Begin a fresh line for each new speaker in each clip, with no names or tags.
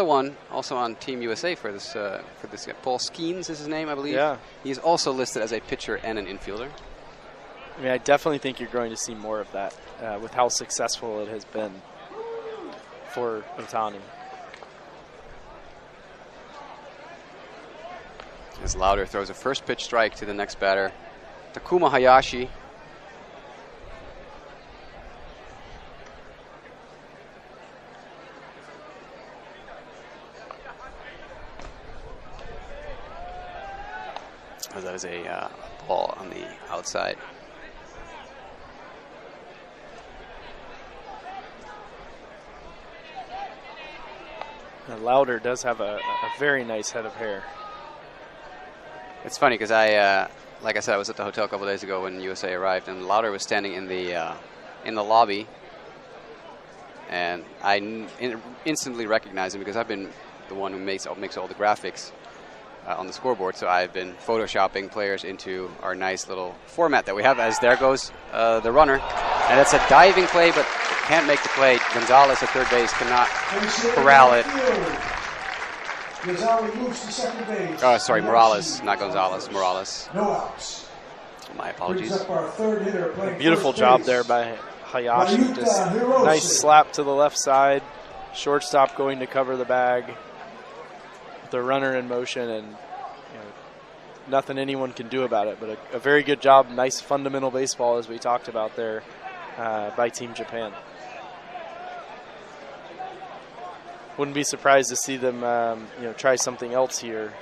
one also on Team USA for this guy. Paul Skeens is his name, I believe.
Yeah.
He's also listed as a pitcher and an infielder.
I mean, I definitely think you're going to see more of that with how successful it has been for Otani.
As Lauder throws a first pitch strike to the next batter, Takuma Hayashi. As that is a ball on the outside.
And Lauder does have a very nice head of hair.
It's funny because I, like I said, I was at the hotel a couple days ago when USA arrived, and Lauder was standing in the lobby, and I instantly recognized him because I've been the one who makes all the graphics on the scoreboard. So I've been photoshopping players into our nice little format that we have. As there goes the runner, and it's a diving play, but can't make the play. Gonzalez at third base cannot corral it.
Gonzalez moves to second base.
Oh, sorry, Morales, not Gonzalez. Morales.
No outs.
My apologies.
Up our third hitter playing
beautiful job there by Hayashi. Just nice slap to the left side. Shortstop going to cover the bag. The runner in motion, and nothing anyone can do about it. But a very good job. Nice fundamental baseball, as we talked about there, by Team Japan. Wouldn't be surprised to see them, try something else here.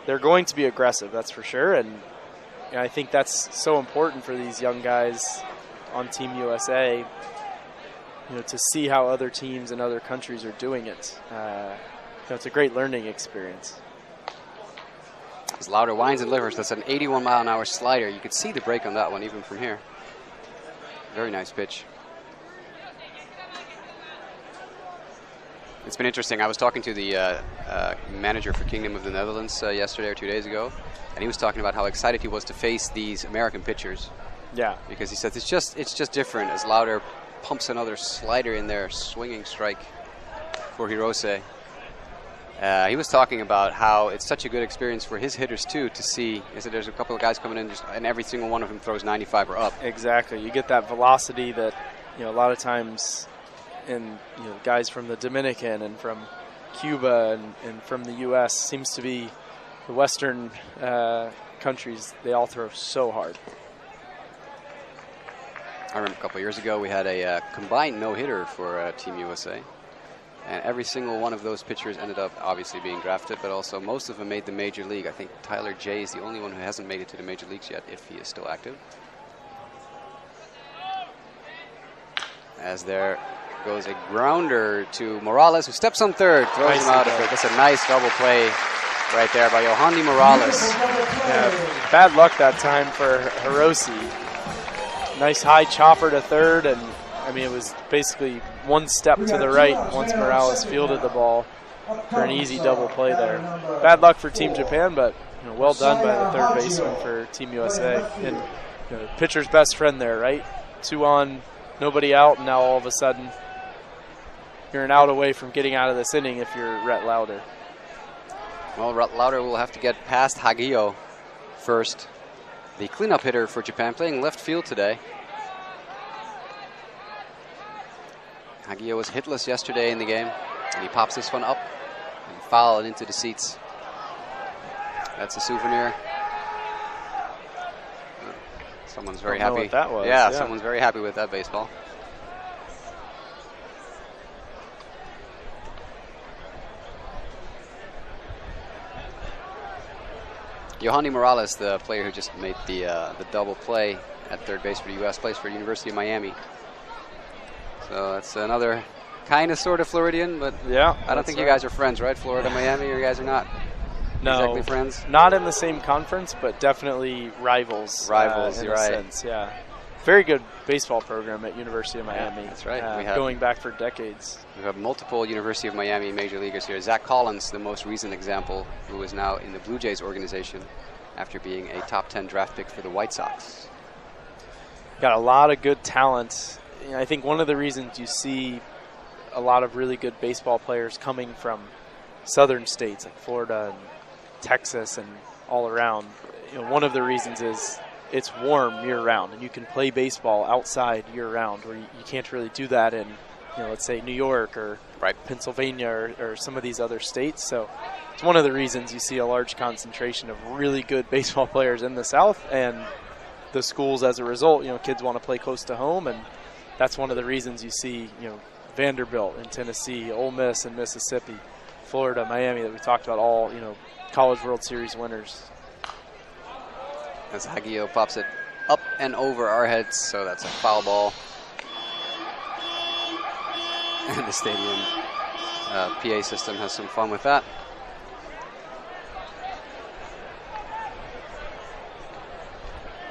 They're going to be aggressive, that's for sure, and I think that's so important for these young guys on Team USA. To see how other teams and other countries are doing it. It's a great learning experience.
As Lauder winds and livers, that's an 81-mile-an-hour slider. You could see the break on that one even from here. Very nice pitch. It's been interesting. I was talking to the manager for Kingdom of the Netherlands yesterday or 2 days ago, and he was talking about how excited he was to face these American pitchers.
Yeah.
Because he says it's just different as Lauder pumps another slider in there, swinging strike for Hirose. He was talking about how it's such a good experience for his hitters too to see. He said there's a couple of guys coming in, and every single one of them throws 95 or up.
Exactly. You get that velocity that a lot of times, and guys from the Dominican and from Cuba and from the U.S. seems to be the Western countries. They all throw so hard.
I remember a couple of years ago we had a combined no-hitter for Team USA. And every single one of those pitchers ended up obviously being drafted, but also most of them made the major league. I think Tyler J is the only one who hasn't made it to the major leagues yet, if he is still active. As there goes a grounder to Morales, who steps on third, throws him out of it. That's a nice double play right there by Yohandi Morales.
Yeah, bad luck that time for Hirose. Nice high chopper to third, and it was basically one step to the right once Morales fielded the ball for an easy double play there. Bad luck for Team Japan, but well done by the third baseman for Team USA. And pitcher's best friend there, right? 2 on, nobody out, and now all of a sudden you're an out away from getting out of this inning if you're Rhett Lauder.
Well, Rhett Lauder will have to get past Hagio first. The cleanup hitter for Japan, playing left field today. Hagio was hitless yesterday in the game, and he pops this one up and fouled into the seats. That's a souvenir. Someone's very happy.
Know what that was.
Yeah, someone's very happy with that baseball. Yohandi Morales, the player who just made the double play at third base for the U.S., plays for the University of Miami. So that's another kind of sort of Floridian, but
yeah,
I don't think you guys are friends, right? Florida, Miami, you guys are not exactly friends?
Not in the same conference, but definitely rivals.
Rivals,
in
you're
a
right.
sense, yeah. Very good baseball program at University of Miami.
Yeah, that's right.
Going back for decades.
We have multiple University of Miami major leaguers here. Zach Collins, the most recent example, who is now in the Blue Jays organization after being a top 10 draft pick for the White Sox.
Got a lot of good talent. I think one of the reasons you see a lot of really good baseball players coming from southern states like Florida and Texas and all around. One of the reasons is it's warm year-round, and you can play baseball outside year-round, where you can't really do that in, let's say New York or Pennsylvania or some of these other states. So it's one of the reasons you see a large concentration of really good baseball players in the South, and the schools, as a result, kids want to play close to home, and that's one of the reasons you see, Vanderbilt in Tennessee, Ole Miss in Mississippi, Florida, Miami, that we talked about, all, College World Series winners.
As Hagio pops it up and over our heads, so that's a foul ball. And the stadium PA system has some fun with that.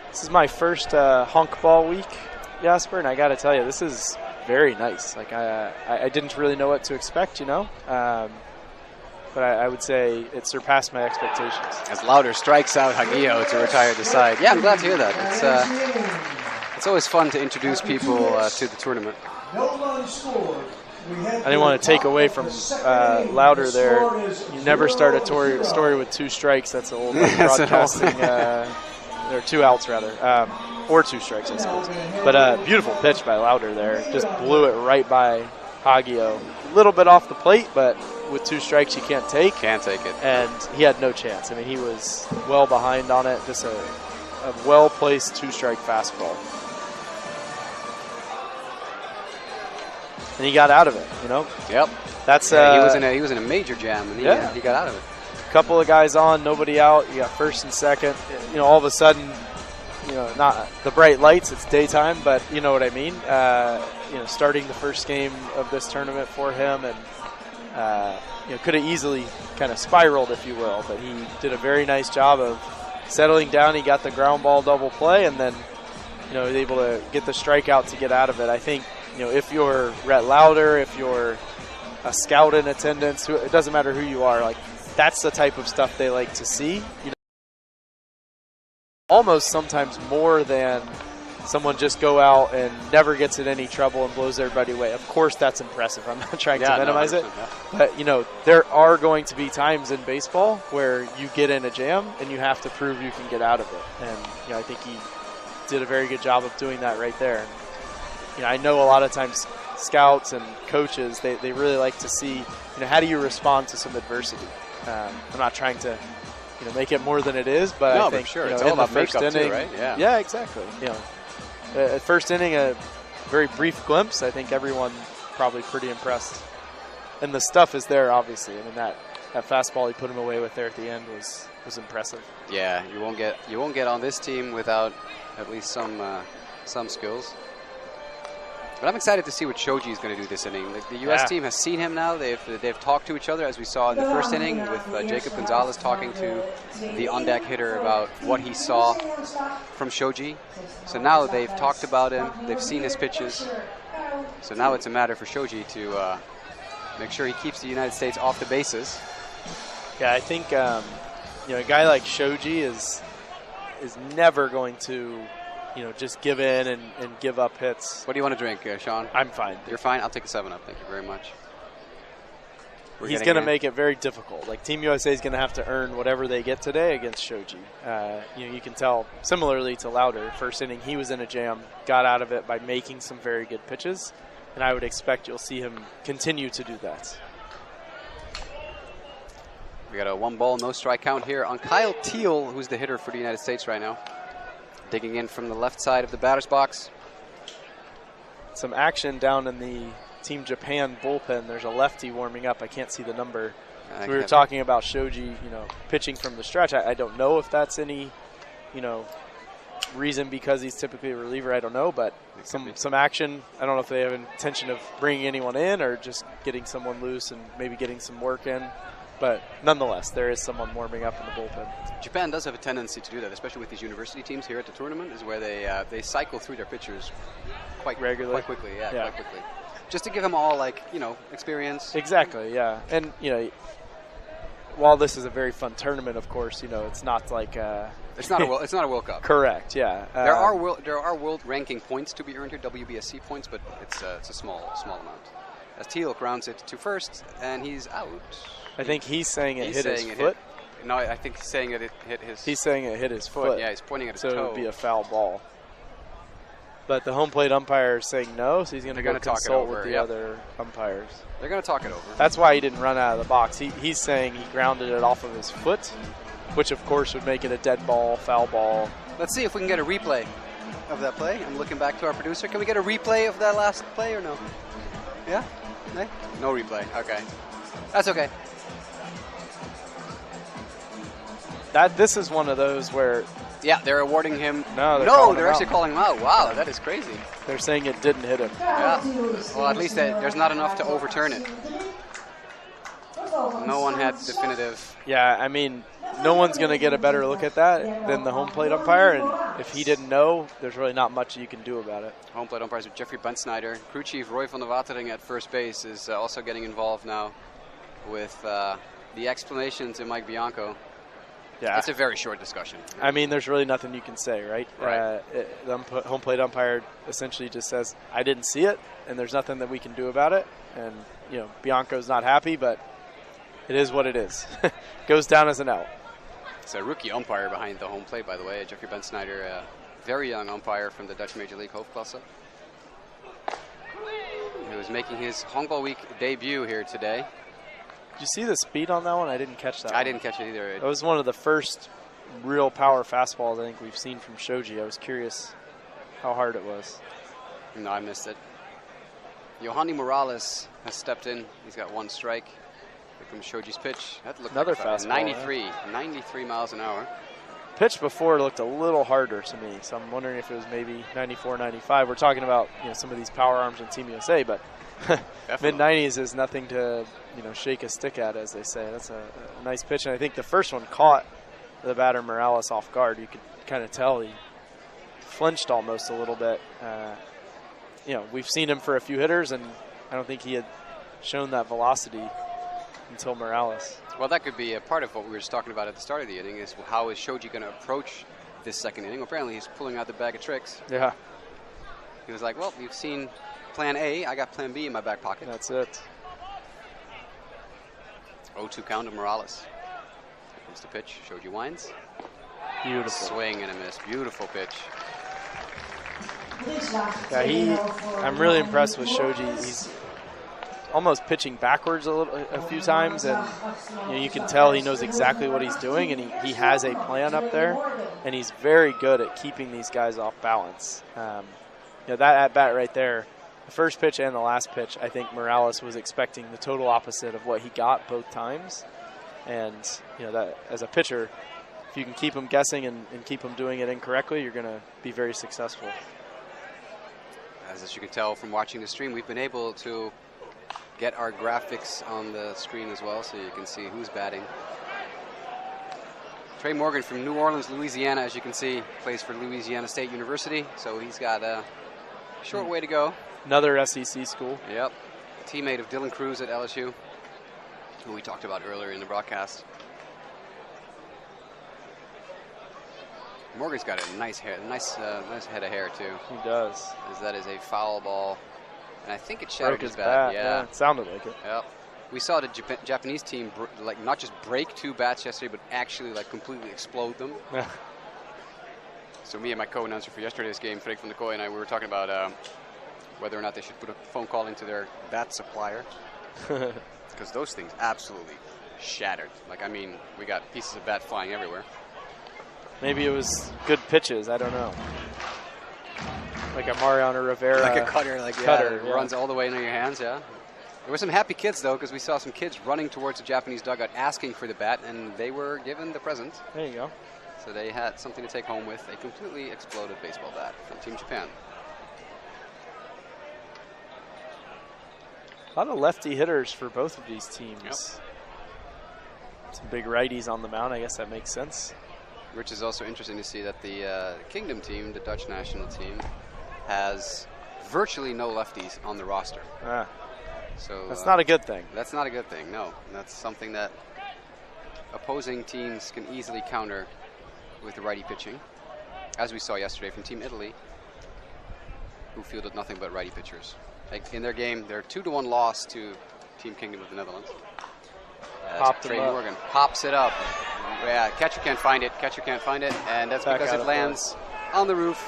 This is my first Honkbalweek, Jasper, and I got to tell you, this is very nice. Like I didn't really know what to expect, but I would say it surpassed my expectations.
As Lauder strikes out Hagio to retire the side. Yeah, I'm glad to hear that. It's always fun to introduce people to the tournament.
No runs scored.
I didn't want to take away from Lauder there. You never start a story with 2 strikes. That's an old broadcasting. There are 2 outs, rather. Or 2 strikes, I suppose. But beautiful pitch by Lauder there. Just blew it right by Hagio. A little bit off the plate, but with 2 strikes you can't take.
Can't take it.
And he had no chance. I mean, he was well behind on it. Just a well-placed 2-strike fastball. And he got out of it,
Yep.
That's
he was in a major jam, and he got out of it.
A couple of guys on, nobody out. You got first and second. All of a sudden, not the bright lights. It's daytime, but you know what I mean. Starting the first game of this tournament for him, and could have easily kind of spiraled, if you will. But he did a very nice job of settling down. He got the ground ball double play, and then was able to get the strikeout to get out of it. I think. If you're Rhett Lauder, if you're a scout in attendance, it doesn't matter who you are, like that's the type of stuff they like to see. Almost sometimes more than someone just go out and never gets in any trouble and blows everybody away. Of course, that's impressive. I'm not trying to minimize it. But, there are going to be times in baseball where you get in a jam and you have to prove you can get out of it. And, I think he did a very good job of doing that right there. I know a lot of times scouts and coaches, they really like to see, how do you respond to some adversity? I'm not trying to, make it more than it is, but I think,
sure. It's all about first inning, too, right?
Yeah, exactly. At first inning, a very brief glimpse. I think everyone probably pretty impressed. And the stuff is there, obviously. I mean, that fastball he put him away with there at the end was impressive.
Yeah, you won't get on this team without at least some skills. But I'm excited to see what Shoji is going to do this inning. The U.S. team has seen him now. They've talked to each other, as we saw in the first inning with Jacob Gonzalez talking to the on-deck hitter about what he saw from Shoji. So now they've talked about him. They've seen his pitches. So now it's a matter for Shoji to make sure he keeps the United States off the bases.
Yeah, I think a guy like Shoji is never going to just give in and give up hits.
What do you want to drink, Sean?
I'm fine.
You're fine? I'll take a 7-Up. Thank you very much.
He's going to make it very difficult. Like, Team USA is going to have to earn whatever they get today against Shoji. You can tell, similarly to Lauder, first inning he was in a jam, got out of it by making some very good pitches, and I would expect you'll see him continue to do that.
We got a 1-ball, no strike count here on Kyle Teal, who's the hitter for the United States right now. Digging in from the left side of the batter's box.
Some action down in the Team Japan bullpen. There's a lefty warming up. I can't see the number. So we were talking about Shoji, pitching from the stretch. I don't know if that's any, reason because he's typically a reliever. I don't know, but some action. I don't know if they have an intention of bringing anyone in or just getting someone loose and maybe getting some work in. But nonetheless, there is someone warming up in the bullpen.
Japan does have a tendency to do that, especially with these university teams here at the tournament, is where they cycle through their pitchers quite regularly, quite quickly. Yeah, quite quickly. Just to give them all, experience.
Exactly, yeah. And, while this is a very fun tournament, of course, it's not like
it's not a World Cup.
Correct. Yeah.
There are world ranking points to be earned here, WBSC points, but it's a small amount. As Teal rounds it to first, and he's out.
I think he's saying it hit his foot.
No, I think he's saying that it hit his.
He's saying it hit his foot.
Yeah, he's pointing at his
toe.
toe.
So it would be a foul ball. But the home plate umpire is saying no, so he's going to go consult with the other umpires.
They're going to talk it over.
That's why he didn't run out of the box. He's saying he grounded it off of his foot, which of course would make it a dead ball, foul ball.
Let's see if we can get a replay of that play. I'm looking back to our producer. Can we get a replay of that last play or no? Yeah? No replay. Okay. That's okay.
This is one of those where...
Yeah, they're awarding him...
No,
they're actually calling him out. Wow, that is crazy.
They're saying it didn't hit him.
Yeah. Well, at least there's not enough to overturn it. No one had definitive...
Yeah, I mean, no one's going to get a better look at that than the home plate umpire, and if he didn't know, there's really not much you can do about it.
Home plate umpires with Jeffrey Bensnyder. Crew chief Roy van der Watering at first base is also getting involved now with the explanations to Mike Bianco.
Yeah.
It's a very short discussion.
I mean, there's really nothing you can say, right?
Right.
The home plate umpire essentially just says, I didn't see it, and there's nothing that we can do about it. And, Bianco's not happy, but it is what it is. Goes down as an out.
It's a rookie umpire behind the home plate, by the way. Jeffrey Bensnyder, a very young umpire from the Dutch Major League Hoofdklasse. He was making his Honkbalweek debut here today.
Did you see the speed on that one? I didn't catch that.
I didn't catch it either.
That was one of the first real power fastballs I think we've seen from Shoji. I was curious how hard it was.
No, I missed it. Yohani Morales has stepped in. He's got one strike. Here comes Shoji's pitch. That looked
another
like
fastball.
93 miles an hour.
Pitch before looked a little harder to me, so I'm wondering if it was maybe 94, 95. We're talking about some of these power arms on Team USA, but mid-90s is nothing to shake a stick at, as they say. That's a nice pitch, and I think the first one caught the batter Morales off guard. You could kind of tell he flinched almost a little bit. We've seen him for a few hitters, and I don't think he had shown that velocity until Morales.
Well, that could be a part of what we were just talking about at the start of the inning, is how is Shoji going to approach this second inning? Well, apparently he's pulling out the bag of tricks.
Yeah.
He was like, well, you've seen plan A, I got plan B in my back pocket.
That's it.
0-2 count to Morales. Here comes the pitch. Shoji winds.
Beautiful.
Swing and a miss. Beautiful pitch.
Yeah, I'm really impressed with Shoji. He's almost pitching backwards a few times, and you can tell he knows exactly what he's doing, and he has a plan up there, and he's very good at keeping these guys off balance. That at-bat right there, the first pitch and the last pitch, I think Morales was expecting the total opposite of what he got both times. And, that as a pitcher, if you can keep him guessing and keep him doing it incorrectly, you're going to be very successful.
As you can tell from watching the stream, we've been able to get our graphics on the screen as well, so you can see who's batting. Trey Morgan from New Orleans, Louisiana, as you can see, plays for Louisiana State University, so he's got a short way to go.
Another SEC school.
Yep. A teammate of Dylan Cruz at LSU, who we talked about earlier in the broadcast. Morgan's got a nice head of hair too.
He does.
As that is a foul ball, and I think it shattered
Broke his bat. Yeah, it sounded like it.
Yep. We saw the Japanese team not just break two bats yesterday, but actually completely explode them. So me and my co-announcer for yesterday's game, Frederick van der Kooi, and I, we were talking about whether or not they should put a phone call into their bat supplier, because those things absolutely shattered. We got pieces of bat flying everywhere.
Maybe it was good pitches. I don't know. Like a Mariano Rivera.
Like a cutter.
Yeah.
Runs all the way into your hands, yeah. There were some happy kids, though, because we saw some kids running towards the Japanese dugout asking for the bat, and they were given the present.
There you go.
So they had something to take home with a completely exploded baseball bat from Team Japan.
A lot of lefty hitters for both of these teams.
Yep.
Some big righties on the mound. I guess that makes sense.
Which is also interesting to see that the Kingdom team, the Dutch national team, has virtually no lefties on the roster.
Ah.
So
that's not a good thing.
That's not a good thing, no. That's something that opposing teams can easily counter with righty pitching, as we saw yesterday from Team Italy, who fielded nothing but righty pitchers. Like in their game, they're 2-1 loss to Team Kingdom of the Netherlands. Trey Morgan pops it up. Yeah, catcher can't find it. Catcher can't find it, and that's because it lands on the roof.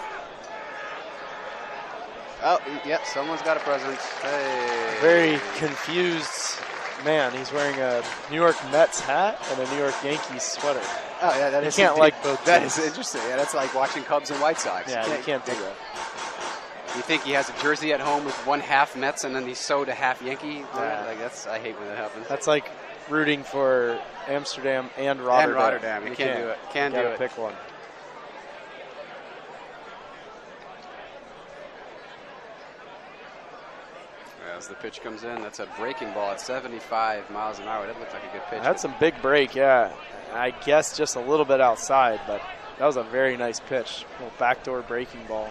Oh, yeah, someone's got a present. Hey.
Very confused man. He's wearing a New York Mets hat and a New York Yankees sweater.
Oh, yeah, that is.
You can't like both.
That is interesting. Yeah, that's like watching Cubs and White Sox.
Yeah, you can't do that.
You think he has a jersey at home with one half Mets and then he's sewed a half Yankee?
Yeah.
Like I hate when that happens.
That's like rooting for Amsterdam and Rotterdam.
And Rotterdam. You can't do it. Can't do it.
Pick one.
As the pitch comes in, that's a breaking ball at 75 miles an hour. That looked like a good pitch.
That's some big break, yeah. I guess just a little bit outside, but that was a very nice pitch. A little backdoor breaking ball.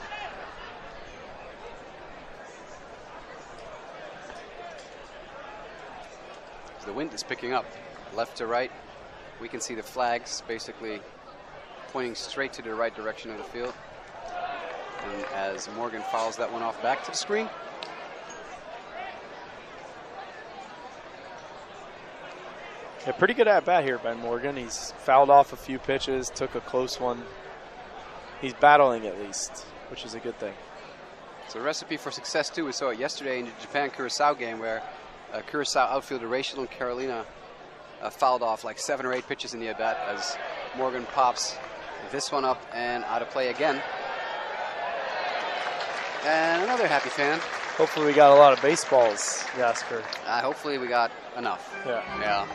The wind is picking up left to right. We can see the flags basically pointing straight to the right direction of the field. And as Morgan fouls that one off back to the screen.
Yeah, pretty good at bat here by Morgan. He's fouled off a few pitches, took a close one. He's battling at least, which is a good thing.
It's a recipe for success too. We saw it yesterday in the Japan-Curacao game where Curacao outfielder Rachel and Carolina fouled off like 7 or 8 pitches in the at-bat as Morgan pops this one up and out of play again. And another happy fan.
Hopefully we got a lot of baseballs, Jasper.
Hopefully we got enough.
Yeah.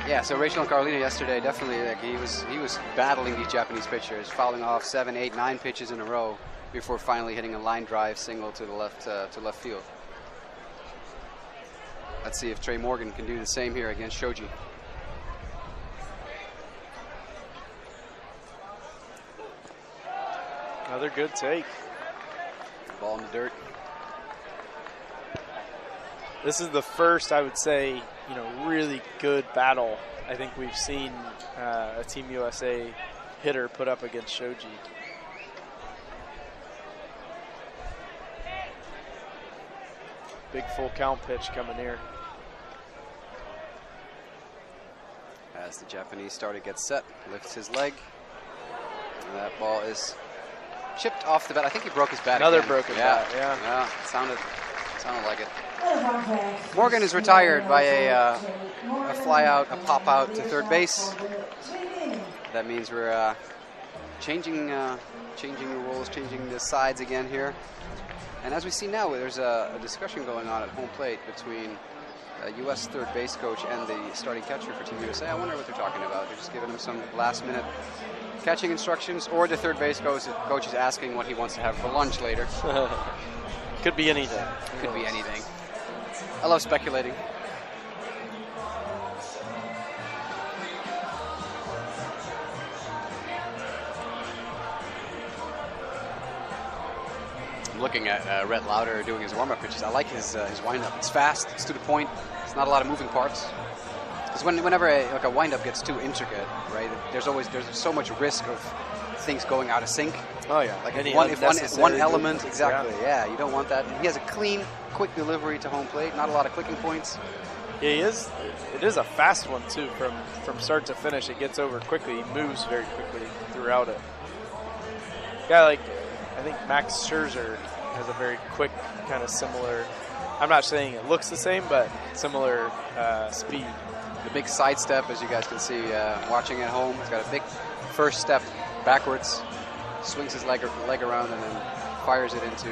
Yeah, so Rachel and Carolina yesterday definitely, like, he was battling these Japanese pitchers, fouling off 7, 8, 9 pitches in a row before finally hitting a line drive single to the left field. Let's see if Trey Morgan can do the same here against Shoji.
Another good take.
Ball in the dirt.
This is the first, I would say, really good battle I think we've seen a Team USA hitter put up against Shoji. Big full count pitch coming here.
As the Japanese starter gets set, lifts his leg. And that ball is chipped off the bat. I think he broke his bat.
Another
again.
broken bat, yeah.
Yeah, it sounded like it. Morgan is retired by a fly out, a pop out to third base. That means we're changing the roles, changing the sides again here. And as we see now, there's a discussion going on at home plate between a U.S. third base coach and the starting catcher for Team USA. I wonder what they're talking about. They're just giving him some last-minute catching instructions, or the third base coach is asking what he wants to have for lunch later.
Could be anything.
Could be anything. I love speculating. I'm looking at Rhett Lauder doing his warm-up pitches. I like his wind-up. It's fast. It's to the point. It's not a lot of moving parts. Because whenever a wind-up gets too intricate, right? There's so much risk of things going out of sync.
Oh yeah,
like if one element, exactly. Yeah, you don't want that. He has a clean, quick delivery to home plate. Not a lot of clicking points.
Yeah, he is. It is a fast one too. From start to finish, it gets over quickly. He moves very quickly throughout it. Guy like, I think Max Scherzer has a very quick, kind of similar. I'm not saying it looks the same, but similar speed.
The big sidestep, as you guys can see, watching at home. He's got a big first step backwards, swings his leg around, and then fires it into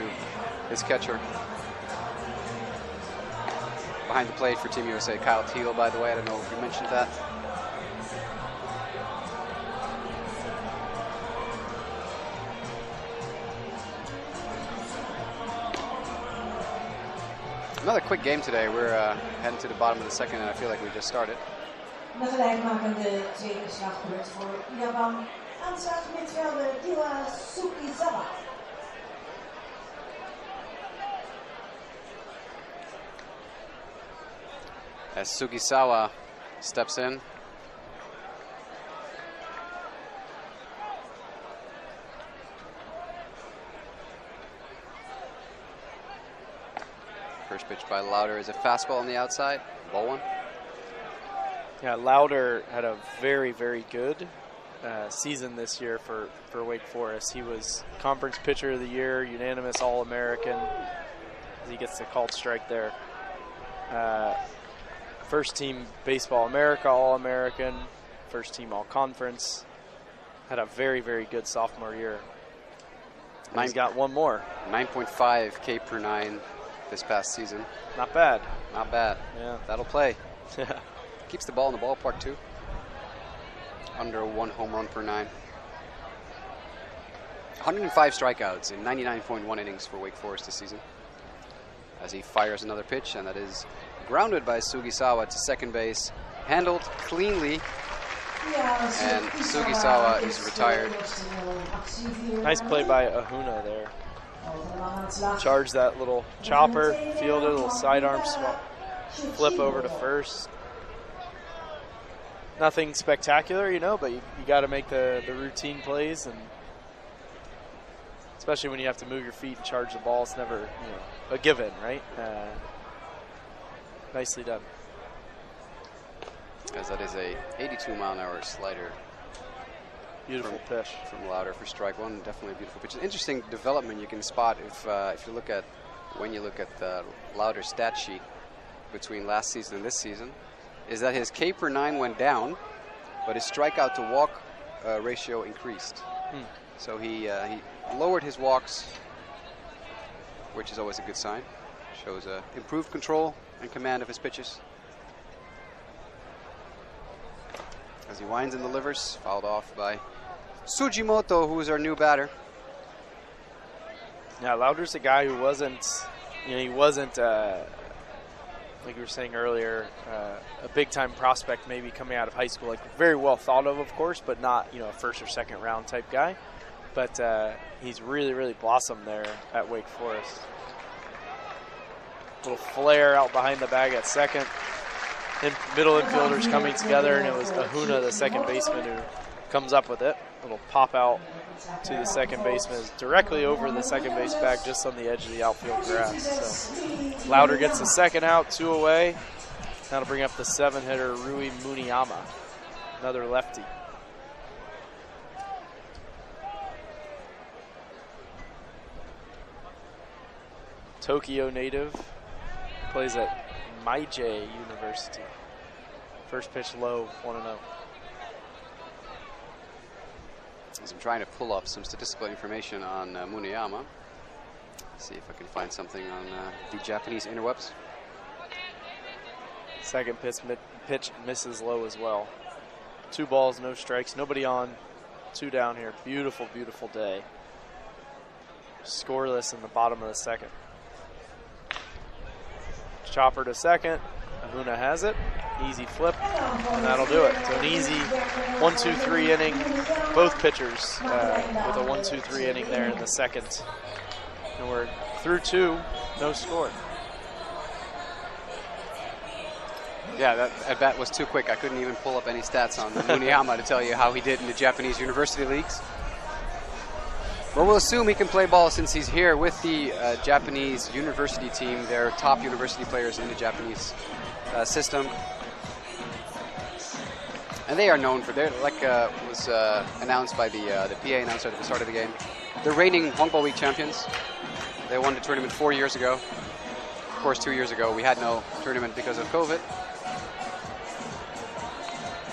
his catcher. Behind the plate for Team USA, Kyle Teal, by the way. I don't know if you mentioned that. Another quick game today. We're heading to the bottom of the second, and I feel like we just started.
De gelijkmakende tweede slagbeurt voor Japan. Aanstaat midvelder Diwa Sukizawa.
as Sugisawa steps in. First pitch by Lauder is a fastball on the outside. Ball 1.
Yeah, Lauder had a very, very good season this year for Wake Forest. He was Conference Pitcher of the Year, unanimous All-American. He gets the called strike there. First team Baseball America All-American, first team All-Conference. Had a very, very good sophomore year. He's got one more.
9.5 K per 9 this past season.
Not bad.
Not bad.
Yeah.
That'll play. Keeps the ball in the ballpark too. Under 1 home run per 9. 105 strikeouts in 99.1 innings for Wake Forest this season. As he fires another pitch, and that is grounded by Sugisawa to second base. Handled cleanly, and Sugisawa is retired.
Nice play by Ahuna there. Charged that little chopper, fielded a little sidearm flip over to first. Nothing spectacular, you know, but you got to make the routine plays, and especially when you have to move your feet and charge the ball, it's never a given, right? Nicely done.
As that is a 82-mile-an-hour slider.
Beautiful pitch
from Lauder for strike 1. Definitely a beautiful pitch. An interesting development you can spot if you look at the Lauder stat sheet between last season and this season, is that his K per 9 went down, but his strikeout to walk ratio increased. So he lowered his walks, which is always a good sign. Shows improved control and command of his pitches. As he winds and delivers, fouled off by Tsujimoto, who is our new batter.
Yeah, Lauder's a guy who wasn't, like you were saying earlier, a big-time prospect maybe coming out of high school. Like, very well thought of course, but not, a first or second round type guy. But he's really, really blossomed there at Wake Forest. Little flare out behind the bag at second. Middle infielders coming together, and it was Ahuna, the second baseman, who comes up with it. Little pop out to the second baseman, directly over the second base bag, just on the edge of the outfield grass. So Lauder gets the second out, 2 away. Now to bring up the 7-hitter, Rui Muniyama, another lefty. Tokyo native, plays at Meiji University. First pitch low, 1-0.
As I'm trying to pull up some statistical information on Muniyama. See if I can find something on the Japanese interwebs.
Second pitch misses low as well. 2 balls, no strikes, nobody on, 2 down here. Beautiful, beautiful day. Scoreless in the bottom of the second. Chopper to second. Ahuna has it. Easy flip, and that'll do it. So an easy 1-2-3 inning. Both pitchers with a 1-2-3 inning there in the second. And we're through 2, no score.
Yeah, that at bat was too quick. I couldn't even pull up any stats on Muniyama to tell you how he did in the Japanese university leagues. But we'll assume he can play ball since he's here with the Japanese university team. They're top university players in the Japanese system. And they are known for their, like was announced by the PA announcer at the start of the game. They're reigning Honkbalweek champions. They won the tournament 4 years ago. Of course, 2 years ago we had no tournament because of COVID.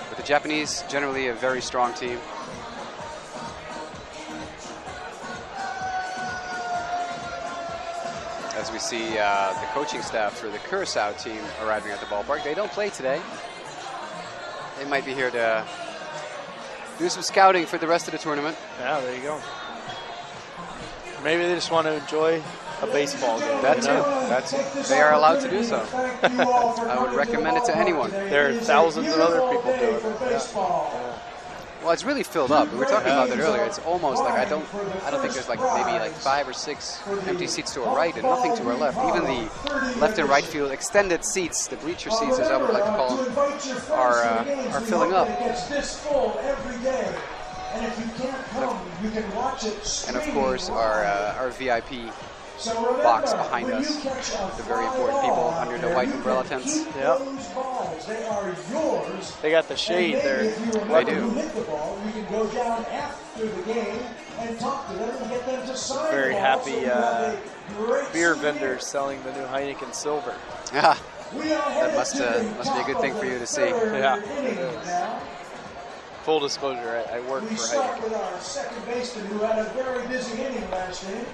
But the Japanese, generally a very strong team. As we see the coaching staff for the Curacao team arriving at the ballpark. They don't play today. They might be here to do some scouting for the rest of the tournament.
Yeah, there you go. Maybe they just want to enjoy a baseball game.
That's they are allowed to do so. I would recommend it to anyone.
There are thousands of other people doing it. Yeah.
Well, it's really filled up. We were talking about that earlier. It's almost like I don't think there's like maybe like 5 or 6 empty seats to our right and nothing to our left. Even the left and right field extended seats, the bleacher seats, as I would like to call them, are filling up. And of course, our VIP box behind us, the very important people under the white umbrella tents.
Yep. They got the shade there.
They do.
Very happy beer vendors selling the new Heineken Silver.
Yeah, that must be a good thing for you to see.
Yeah, it is. Full disclosure, I work for Heineken.
With our second baseman, who had a very busy inning last inning,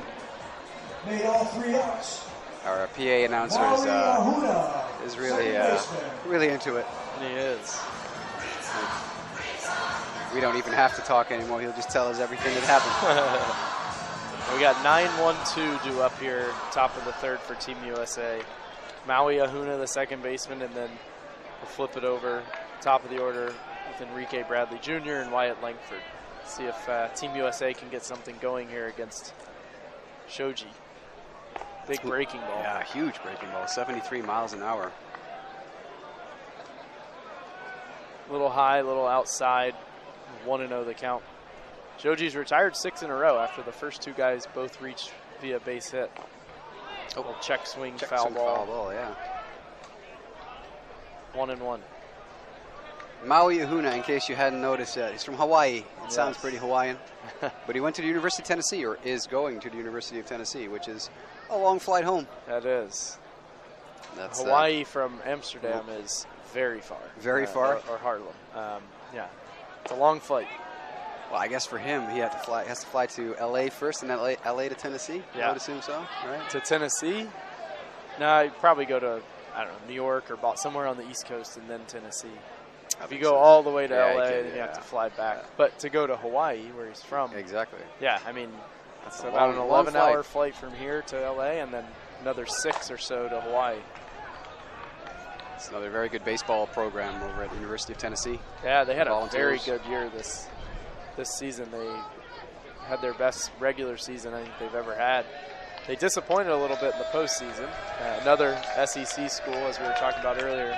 made all 3 outs.
Our PA announcer is really into it.
He is.
We don't even have to talk anymore. He'll just tell us everything that happened.
We got 9-1-2 due up here, top of the 3rd for Team USA. Maui Ahuna, the second baseman, and then we'll flip it over, top of the order, with Enrique Bradley Jr. and Wyatt Langford. See if Team USA can get something going here against Shoji. Big breaking ball.
Yeah, huge breaking ball, 73 miles an hour.
A little high, a little outside, 1-0 the count. Shoji's retired 6 in a row after the first 2 guys both reached via base hit. Oh, little check swing, foul ball.
Yeah.
1-1.
Maui Ahuna, in case you hadn't noticed yet, he's from Hawaii. It sounds pretty Hawaiian. But he went to the University of Tennessee, or is going to the University of Tennessee, which is a long flight home.
That is.
That's,
Hawaii from Amsterdam is very far.
Very far?
Or Harlem. Yeah. It's a long flight.
Well, I guess for him, he has to fly to L.A. first, and then LA to Tennessee?
Yeah.
I would assume so, right?
To Tennessee? No, you'd probably go to, I don't know, New York or somewhere on the East Coast and then Tennessee. If you go all the way to LA, then you have to fly back. Yeah. But to go to Hawaii, where he's from.
Exactly.
Yeah, I mean, it's about an 11-hour flight from here to LA and then another 6 or so to Hawaii.
It's another very good baseball program over at the University of Tennessee.
Yeah, they had a very good year this season. They had their best regular season I think they've ever had. They disappointed a little bit in the postseason. Another SEC school, as we were talking about earlier.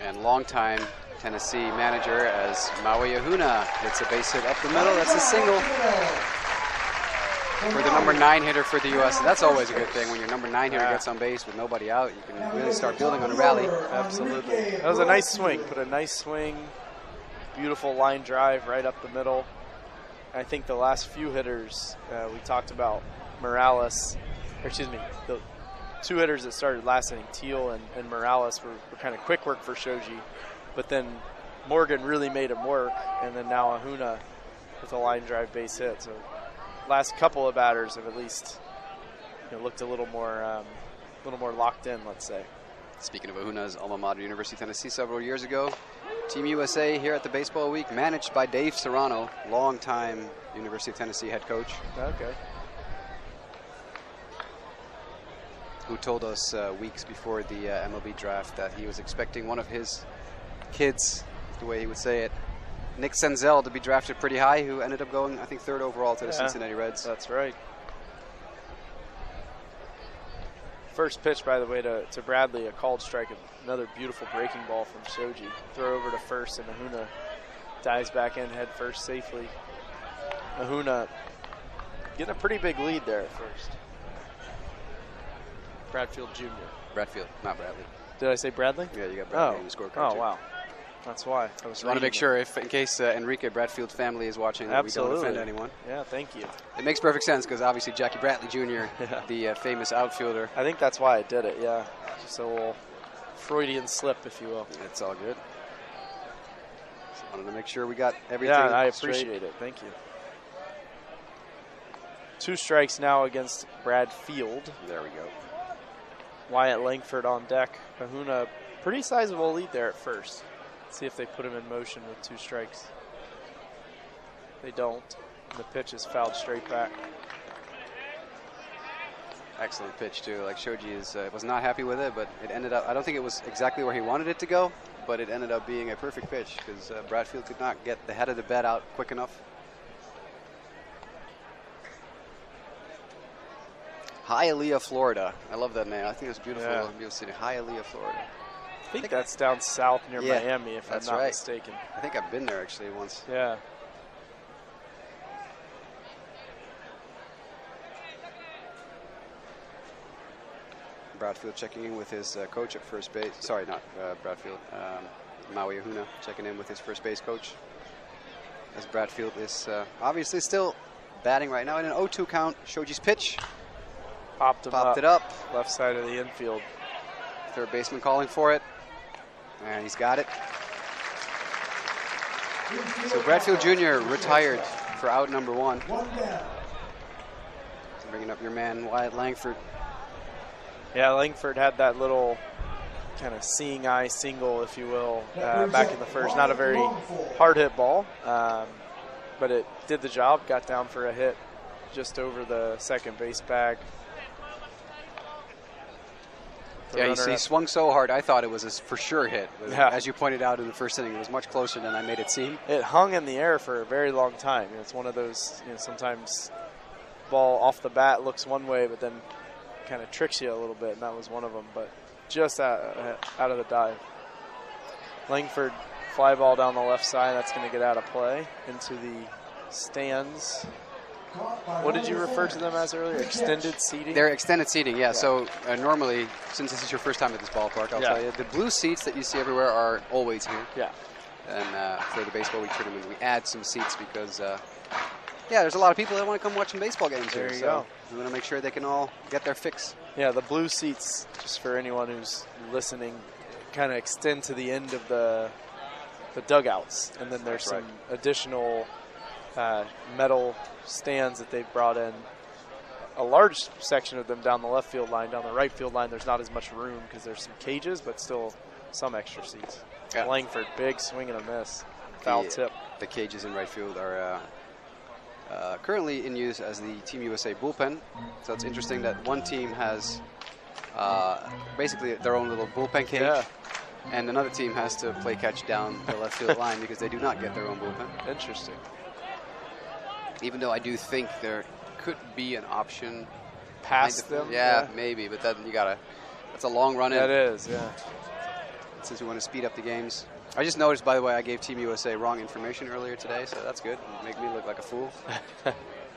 And
longtime Tennessee manager as Maui Ahuna hits a base hit up the middle. That's a single for the number 9 hitter for the U.S. That's always a good thing when your number 9 hitter gets on base with nobody out. You can really start building on a rally.
Absolutely. That was a nice swing. Put a nice swing, beautiful line drive right up the middle. I think the last few hitters we talked about Morales, the 2 hitters that started last inning, Teal and Morales, were kind of quick work for Shoji. But then Morgan really made him work, and then now Ahuna with a line drive base hit. So last couple of batters have at least looked a little more locked in, let's say.
Speaking of Ahuna's alma mater, University of Tennessee, several years ago, Team USA here at the Baseball Week, managed by Dave Serrano, longtime University of Tennessee head coach.
Okay.
Who told us weeks before the MLB draft that he was expecting one of his kids, the way he would say it, Nick Senzel, to be drafted pretty high, who ended up going, I think, 3rd overall to the Cincinnati Reds.
That's right. First pitch, by the way, to Bradley, a called strike, another beautiful breaking ball from Shoji. Throw over to first, and Ahuna dives back in head first safely. Ahuna getting a pretty big lead there at first. Bradfield Jr.
Bradfield, not Bradley.
Did I say Bradley?
Yeah, you got Bradley in the scorecard.
Oh, wow. That's why. I was
want to make sure, in case Enrique Bradfield's family is watching, that we don't offend anyone.
Yeah, thank you.
It makes perfect sense because obviously Jackie Bradley Jr., the famous outfielder.
I think that's why I did it, yeah. Just a little Freudian slip, if you will.
It's all good. Just wanted to make sure we got everything
Yeah, I appreciate it. Thank you. 2 strikes now against Bradfield.
There we go.
Wyatt Langford on deck. Ahuna, pretty sizable lead there at first. Let's see if they put him in motion with 2 strikes. They don't. And the pitch is fouled straight back.
Excellent pitch, too. Like, Shoji was not happy with it, but it ended up, I don't think it was exactly where he wanted it to go, but it ended up being a perfect pitch because Bradfield could not get the head of the bat out quick enough. Hialeah, Florida. I love that name. I think it's beautiful.
Yeah.
Beautiful city. Hialeah, Florida.
I think that's down south near
Yeah,
Miami, if I'm
that's
not
right.
mistaken.
I think I've been there actually once.
Yeah.
Bradfield checking in with his coach at first base. Sorry, not Bradfield. Maui Ahuna checking in with his first base coach. As Bradfield is obviously still batting right now in an 0-2 count. Shoji's pitch.
Popped
it up.
Left side of the infield.
Third baseman calling for it. And he's got it. So Bradfield Jr. retired for out number 1.
One down.
Bringing up your man, Wyatt Langford.
Yeah, Langford had that little kind of seeing eye single, if you will, back in the first. Not a very hard hit ball, but it did the job. Got down for a hit just over the second base bag.
Yeah, he swung so hard, I thought it was a for sure hit.
Yeah.
As you pointed out in the first inning, it was much closer than I made it seem.
It hung in the air for a very long time. It's one of those, sometimes ball off the bat looks one way, but then kind of tricks you a little bit, and that was one of them. But just out of the dive. Langford, fly ball down the left side. That's going to get out of play into the stands. What did you refer to them as earlier? Extended seating?
They're extended seating, yeah. So normally, since this is your first time at this ballpark, I'll tell you, the blue seats that you see everywhere are always here.
Yeah.
And for the baseball week tournament, we add some seats because, there's a lot of people that want to come watch some baseball games here.
There you
so
go.
we want to make sure they can all get their fix.
Yeah, the blue seats, just for anyone who's listening, kind of extend to the end of the dugouts. And then there's some additional metal stands that they've brought in. A large section of them down the left field line. Down the right field line, there's not as much room because there's some cages, but still some extra seats.
Yeah.
Langford, big swing and a miss. Foul tip.
The cages in right field are currently in use as the Team USA bullpen. So it's interesting that one team has basically their own little bullpen cage.
Yeah.
And another team has to play catch down the left field line because they do not get their own bullpen.
Interesting.
Even though I do think there could be an option
Past them?
Yeah, maybe, but then that's a long run in.
That is, yeah.
Since we want to speed up the games. I just noticed, by the way, I gave Team USA wrong information earlier today, so that's good. Make me look like a fool.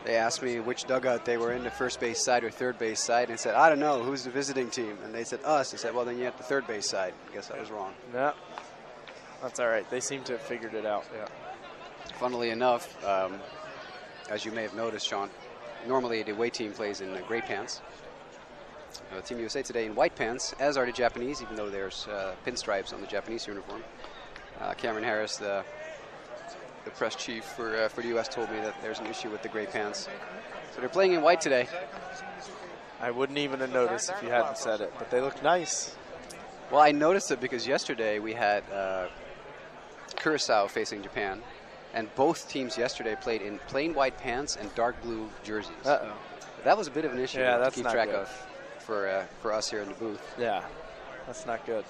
They asked me which dugout they were in, the first base side or third base side, and I said, I don't know, who's the visiting team? And they said, us. I said, well, then you're at the third base side. I guess I was wrong.
Yeah. That's all right. They seem to have figured it out, yeah.
Funnily enough, as you may have noticed, Sean, normally the away team plays in gray pants. Team USA today in white pants, as are the Japanese, even though there's pinstripes on the Japanese uniform. Cameron Harris, the press chief for the U.S., told me that there's an issue with the gray pants. So they're playing in white today.
I wouldn't even have noticed if you hadn't said it, but they look nice.
Well, I noticed it because yesterday we had Curaçao facing Japan, and both teams yesterday played in plain white pants and dark blue jerseys.
Uh-oh.
That was a bit of an issue
to
keep track of for us here in the booth.
Yeah, that's not good.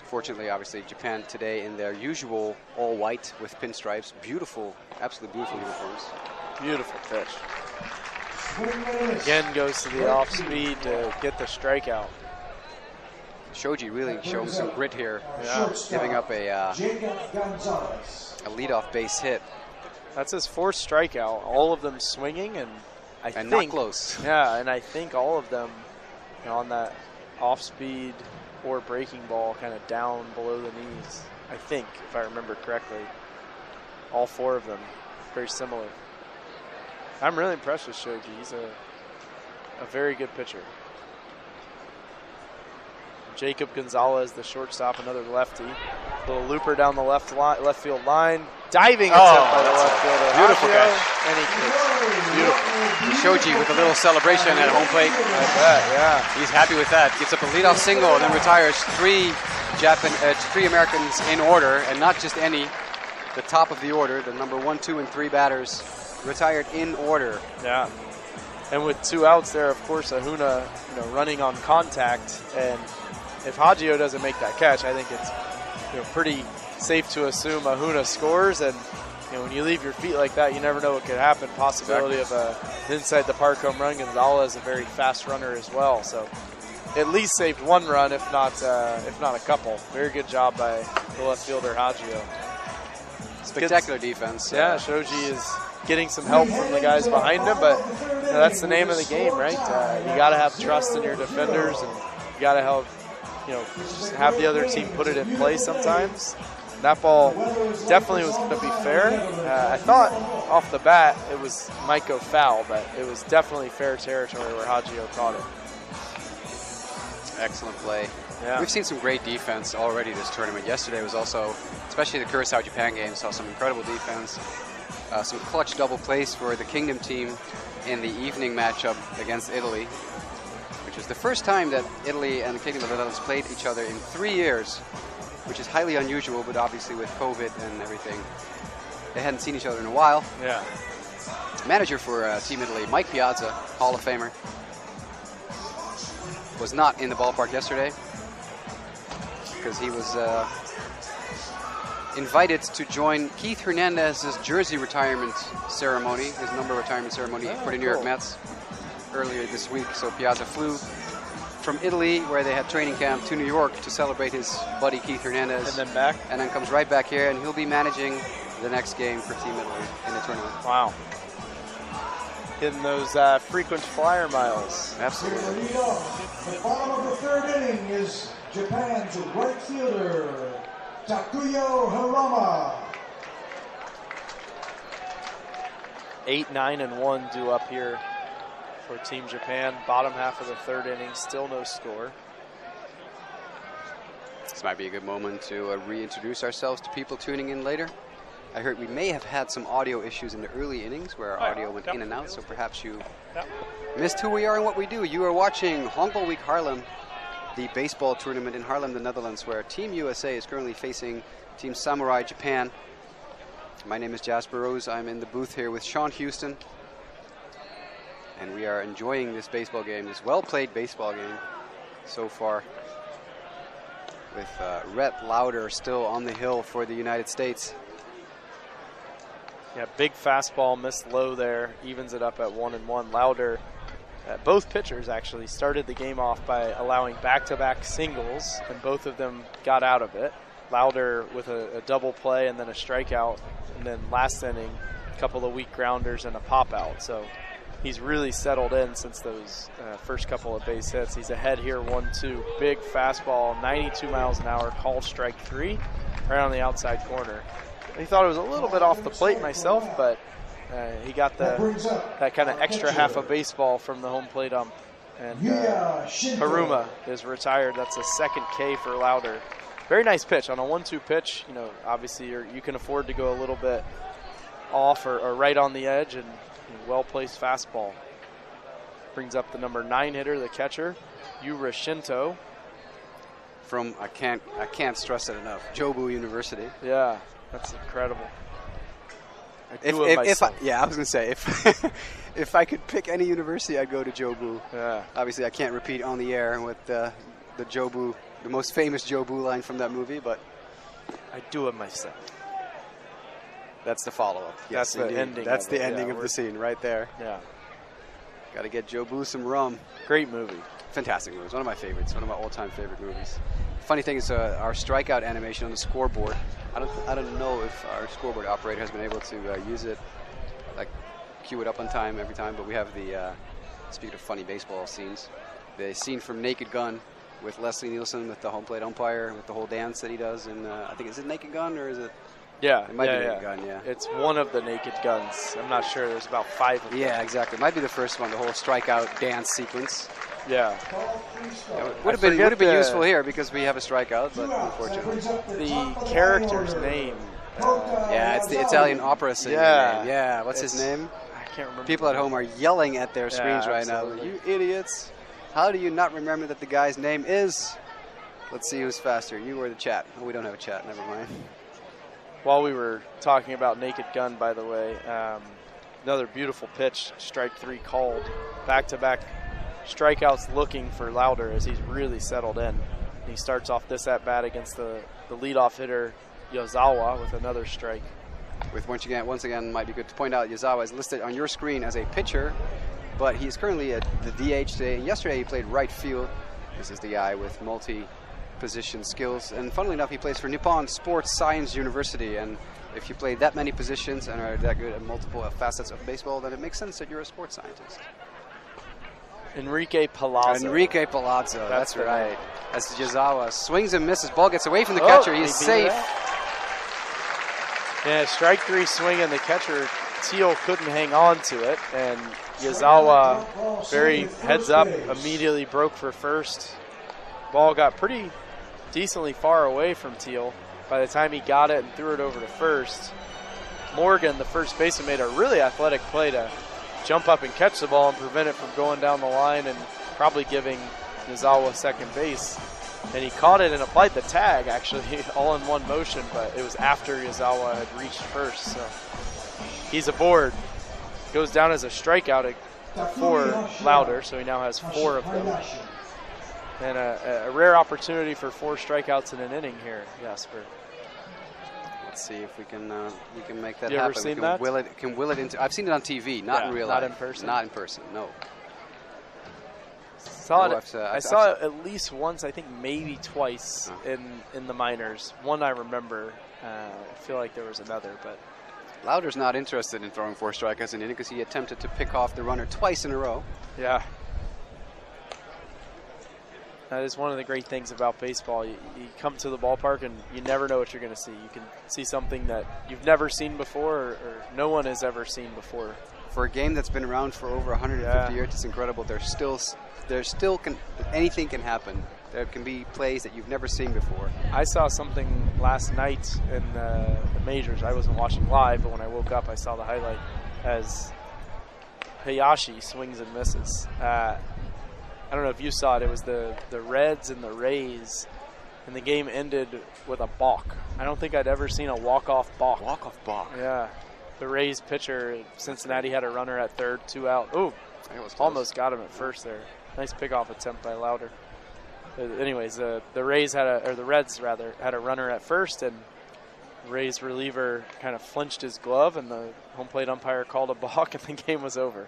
Fortunately, obviously, Japan today in their usual all white with pinstripes. Beautiful, absolutely beautiful uniforms.
Beautiful pitch. Again goes to the off speed to get the strikeout.
Shoji really showing some grit here, giving up a leadoff base hit.
That's his fourth strikeout, all of them swinging, and I think
not close.
Yeah, and I think all of them on that off speed or breaking ball kind of down below the knees. I think, if I remember correctly, all four of them very similar. I'm really impressed with Shoji. He's a very good pitcher. Jacob Gonzalez, the shortstop, another lefty. Little looper down the left field line. Diving attempt by the left fielder.
Beautiful catch.
And he kicks. Beautiful.
Shoji with a little celebration at home plate.
I bet, yeah.
He's happy with that. Gets up a leadoff single and then retires three Americans in order, and not just any. The top of the order, the number 1, 2, and 3 batters retired in order.
Yeah. And with 2 outs there, of course, Ahuna, running on contact. And if Hagio doesn't make that catch, I think it's pretty safe to assume Ahuna scores. And when you leave your feet like that, you never know what could happen. Possibility of an inside the park home run. Gonzalez is a very fast runner as well. So at least saved 1 run, if not a couple. Very good job by the left fielder Hagio.
Spectacular defense.
Yeah, Shoji is getting some help from the guys behind him, but that's the name of the game, right? You got to have trust in your defenders, and you got to help, just have the other team put it in play sometimes. That ball definitely was going to be fair. I thought off the bat it might go foul, but it was definitely fair territory where Hagio caught it.
Excellent play.
Yeah.
We've seen some great defense already this tournament. Yesterday was also, especially the Curaçao-Japan game, saw some incredible defense. Some clutch double plays for the Kingdom team in the evening matchup against Italy, which was the first time that Italy and the Kingdom of the Netherlands played each other in 3 years, which is highly unusual, but obviously with COVID and everything, they hadn't seen each other in a while.
Yeah.
Manager for Team Italy, Mike Piazza, Hall of Famer, was not in the ballpark yesterday because he was invited to join Keith Hernandez's jersey retirement ceremony, his number retirement ceremony for the New York Mets earlier this week. So Piazza flew from Italy, where they had training camp, to New York to celebrate his buddy Keith Hernandez.
And then back?
And then comes right back here, and he'll be managing the next game for Team Italy in the tournament.
Wow. Hitting those frequent flyer miles.
Absolutely.
The bottom of the 3rd inning is Japan's right fielder, Tatsuya Hashimoto.
8, 9, and 1 due up here for Team Japan. Bottom half of the 3rd inning, still no score.
This might be a good moment to reintroduce ourselves to people tuning in later. I heard we may have had some audio issues in the early innings where our audio went in and out, so perhaps you missed who we are and what we do. You are watching Honkbalweek Haarlem, the baseball tournament in Haarlem, the Netherlands, where Team USA is currently facing Team Samurai Japan. My name is Jasper Rose. I'm in the booth here with Sean Houston, and we are enjoying this baseball game, this well-played baseball game so far, with Rhett Lauder still on the hill for the United States.
Yeah, big fastball missed low there, evens it up at 1-1. Lauder, both pitchers actually started the game off by allowing back-to-back singles, and both of them got out of it. Lauder with a double play and then a strikeout, and then last inning, a couple of weak grounders and a pop-out. So he's really settled in since those first couple of base hits. He's ahead here, 1-2. Big fastball, 92 miles an hour, called strike 3, right on the outside corner. I thought it was a little bit off the plate myself, but he got that kind of extra half of baseball from the home plate ump. And Haruma is retired. That's a 2nd K for Lauder. Very nice pitch. On a 1-2 pitch, obviously you can afford to go a little bit off or right on the edge, and well-placed fastball. Brings up the number 9 hitter, the catcher, Yura Shinto.
From, I can't stress it enough, Jobu University.
Yeah. That's incredible.
I was going to say, if I could pick any university, I'd go to Jobu.
Yeah.
Obviously, I can't repeat on the air with the Jobu, the most famous Jobu line from that movie, but
I do it myself.
That's the follow-up. Yes,
that's the ending.
That's the ending of the scene right there.
Yeah.
Got to get Jobu some rum.
Great movie.
Fantastic movie. It's one of my favorites. One of my all-time favorite movies. Funny thing is, our strikeout animation on the scoreboard. I don't know if our scoreboard operator has been able to use it, like cue it up on time every time. But we have the speaking of funny baseball scenes, the scene from Naked Gun with Leslie Nielsen with the home plate umpire with the whole dance that he does. And I think, is it Naked Gun or is it?
Yeah,
it might be Naked Gun. Yeah,
it's one of the Naked Guns. I'm not sure. There's about 5 of them.
Yeah, exactly. It might be the first one. The whole strikeout dance sequence.
Yeah.
Would have been useful here because we have a strikeout, but unfortunately.
The character's name.
Yeah, it's the Italian opera singer.
Yeah.
Yeah, what's his name?
I can't remember.
People at home are yelling at their screens right
absolutely.
now. You idiots. How do you not remember that the guy's name is? Let's see who's faster, you or the chat. Oh, we don't have a chat, never mind.
While we were talking about Naked Gun, by the way, Another beautiful pitch, strike 3 called. Back-to-back strikeouts looking for Lauder as he's really settled in. He starts off this at-bat against the leadoff hitter, Yazawa, with another strike.
With once again, might be good to point out, Yazawa is listed on your screen as a pitcher, but he's currently at the DH today. And yesterday he played right field. This is the guy with multi-position skills. And funnily enough, he plays for Nippon Sports Science University. And if you play that many positions and are that good at multiple facets of baseball, then it makes sense that you're a sports scientist.
Enrique Palazzo.
Enrique Palazzo, that's right. As Yazawa swings and misses, ball gets away from the catcher. He's safe.
Yeah, strike 3 swing, and the catcher, Teal, couldn't hang on to it. And Yazawa, very heads up, immediately broke for first. Ball got pretty decently far away from Teal. By the time he got it and threw it over to first, Morgan, the first baseman, made a really athletic play to jump up and catch the ball and prevent it from going down the line and probably giving Yazawa second base. And he caught it and applied the tag, actually, all in one motion, but it was after Yazawa had reached first. So he's aboard. Goes down as a strikeout for Lauder, so he now has 4 of them. And a rare opportunity for 4 strikeouts in an inning here, Jasper.
Let's see if we can make that
you
happen.
Ever seen
we can
that?
will it into. I've seen it on TV, not in real life.
Not in person.
Not in person. No.
I saw it at least once. I think maybe twice in the minors. One I remember. I feel like there was another, but
Lauder's not interested in throwing 4 strikeouts in an inning because he attempted to pick off the runner twice in a row.
Yeah. That is one of the great things about baseball. You come to the ballpark and you never know what you're going to see. You can see something that you've never seen before or no one has ever seen before.
For a game that's been around for over 150 years, it's incredible. Anything can happen. There can be plays that you've never seen before.
I saw something last night in the majors. I wasn't watching live, but when I woke up, I saw the highlight as Hayashi swings and misses. I don't know if you saw it. It was the Reds and the Rays, and the game ended with a balk. I don't think I'd ever seen a walk-off balk.
Walk-off balk.
Yeah. The Rays pitcher, Cincinnati, had a runner at third, 2 out. Ooh, almost got him at first there. Nice pickoff attempt by Lauder. Anyways, the Reds had a runner at first, and Rays reliever kind of flinched his glove, and the home plate umpire called a balk, and the game was over.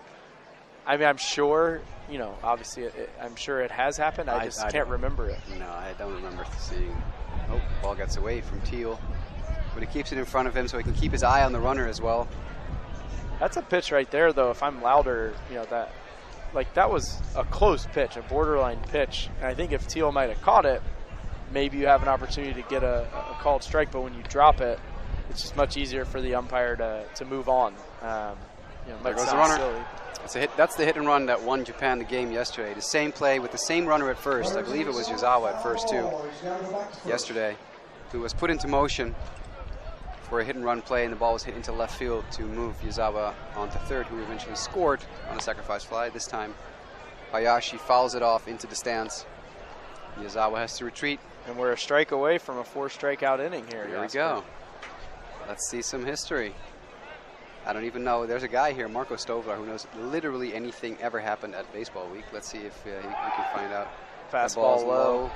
I mean, I'm sure, obviously, I'm sure it has happened. I just can't remember it.
No, I don't remember seeing. Oh, ball gets away from Teal, but he keeps it in front of him so he can keep his eye on the runner as well.
That's a pitch right there, though. If I'm Lauder, that was a close pitch, a borderline pitch. And I think if Teal might have caught it, maybe you have an opportunity to get a called strike. But when you drop it, it's just much easier for the umpire to move on.
There goes the runner. Silly. That's the hit and run that won Japan the game yesterday. The same play with the same runner at first. I believe it was Yazawa at first too. Yesterday, who was put into motion for a hit and run play, and the ball was hit into left field to move Yazawa onto third, who eventually scored on a sacrifice fly. This time, Hayashi fouls it off into the stands. Yazawa has to retreat.
And we're a strike away from a 4-strikeout inning here.
Here we go. Let's see some history. I don't even know. There's a guy here, Marco Stovlar, who knows literally anything ever happened at Baseball Week. Let's see if we can find out.
Fastball low.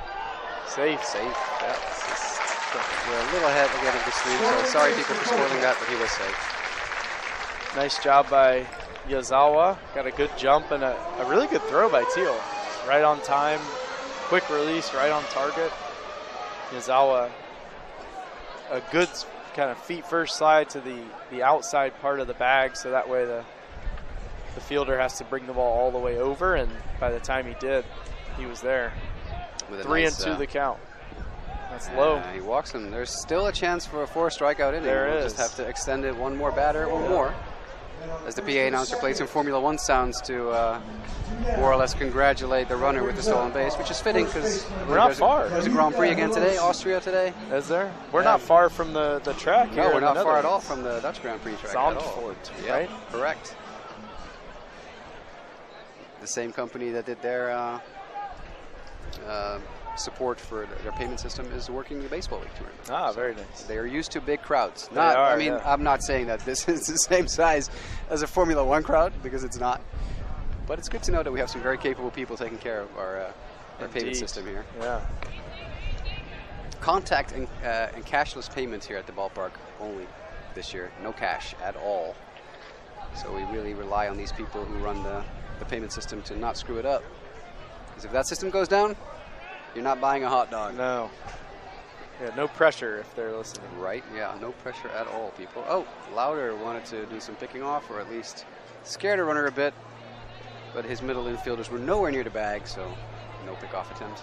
Safe.
Yeah. We're a little ahead again of the stream, so sorry people for spoiling that, but he was safe.
Nice job by Yazawa. Got a good jump and a really good throw by Teal. Right on time, quick release, right on target. Yazawa, a good kind of feet first slide to the outside part of the bag, so that way the fielder has to bring the ball all the way over, and by the time he did, he was there. 3-2 the count. That's low.
He walks him. There's still a chance for a 4-strikeout inning.
There is.
Just have to extend it one more batter or more. As the PA announcer plays some Formula One sounds to more or less congratulate the runner with the stolen base, which is fitting because
we're not far.
There's a Grand Prix again today, Austria today.
Is there? We're not far from the track here.
No, we're not far at all from the Dutch Grand Prix track
Zandvoort,
at all.
right?
Correct. The same company that did their support for their payment system is working the baseball league tournament.
Ah, very nice.
They are used to big crowds.
They are,
I mean,
yeah.
I'm not saying that this is the same size as a Formula One crowd, because it's not. But it's good to know that we have some very capable people taking care of our payment system here.
Yeah.
Contact and cashless payments here at the ballpark only this year. No cash at all. So we really rely on these people who run the payment system to not screw it up. Because if that system goes down, you're not buying a hot dog.
No. Yeah, no pressure if they're listening.
Right, yeah, no pressure at all, people. Oh, Lauder wanted to do some picking off, or at least scared a runner a bit. But his middle infielders were nowhere near the bag, so no pick-off attempt.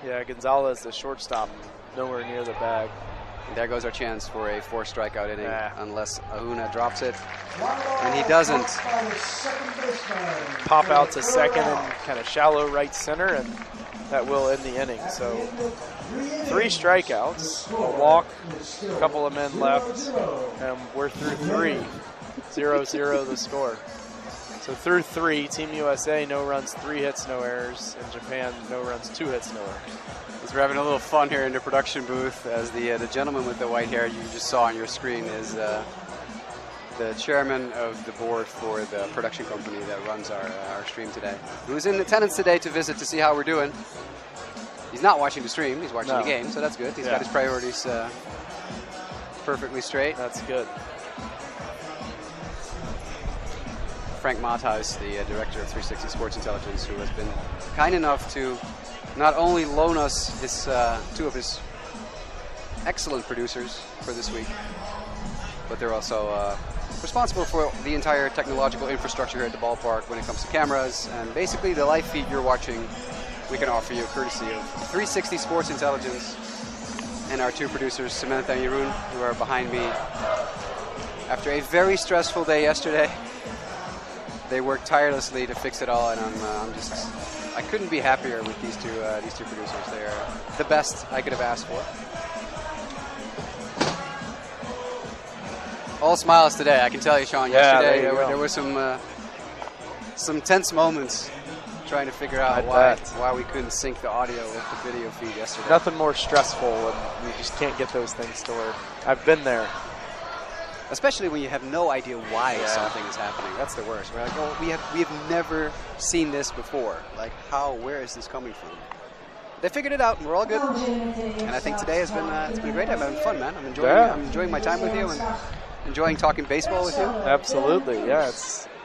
Yeah, Gonzalez, the shortstop, nowhere near the bag.
And there goes our chance for a 4 strikeout inning, unless Ahuna drops it. And he doesn't.
Pop out to second and kind of shallow right center, and that will end the inning. So 3 strikeouts, a walk, a couple of men left, and we're through 3. 0-0 the score. So through 3, Team USA, no runs, 3 hits, no errors. And Japan, no runs, 2 hits, no errors.
As we're having a little fun here in the production booth, as the gentleman with the white hair you just saw on your screen is the chairman of the board for the production company that runs our stream today, who is in attendance today to visit to see how we're doing. He's not watching the stream, he's watching the game, so that's good. He's got his priorities perfectly straight.
That's good.
Frank Mathuis, the director of 360 Sports Intelligence, who has been kind enough to not only loan us his 2 of his excellent producers for this week, but they're also responsible for the entire technological infrastructure here at the ballpark when it comes to cameras, and basically the live feed you're watching we can offer you courtesy of 360 Sports Intelligence and our 2 producers, Samantha and Jeroen, who are behind me. After a very stressful day yesterday, they worked tirelessly to fix it all, and I couldn't be happier with these two producers. They are the best I could have asked for. All smiles today, I can tell you, Sean. Yesterday there were some tense moments trying to figure out why we couldn't sync the audio with the video feed yesterday.
Nothing more stressful when you just can't get those things to work. I've been there.
Especially when you have no idea why something is happening. That's the worst. We're like, oh, we have never seen this before. Like, where is this coming from? They figured it out, and we're all good. And I think today has been it's been a great day. I'm having fun, man. I'm enjoying my time with you and enjoying talking baseball with you.
Absolutely, yeah.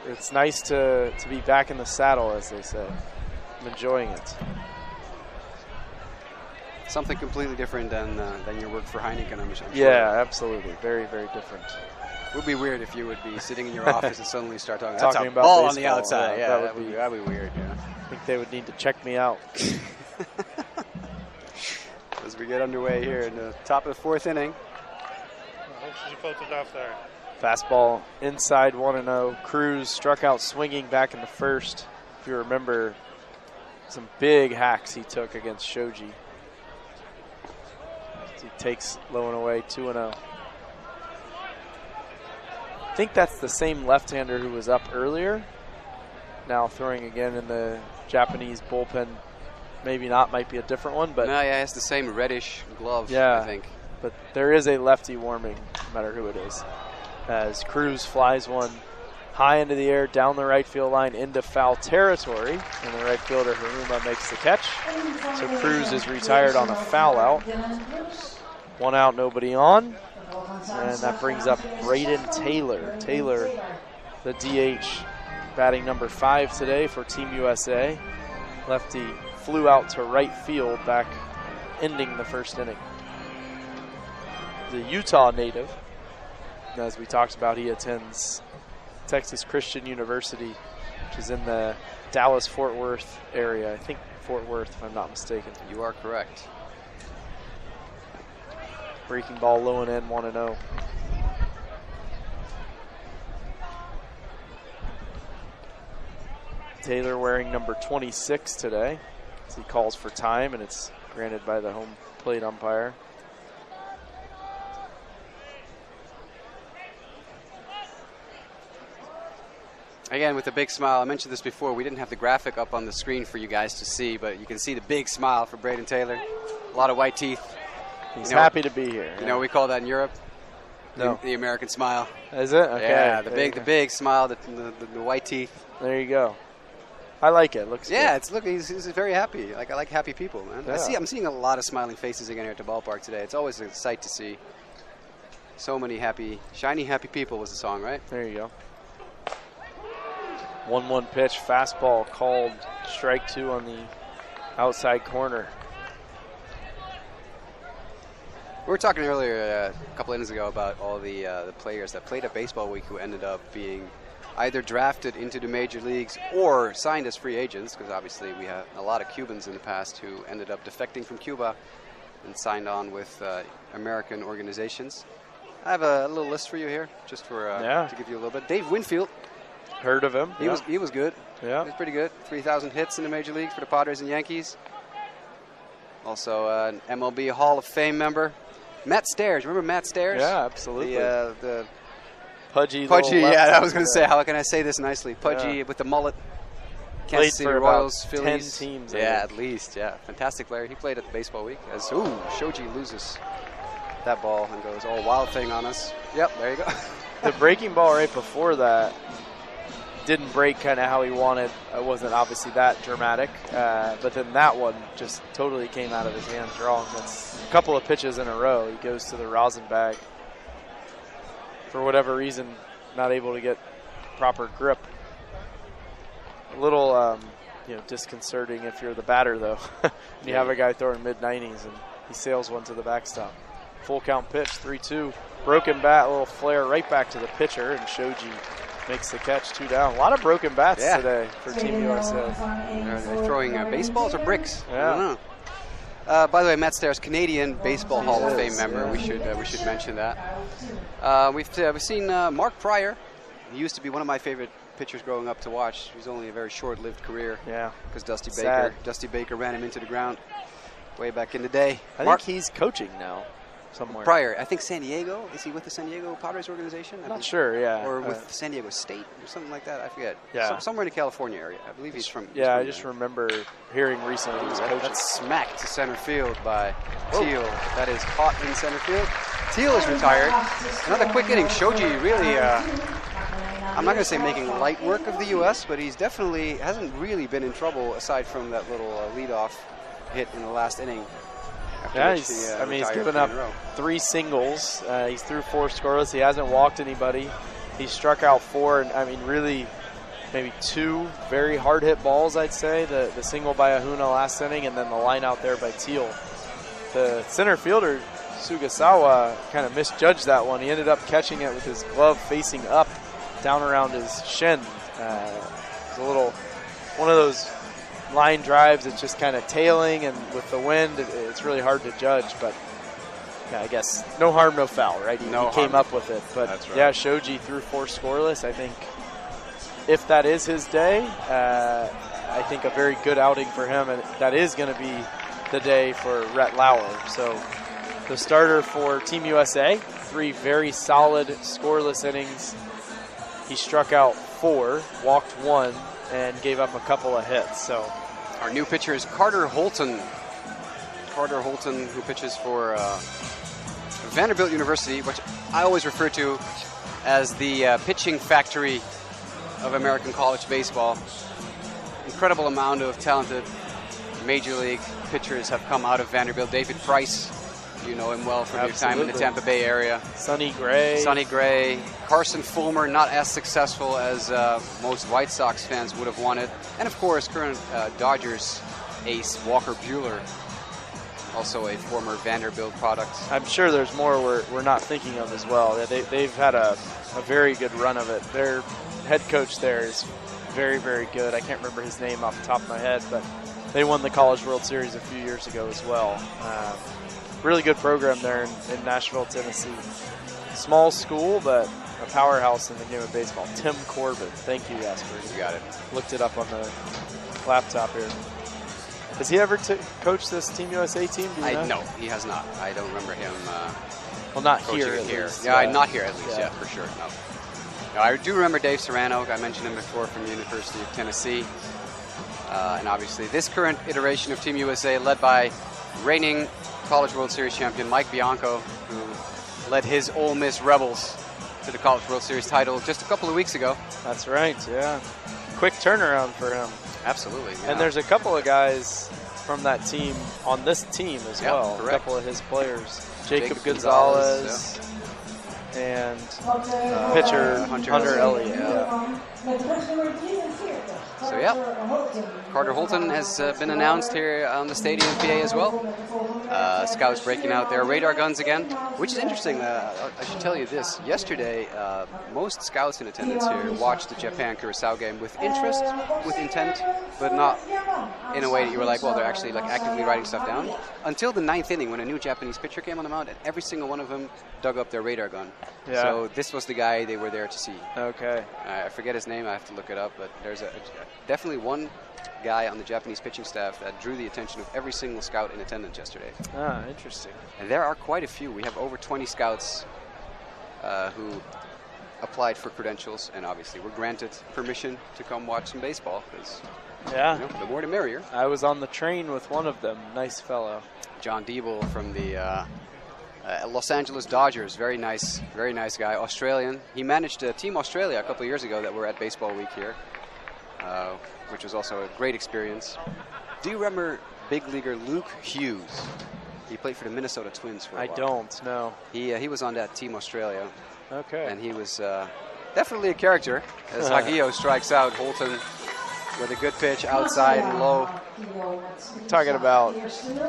It's nice to be back in the saddle, as they say. I'm enjoying it.
Something completely different than your work for Heineken, I'm sure.
Yeah, absolutely. Very, very different.
It would be weird if you would be sitting in your office and suddenly start talking
about
ball
baseball
on the outside. Yeah,
that'd be
weird. Yeah.
I think they would need to check me out.
As we get underway here in the top of the 4th inning.
Fastball inside 1-0. Cruz struck out swinging back in the first. If you remember, some big hacks he took against Shoji. He takes low and away, 2-0. I think that's the same left-hander who was up earlier. Now throwing again in the Japanese bullpen. Maybe not, might be a different one. But
no, yeah, it's the same reddish glove,
yeah,
I think.
But there is a lefty warming, no matter who it is. As Cruz flies one high into the air, down the right field line, into foul territory. And the right fielder, Haruma, makes the catch. So Cruz is retired on a foul out. 1 out, nobody on. And that brings up Braden Taylor. Taylor, the DH, batting number 5 today for Team USA. Lefty flew out to right field back, ending the first inning. The Utah native, as we talked about, he attends Texas Christian University, which is in the Dallas-Fort Worth area. I think Fort Worth, if I'm not mistaken.
You are correct.
Breaking ball low and in, 1-0. Taylor wearing number 26 today as he calls for time, and it's granted by the home plate umpire.
Again, with a big smile. I mentioned this before. We didn't have the graphic up on the screen for you guys to see, but you can see the big smile for Braden Taylor. A lot of white teeth.
He's happy to be here.
You know what we call that in Europe?
No.
The American smile.
Is it? Okay.
Yeah, the big smile, the white teeth.
There you go. I like it. Looks
good.
It's
he's very happy. Like, I like happy people, man.
Yeah.
I'm seeing a lot of smiling faces again here at the ballpark today. It's always a sight to see. So many happy, shiny happy people was the song, right?
There you go. 1-1 pitch, fastball called, strike 2 on the outside corner.
We were talking earlier, a couple innings ago, about all the players that played at Baseball Week who ended up being either drafted into the major leagues or signed as free agents, because obviously we had a lot of Cubans in the past who ended up defecting from Cuba and signed on with American organizations. I have a little list for you here, just for to give you a little bit. Dave Winfield.
Heard of him.
He was good.
Yeah.
He was pretty good. 3,000 hits in the major leagues for the Padres and Yankees. Also an MLB Hall of Fame member. Matt Stairs. Remember Matt Stairs?
Yeah, absolutely.
The
Pudgy.
Yeah, I was going to say, how can I say this nicely? Pudgy with the mullet. Kansas City
Royals,
Royals, Phillies.
10 teams.
Yeah, at least. Yeah, fantastic player. He played at the Baseball Week. As Shoji loses that ball and goes all Wild Thing on us. Yep, there you go.
The breaking ball right before that didn't break kind of how he wanted. It wasn't obviously that dramatic, but then that one just totally came out of his hands wrong. That's a couple of pitches in a row. He goes to the rosin bag. For whatever reason, not able to get proper grip. A little disconcerting if you're the batter, though. And you have a guy throwing mid-90s, and he sails one to the backstop. Full count pitch, 3-2. Broken bat, a little flare right back to the pitcher, and Shoji makes the catch, 2 down. A lot of broken bats today for Team USA.
Are they throwing baseballs or bricks?
Yeah.
I don't know. By the way, Matt Stairs, Canadian Baseball Hall of Fame member. We should mention that. We've seen Mark Pryor. He used to be one of my favorite pitchers growing up to watch. He was only a very short-lived career.
Yeah.
Because
Sad.
Dusty Baker ran him into the ground way back in the day.
I think he's coaching now somewhere.
Pryor, I think San Diego. Is he with the San Diego Padres organization?
I'm not sure, yeah.
Or with San Diego State or something like that. I forget.
Yeah.
Somewhere in the California area. I believe he's from.
Yeah, I just remember hearing recently he was coaching.
That's smacked to center field by Teal. That is caught in center field. Teal is retired. Another quick inning. Shoji really, I'm not going to say making light work of the U.S., but he's definitely hasn't really been in trouble aside from that little leadoff hit in the last inning.
Yeah, he's given up 3 singles. He's through 4 scoreless. He hasn't walked anybody. He struck out 4, and really maybe 2 very hard hit balls, I'd say. The single by Ahuna last inning, and then the line out there by Teal. The center fielder, Sugasawa, kind of misjudged that one. He ended up catching it with his glove facing up, down around his shin. It's a little one of those line drives. It's just kind of tailing, and with the wind, it's really hard to judge. But yeah, I guess no harm, no foul, right? He came up with it. But
right.
Yeah, Shoji threw 4 scoreless. I think if that is his day, I think a very good outing for him, and that is going to be the day for Rhett Lauer. So the starter for Team USA, 3 very solid scoreless innings. He struck out 4, walked 1, and gave up a couple of hits. So
our new pitcher is Carter Holton. Carter Holton, who pitches for Vanderbilt University, which I always refer to as the pitching factory of American college baseball. Incredible amount of talented major league pitchers have come out of Vanderbilt. David Price, you know him well from your time in the Tampa Bay area.
Sonny Gray. Carson
Fulmer, not as successful as most White Sox fans would have wanted. And of course, current Dodgers ace Walker Buehler, also a former Vanderbilt product.
I'm sure there's more we're not thinking of as well. They've had a very good run of it. Their head coach there is very, very good. I can't remember his name off the top of my head, but they won the College World Series a few years ago as well. Really good program there in Nashville, Tennessee. Small school, but a powerhouse in the game of baseball. Tim Corbin. Thank you, Jasper.
You got it.
Looked it up on the laptop here. Has he ever coached this Team USA team? Do you know?
No, he has not. I don't remember him
well, not
coaching
here.
At
least.
Yeah, not here at least. Yeah, for sure. No. Now, I do remember Dave Serrano. I mentioned him before, from the University of Tennessee. And obviously this current iteration of Team USA, led by reigning College World Series champion Mike Bianco, who led his Ole Miss Rebels to the College World Series title just a couple of weeks ago.
That's right, yeah. Quick turnaround for him.
Absolutely. Yeah.
And there's a couple of guys from that team on this team as well.
Correct.
A couple of his players. Jacob Gonzalez and pitcher Hunter Elliott. Yeah.
So, Carter Holton has been announced here on the stadium in PA as well. Scouts breaking out their radar guns again, which is interesting. I should tell you this. Yesterday, most scouts in attendance here watched the Japan-Curacao game with interest, with intent, but not in a way that you were like, well, they're actually like actively writing stuff down. Until the 9th inning, when a new Japanese pitcher came on the mound, and every single one of them dug up their radar gun.
Yeah.
So this was the guy they were there to see.
Okay.
I forget his name. I have to look it up. But there's definitely one guy on the Japanese pitching staff that drew the attention of every single scout in attendance yesterday.
Ah, interesting.
And there are quite a few. We have over 20 scouts who applied for credentials and obviously were granted permission to come watch some baseball, because the more the merrier.
I was on the train with one of them. Nice fellow.
John Diebel from the Los Angeles Dodgers. Very nice guy. Australian. He managed Team Australia a couple of years ago that were at Baseball Week here, which was also a great experience. Do you remember big leaguer Luke Hughes? He played for the Minnesota Twins for a while.
I don't, no.
He was on that Team Australia.
Okay.
And he was definitely a character, as Hagio strikes out Holton with a good pitch outside and low.
Talking about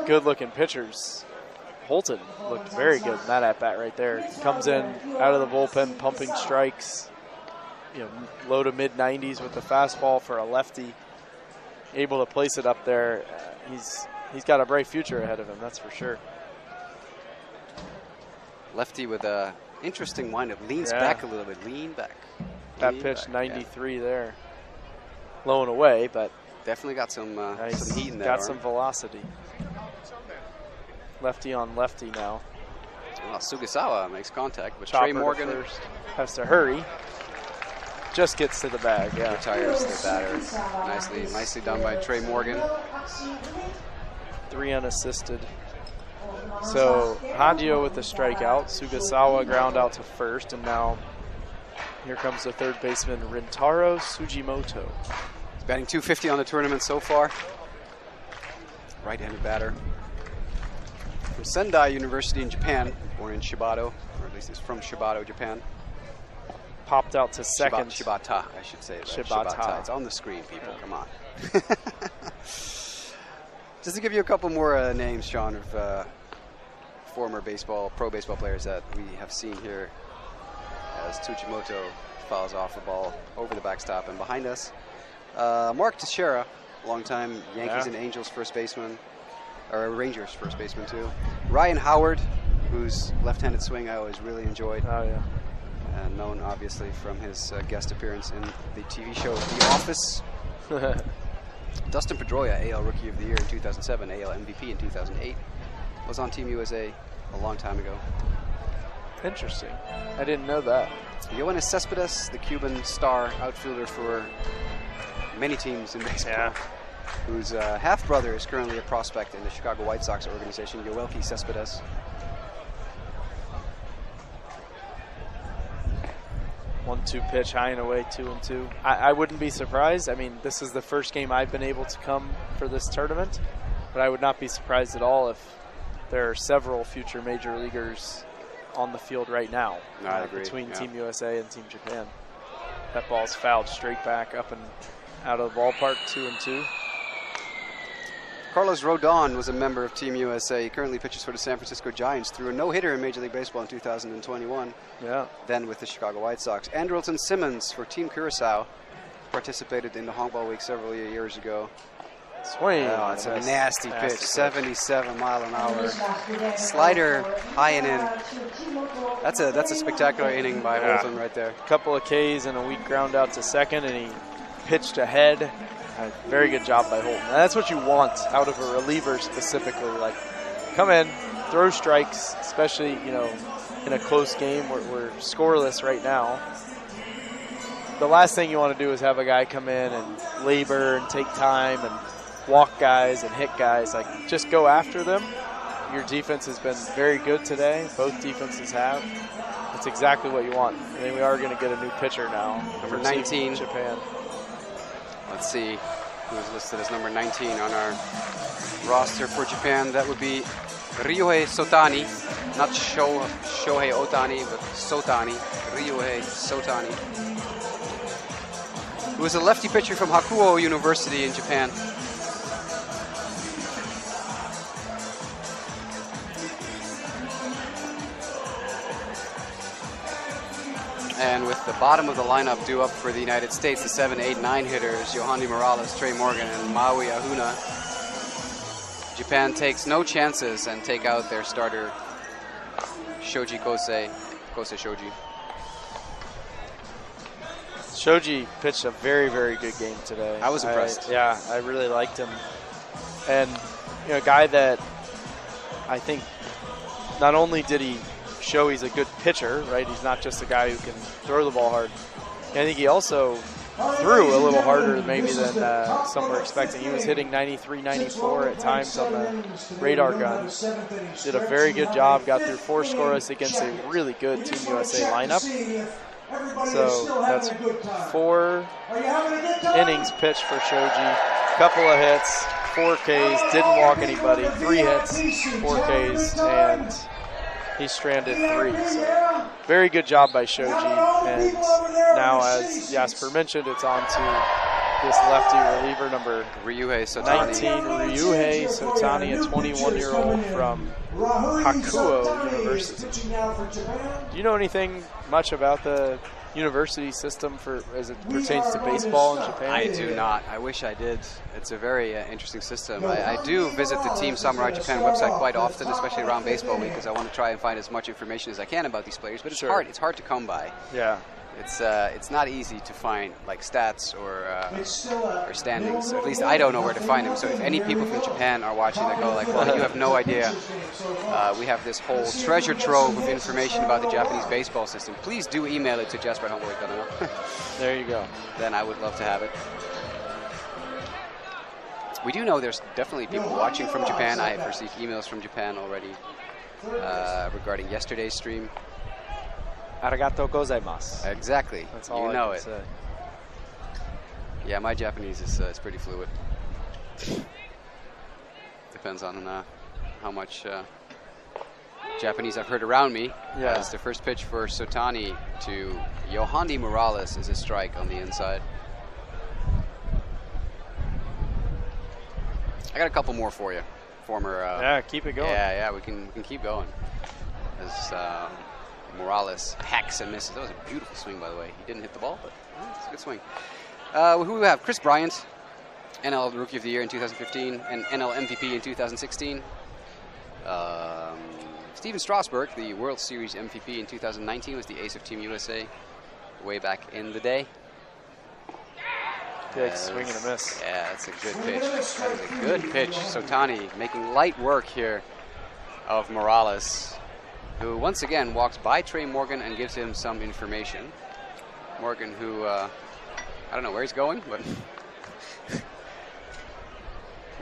good-looking pitchers, Holton looked very good in that at-bat right there. Comes in out of the bullpen, pumping strikes, low to mid-90s with the fastball for a lefty. Able to place it up there. He's got a bright future ahead of him, that's for sure.
Lefty with a interesting windup. Leans back a little bit. Lean back.
That pitch, 93 there. Low and away, but
definitely got some heat in that
got
arm.
some velocity. Lefty on lefty now.
Well, Sugasawa makes contact, but
Chopper
Trey Morgan
first. Has to hurry. Just gets to the bag. Yeah.
Retires the batter. Nicely done by Trey Morgan.
3 unassisted. So Hagio with the strikeout. Sugasawa ground out to first, and now here comes the third baseman Rintaro Tsujimoto.
He's batting .250 on the tournament so far. Right-handed batter from Sendai University in Japan, born in Shibato, or at least he's from Shibato, Japan.
Popped out to second.
Shibata, I should say.
Shibata.
It's on the screen, people. Come on. Just to give you a couple more names, Sean, of former pro baseball players that we have seen here, as Tsujimoto fouls off the ball over the backstop. And behind us, Mark Teixeira, longtime Yankees and Angels first baseman, or Rangers first baseman too. Ryan Howard, whose left-handed swing I always really enjoyed.
Oh, yeah.
Known obviously from his guest appearance in the TV show The Office. Dustin Pedroia, AL Rookie of the Year in 2007, AL MVP in 2008, was on Team USA a long time ago.
Interesting. I didn't know that.
Yoenis Cespedes, the Cuban star outfielder for many teams in baseball, whose half-brother is currently a prospect in the Chicago White Sox organization, Yoelqui Cespedes.
1-2 pitch, high and away, 2-2. I wouldn't be surprised. I mean, this is the first game I've been able to come for this tournament, but I would not be surprised at all if there are several future major leaguers on the field right now.
No, I agree.
Between Team USA and Team Japan. That ball's fouled straight back up and out of the ballpark, 2-2.
Carlos Rodon was a member of Team USA. He currently pitches for the San Francisco Giants, threw a no-hitter in Major League Baseball in 2021.
Yeah.
Then with the Chicago White Sox. Andrelton Simmons for Team Curacao participated in the Honkbalweek several years ago.
Swing.
Oh, it's a nasty pitch, 77 mile an hour. Slider high and in. That's a spectacular inning by Holton right there.
A couple of Ks and a weak ground out to second, and he pitched ahead. Very good job by Holton. And that's what you want out of a reliever specifically. Like, come in, throw strikes, especially, in a close game. We're scoreless right now. the last thing you want to do is have a guy come in and labor and take time and walk guys and hit guys. Like, just go after them. Your defense has been very good today. Both defenses have. That's exactly what you want. I mean, we are going to get a new pitcher now.
Number 19.
Japan.
Let's see who's listed as number 19 on our roster for Japan. That would be Ryuhei Sotani. Not Shohei Otani, but Sotani. Ryuhei Sotani. Who is a lefty pitcher from Hakuo University in Japan. And with the bottom of the lineup due up for the United States, the 7, 8, 9 hitters, Yohandi Morales, Trey Morgan, and Maui Ahuna, Japan takes no chances and take out their starter, Shoji Kosei Shoji.
Shoji pitched a very, very good game today.
I was impressed.
I really liked him. And, you know, a guy that I think not only did he show he's a good pitcher, right? He's not just a guy who can throw the ball hard. I think he also threw a little harder maybe than some were expecting. He was hitting 93, 94 at times on the radar gun. Did a very good job, got through 4 scoreless against a really good Team USA lineup. So that's 4 innings pitched for Shoji. Couple of hits, 4 Ks, didn't walk anybody, 3 hits, 4 Ks, and he stranded 3. So very good job by Shoji. And now, as Jasper mentioned, it's on to this lefty reliever, number
Ryuhei Sotani.
19, Ryuhei Sotani, a 21-year-old from Hakuo University. Do you know anything much about the university system for as it pertains to baseball in Japan?
I do not. I wish I did. It's a very interesting system. I do visit the Team Samurai Japan website quite often, especially around baseball week, because I want to try and find as much information as I can about these players. But it's hard. It's hard to come by.
Yeah.
It's not easy to find like stats or standings. At least I don't know where to find them. So if any people from Japan are watching, they go like, "Well, you have no idea. We have this whole treasure trove of information about the Japanese baseball system. Please do email it to Jasper@Honkbalweek.no."
There you go.
Then I would love to have it. We do know there's definitely people watching from Japan. I have received emails from Japan already regarding yesterday's stream.
Arigatou gozaimasu.
Exactly.
That's all
you know
I
it.
can say.
Yeah, my Japanese is pretty fluid. Depends on how much Japanese I've heard around me.
Yeah.
As the first pitch for Sotani to Yohandi Morales is a strike on the inside. I got a couple more for you.
Yeah, keep it going.
Yeah, we can keep going. As Morales hacks and misses. That was a beautiful swing, by the way. He didn't hit the ball, but it's a good swing. Who do we have? Chris Bryant, NL Rookie of the Year in 2015 and NL MVP in 2016. Steven Strasburg, the World Series MVP in 2019, was the ace of Team USA way back in the day.
Big swing and a miss.
Yeah, that's a good pitch. That is a good pitch. Sotani making light work here of Morales, who once again walks by Trey Morgan and gives him some information. Morgan, who, I don't know where he's going, but he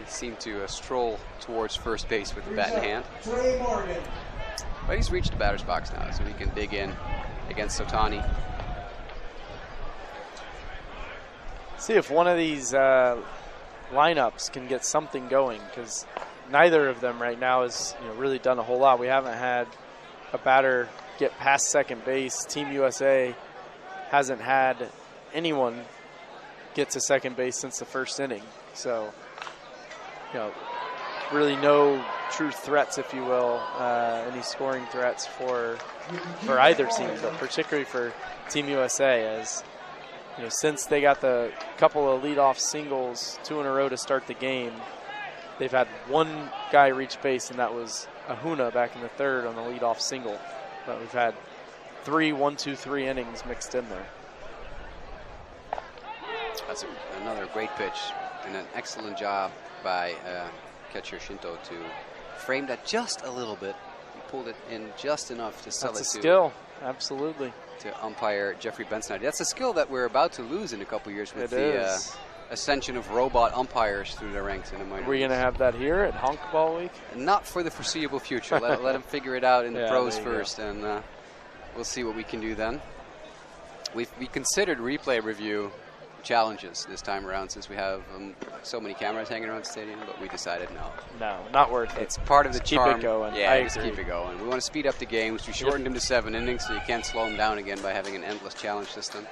seemed to stroll towards first base with the bat in hand. But he's reached the batter's box now, so he can dig in against Sotani.
See if one of these lineups can get something going, because neither of them right now has really done a whole lot. We haven't had a batter get past second base. Team USA hasn't had anyone get to second base since the first inning. So, really no true threats, if you will, any scoring threats for either team, but particularly for Team USA, as since they got the couple of leadoff singles 2 in a row to start the game, they've had one guy reach base, and that was Ahuna back in the 3rd on the leadoff single. But we've had 3 1-2-3 innings mixed in there.
That's another great pitch, and an excellent job by catcher Shinto to frame that just a little bit. He pulled it in just enough to sell
That's
it
a
to.
skill, absolutely.
to umpire Jeffrey Benson. That's a skill that we're about to lose in a couple years with the ascension of robot umpires through the ranks in the minor leagues.
We're going to have that here at Honkbalweek?
Not for the foreseeable future. let them figure it out in the pros first, and we'll see what we can do then. We considered replay review challenges this time around since we have so many cameras hanging around the stadium, but we decided no,
not worth it.
It's part of the charm.
Keep it going.
Yeah, just keep it going. We want to speed up the games. We shortened them to 7 innings, so you can't slow them down again by having an endless challenge system.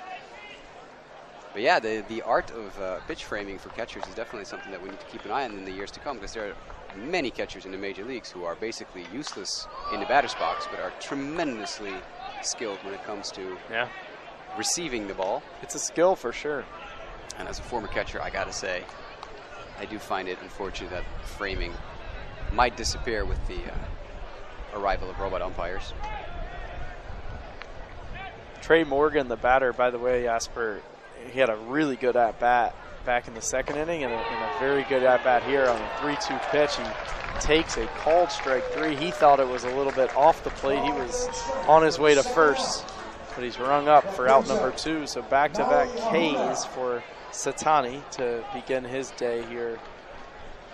But yeah, the art of pitch framing for catchers is definitely something that we need to keep an eye on in the years to come, because there are many catchers in the major leagues who are basically useless in the batter's box, but are tremendously skilled when it comes to receiving the ball.
It's a skill for sure.
And as a former catcher, I gotta say, I do find it unfortunate that framing might disappear with the arrival of robot umpires.
Trey Morgan, the batter, by the way, Jasper, he had a really good at-bat back in the second inning and a very good at-bat here on a 3-2 pitch. He takes a called strike 3. He thought it was a little bit off the plate. He was on his way to first, but he's rung up for out number 2. So back-to-back Ks for Satani to begin his day here,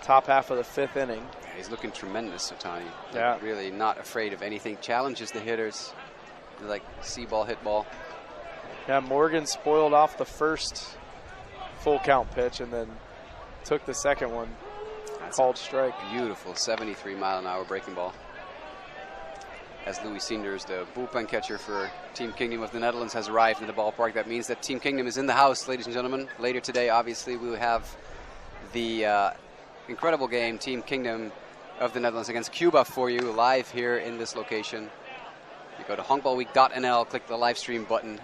top half of the 5th inning.
Yeah, he's looking tremendous, Satani.
Yeah.
Really not afraid of anything. Challenges the hitters. Like see ball, hit ball.
Yeah, Morgan spoiled off the first full count pitch and then took the second one. That's called strike.
Beautiful 73-mile-an-hour breaking ball. As Louis Sinders, the bullpen catcher for Team Kingdom of the Netherlands, has arrived in the ballpark. That means that Team Kingdom is in the house, ladies and gentlemen. Later today, obviously, we will have the incredible game, Team Kingdom of the Netherlands against Cuba, for you live here in this location. You go to honkbalweek.nl, click the live stream button,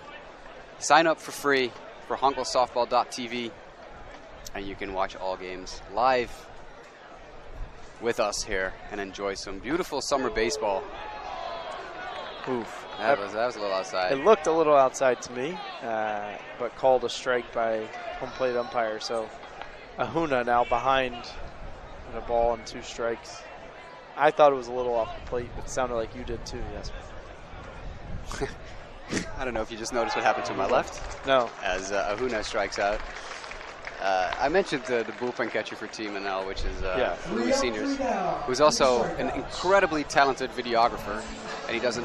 sign up for free for honkballsoftball.tv, and you can watch all games live with us here and enjoy some beautiful summer baseball.
Oof.
That was a little outside.
It looked a little outside to me, but called a strike by home plate umpire. So Ahuna now behind in a ball and 2 strikes. I thought it was a little off the plate. It sounded like you did too, yes.
I don't know if you just noticed what happened to my left.
No.
As Ahuna strikes out. I mentioned the bullpen catcher for Team NL, which is Louis Seniors, who's also an incredibly talented videographer, and he does an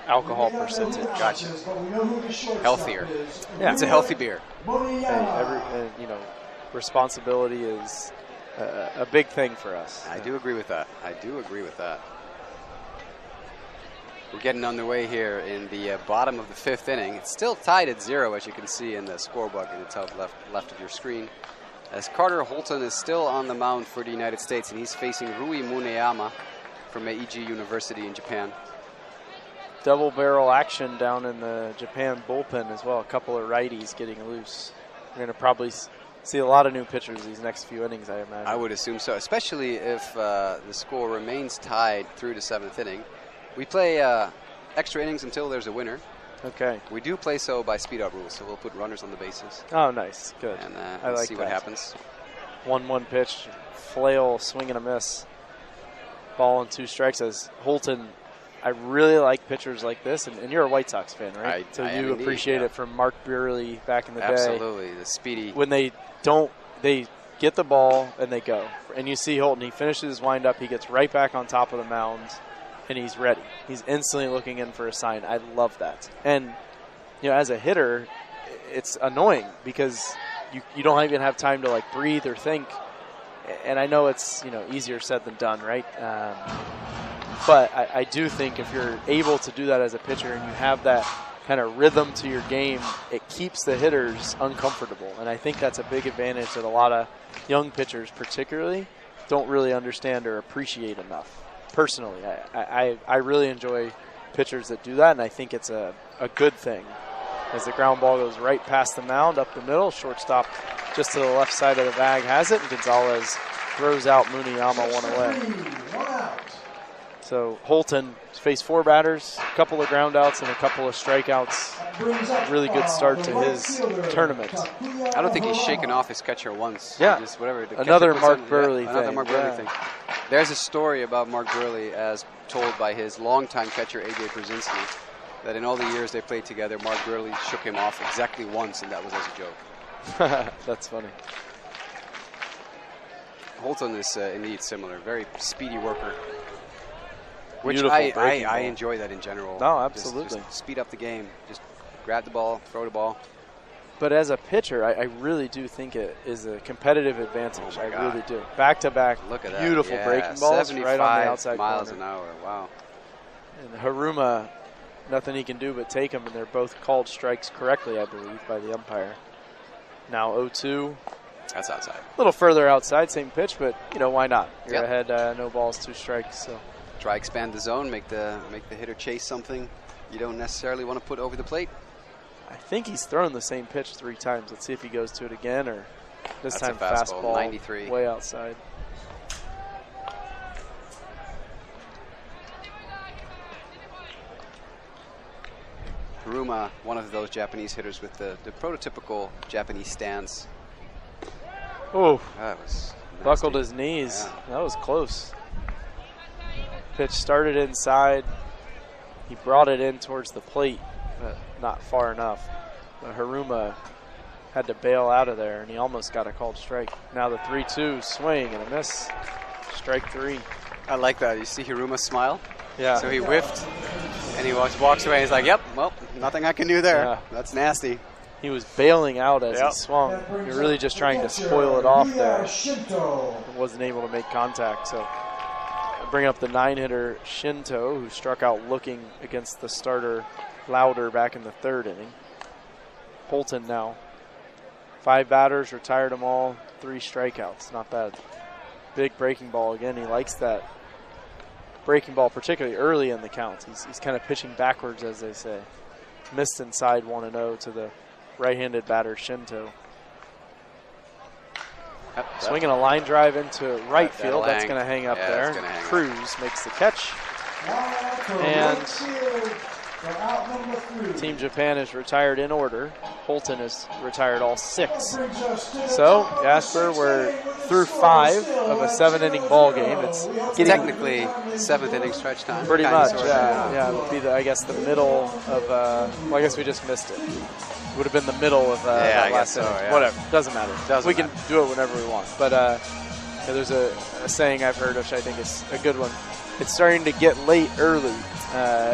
alcohol percentage.
Gotcha. Healthier.
Yeah.
It's a healthy beer.
Hey, responsibility is a big thing for us.
I do agree with that. We're getting underway here in the bottom of the 5th inning. It's still tied at 0, as you can see in the scorebook in the top left of your screen. As Carter Holton is still on the mound for the United States, and he's facing Rui Muneyama from Meiji University in Japan.
Double barrel action down in the Japan bullpen as well. A couple of righties getting loose. We're going to probably see a lot of new pitchers these next few innings, I imagine.
I would assume so, especially if the score remains tied through the 7th inning. We play extra innings until there's a winner.
Okay.
We do play so by speed-up rules, so we'll put runners on the bases.
Oh, nice. Good.
And
I like
see
that.
what happens.
1-1 pitch, flail, swing and a miss. Ball and 2 strikes as Holton. I really like pitchers like this, and you're a White Sox fan, right?
I
so
am
you
indeed,
appreciate
yeah.
it from Mark Burley back in the day.
Absolutely, the speedy.
When they get the ball and they go. And you see Holton, he finishes his windup, he gets right back on top of the mound, and he's ready. He's instantly looking in for a sign. I love that. And, as a hitter, it's annoying because you don't even have time to, breathe or think. And I know it's, easier said than done, right? But I do think if you're able to do that as a pitcher and you have that kind of rhythm to your game, it keeps the hitters uncomfortable. And I think that's a big advantage that a lot of young pitchers particularly don't really understand or appreciate enough. Personally, I really enjoy pitchers that do that, and I think it's a good thing. As the ground ball goes right past the mound, up the middle, shortstop just to the left side of the bag has it, and Gonzalez throws out Muniyama one away. So Holton faced 4 batters, a couple of ground outs, and a couple of strikeouts. Really good start to his tournament.
I don't think he's shaken off his catcher once.
Yeah.
Just whatever.
Another Mark Burley thing.
Another Mark Burley thing. There's a story about Mark Burley as told by his longtime catcher, A.J. Brzezinski, that in all the years they played together, Mark Burley shook him off exactly once, and that was as a joke.
That's funny.
Holton is indeed similar. Very speedy worker. Which
Beautiful
I enjoy that in general.
No, absolutely.
Just speed up the game. Just grab the ball, throw the ball.
But as a pitcher, I really do think it is a competitive advantage.
Oh
I really do. Back-to-back,
look at that.
beautiful breaking balls right on the outside
miles
corner.
an hour. Wow.
And Haruma, nothing he can do but take them, and they're both called strikes correctly, I believe, by the umpire. Now 0-2.
That's outside.
A little further outside, same pitch, but, why not? You're
Yep.
ahead, no balls, 2 strikes. So
Try expand the zone, make the hitter chase something you don't necessarily want to put over the plate.
I think he's thrown the same pitch 3 times. Let's see if he goes to it again, or this
That's
time
a fastball, 93.
Way outside.
Haruma, one of those Japanese hitters with the prototypical Japanese stance.
Oh,
That was nasty.
buckled his knees.
Yeah.
That was close. Pitch started inside. He brought it in towards the plate, but not far enough. But Haruma had to bail out of there, and he almost got a called strike. Now the 3-2 swing and a miss. Strike 3.
I like that. You see Haruma smile?
Yeah.
So he whiffed, and he walks away. He's like, yep, well, nothing I can do there.
Yeah.
That's nasty.
He was bailing out as
Yep.
he swung. You're really just trying to spoil it off there.
Shinto.
Wasn't able to make contact. So bring up the 9-hitter Shinto, who struck out looking against the starter Lauder back in the 3rd inning. Holton now. 5 batters, retired them all, 3 strikeouts. Not bad. Big breaking ball again. He likes that breaking ball, particularly early in the count. He's kind of pitching backwards, as they say. Missed inside 1-0 to the right-handed batter Shinto.
Yep,
Swinging a line drive into right
that'll
field. That's
hang.
going to hang up
Yeah,
there.
that's gonna hang up.
Cruz makes the catch. And Team Japan is retired in order. Holton is retired all 6. So, Jasper, we're through 5 of a 7-inning ball game. It's getting
Technically, 7th inning stretch time.
pretty
kinda,
much,
sorta.
yeah. It would be, I guess, the middle of, well, I guess we just missed it. Would have been the middle of that
I guess
last
so,
inning.
yeah.
Whatever, doesn't matter.
Doesn't
we can
matter.
do it whenever we want. But there's a saying I've heard, which I think is a good one. It's starting to get late early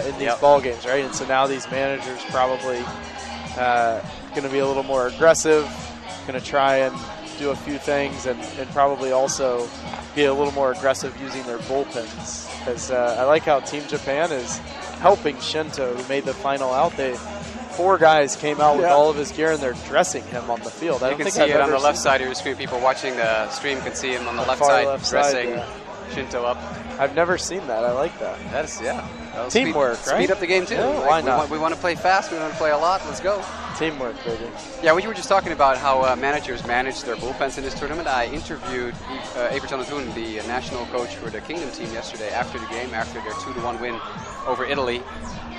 in these ball games, right? And so now these managers probably going to be a little more aggressive, going to try and do a few things, and probably also be a little more aggressive using their bullpens. Because I like how Team Japan is helping Shinto, who made the final out. 4 guys came out with all of his gear, and they're dressing him on the field. I
You
don't
can
think
see
I've
it on
ever
the left
seen
side of your screen. People watching the stream can see him on the left
far
side
left side,
dressing
yeah.
Shinto up.
I've never seen that. I like that.
That'll
Teamwork,
speed
right?
up the game too.
Yeah,
Like,
why not?
We want to play fast. We want to play a lot. Let's go.
Teamwork, baby.
Yeah, we were just talking about how managers manage their bullpens in this tournament. I interviewed Evert Thun, the national coach for the Kingdom team, yesterday after the game, after their 2-1 win over Italy.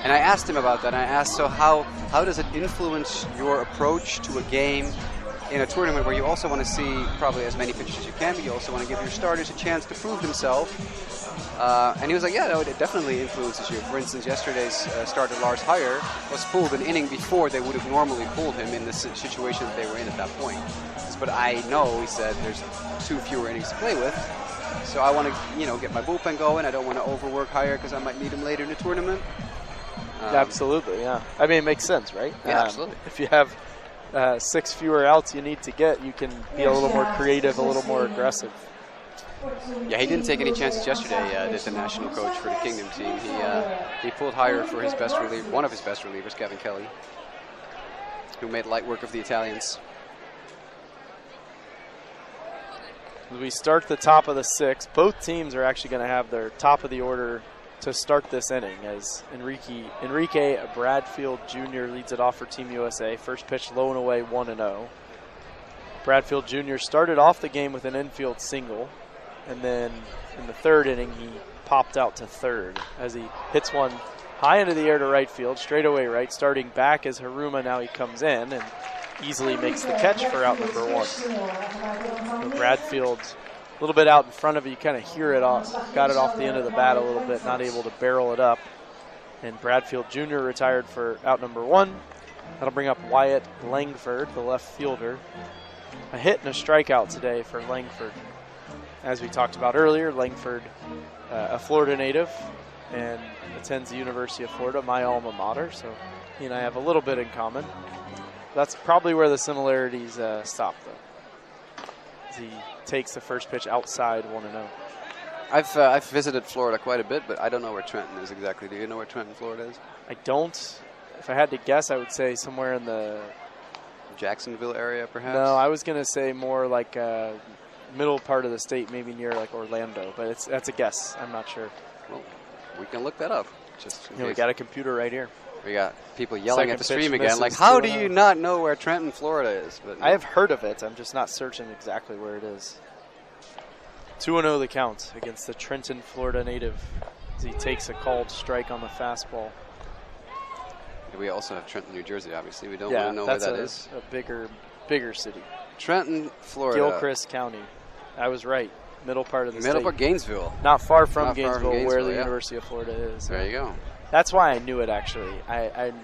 And I asked him about that. I asked, so how does it influence your approach to a game in a tournament where you also want to see probably as many pitchers as you can, but you also want to give your starters a chance to prove themselves? And he was like, yeah, no, it definitely influences you. For instance, yesterday's starter Lars Heyer was pulled an inning before they would have normally pulled him in the situation that they were in at that point. But I know, he said, there's 2 fewer innings to play with. So I want to, get my bullpen going. I don't want to overwork Heyer because I might need him later in the tournament.
Absolutely, yeah. I mean, it makes sense, right?
Yeah, absolutely.
If you have 6 fewer outs you need to get, you can be a little more creative, a little more aggressive.
Yeah, he didn't take any chances yesterday, did the national coach for the Kingdom team. He pulled Heyer for his best reliever, one of his best relievers, Kevin Kelly, who made light work of the Italians.
We start the top of the 6th. Both teams are actually going to have their top of the order to start this inning, as Enrique Bradfield Jr. leads it off for Team USA. First pitch low and away, 1-0. Bradfield Jr. started off the game with an infield single, and then in the 3rd inning he popped out to 3rd as he hits one high into the air to right field, straightaway right. Starting back as Haruma, now he comes in and easily makes the catch for out number 1. So Bradfield a little bit out in front of it, you kind of hear it off, got it off the end of the bat a little bit, not able to barrel it up. And Bradfield Jr. retired for out number 1. That'll bring up Wyatt Langford, the left fielder. A hit and a strikeout today for Langford. As we talked about earlier, Langford, a Florida native, and attends the University of Florida, my alma mater, so he and I have a little bit in common. That's probably where the similarities stop, though. As he takes the first pitch outside, 1-0.
I've visited Florida quite a bit, but I don't know where Trenton is exactly. Do you know where Trenton, Florida is?
I don't. If I had to guess, I would say somewhere in the
Jacksonville area, perhaps?
No, I was going to say more like middle part of the state, maybe near like Orlando, but that's a guess. I'm not sure.
Well, we can look that up. Just
we got a computer right here.
We got people yelling at the stream again,
misses,
like, how do you not know where Trenton, Florida is? But no.
I have heard of it. I'm just not searching exactly where it is. 2-0 the count against the Trenton, Florida native as he takes a called strike on the fastball.
We also have Trenton, New Jersey, obviously. We don't really know where that is.
A bigger city.
Trenton, Florida.
Gilchrist County. I was right. Middle part of the state.
Middle part, Gainesville.
Not far from Gainesville, where the University of Florida is.
There you go.
That's why I knew it, actually.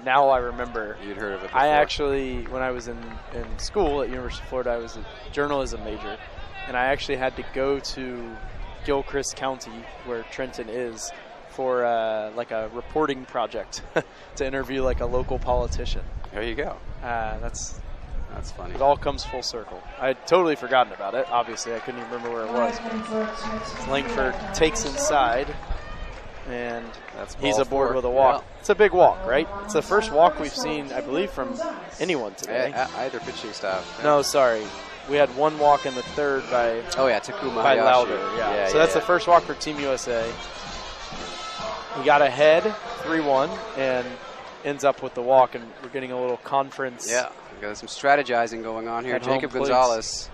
Now I remember.
You'd heard of it before.
I actually, when I was in school at University of Florida, I was a journalism major, and I actually had to go to Gilchrist County, where Trenton is, for like a reporting project to interview like a local politician.
There you go.
That's
funny.
It all comes full circle. I had totally forgotten about it. Obviously, I couldn't even remember where it was. Langford takes inside, and he's aboard with a walk. Yeah. It's a big walk, right? It's the first walk we've seen, I believe, from anyone today.
Either pitching staff. Yeah.
No, sorry. We had one walk in the 3rd by
Takuma
by
Hayashi.
Lauder. Yeah. So that's the first walk for Team USA. He got ahead 3-1 and ends up with the walk, and we're getting a little conference.
Yeah, we've got some strategizing going on here. Jacob Gonzalez,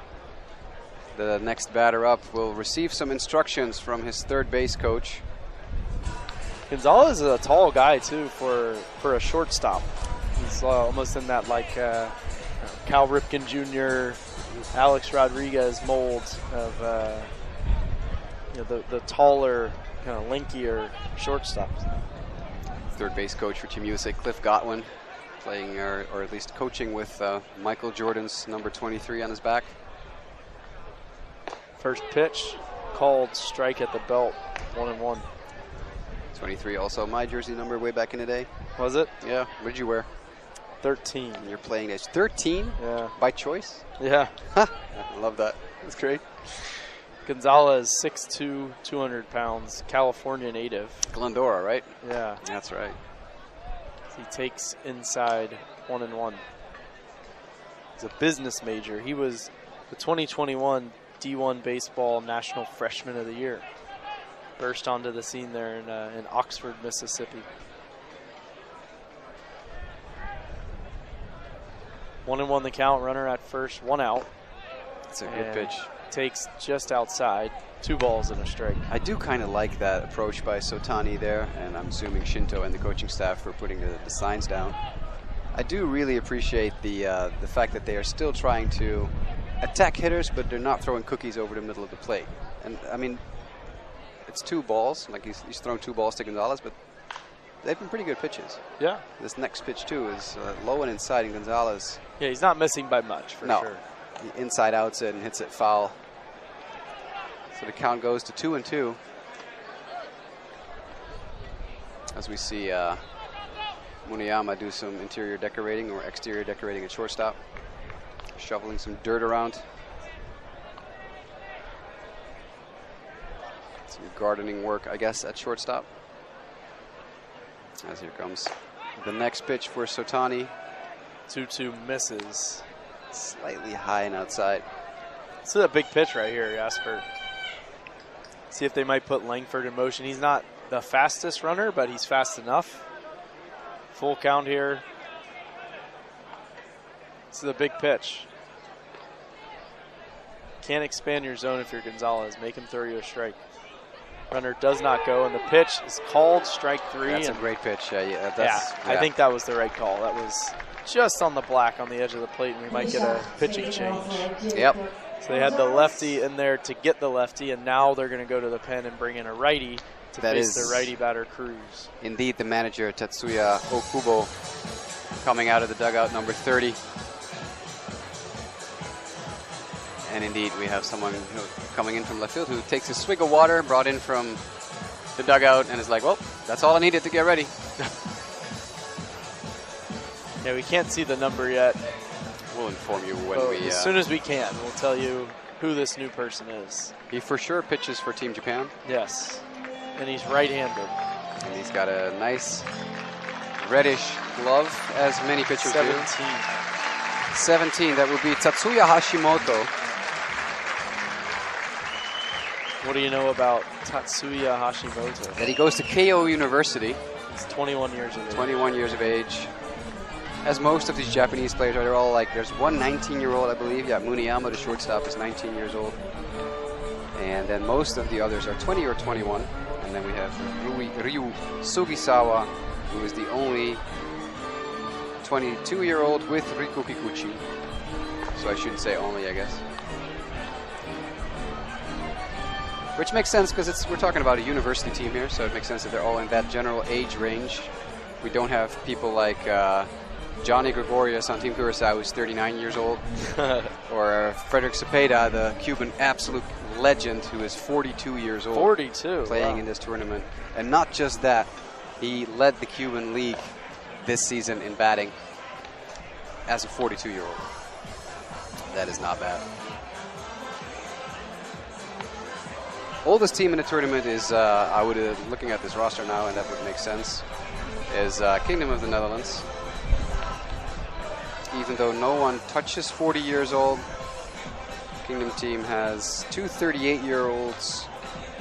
the next batter up, will receive some instructions from his third base coach.
Gonzalez is a tall guy, too, for a shortstop. He's almost in that, like, Cal Ripken Jr., Alex Rodriguez mold of the taller, kind of lankier shortstops.
Third base coach for Team USA, Cliff Godwin, playing or at least coaching with Michael Jordan's number 23 on his back.
First pitch, called strike at the belt, 1-1.
23, also my jersey number way back in the day.
Was it?
Yeah. What did you wear?
13.
And you're playing age 13?
Yeah.
By choice?
Yeah.
I love that. That's great.
Gonzalez, 6'2", 200 pounds, California native.
Glendora, right?
Yeah.
That's right.
He takes inside 1-1. He's a business major. He was the 2021 D1 Baseball National Freshman of the Year. Burst onto the scene there in Oxford, Mississippi. 1-1 the count, runner at first, 1 out.
It's a good pitch.
Takes just outside, 2 balls and a strike.
I do kind of like that approach by Sotani there, and I'm assuming Shinto and the coaching staff for putting the signs down. I do really appreciate the fact that they are still trying to attack hitters, but they're not throwing cookies over the middle of the plate. And I mean, it's 2 balls, like he's thrown 2 balls to Gonzalez, but they've been pretty good pitches.
Yeah.
This next pitch too is low and inside, and Gonzalez.
Yeah, he's not missing by much for sure.
He inside outs it and hits it foul. So the count goes to 2-2. As we see Muniyama do some interior decorating or exterior decorating at shortstop, shoveling some dirt around. Some gardening work, I guess, at shortstop. As here comes the next pitch for Sotani.
2-2 misses.
Slightly high and outside.
This is a big pitch right here, Jasper. See if they might put Langford in motion. He's not the fastest runner, but he's fast enough. Full count here. This is a big pitch. Can't expand your zone if you're Gonzalez. Make him throw you a strike. Runner does not go, and the pitch is called strike 3.
That's a great pitch.
I think that was the right call. That was just on the black on the edge of the plate, and we might get a pitching change.
Yep.
So they had the lefty in there to get the lefty, and now they're going to go to the pen and bring in a righty to face the righty batter Cruz.
Indeed, the manager, Tatsuya Okubo, coming out of the dugout, number 30. And indeed, we have someone coming in from left field who takes a swig of water brought in from the dugout and is like, well, that's all I needed to get ready.
Yeah, we can't see the number yet.
We'll inform you when
as soon as we can, we'll tell you who this new person is.
He for sure pitches for Team Japan.
Yes, and he's right-handed.
And he's got a nice reddish glove, as many pitchers
17.
do. 17, that would be Tatsuya Hashimoto.
What do you know about Tatsuya Hashimoto?
That he goes to Keio University.
He's 21 years of age.
21 years of age. As most of these Japanese players are, they're all like, there's one 19-year-old, I believe. Yeah, Muniyama, the shortstop, is 19 years old. And then most of the others are 20 or 21. And then we have Ryu Sugisawa, who is the only 22-year-old with Riku Kikuchi. So I shouldn't say only, I guess. Which makes sense because we're talking about a university team here, so it makes sense that they're all in that general age range. We don't have people like Johnny Gregorius on Team Curaçao, who's 39 years old, or Frederick Cepeda, the Cuban absolute legend, who is 42 years old.
42,
playing in this tournament. And not just that, he led the Cuban League this season in batting as a 42-year-old. That is not bad. Oldest team in the tournament is, I would looking at this roster now, and that would make sense, is Kingdom of the Netherlands. Even though no one touches 40 years old, Kingdom team has 2 38-year-olds,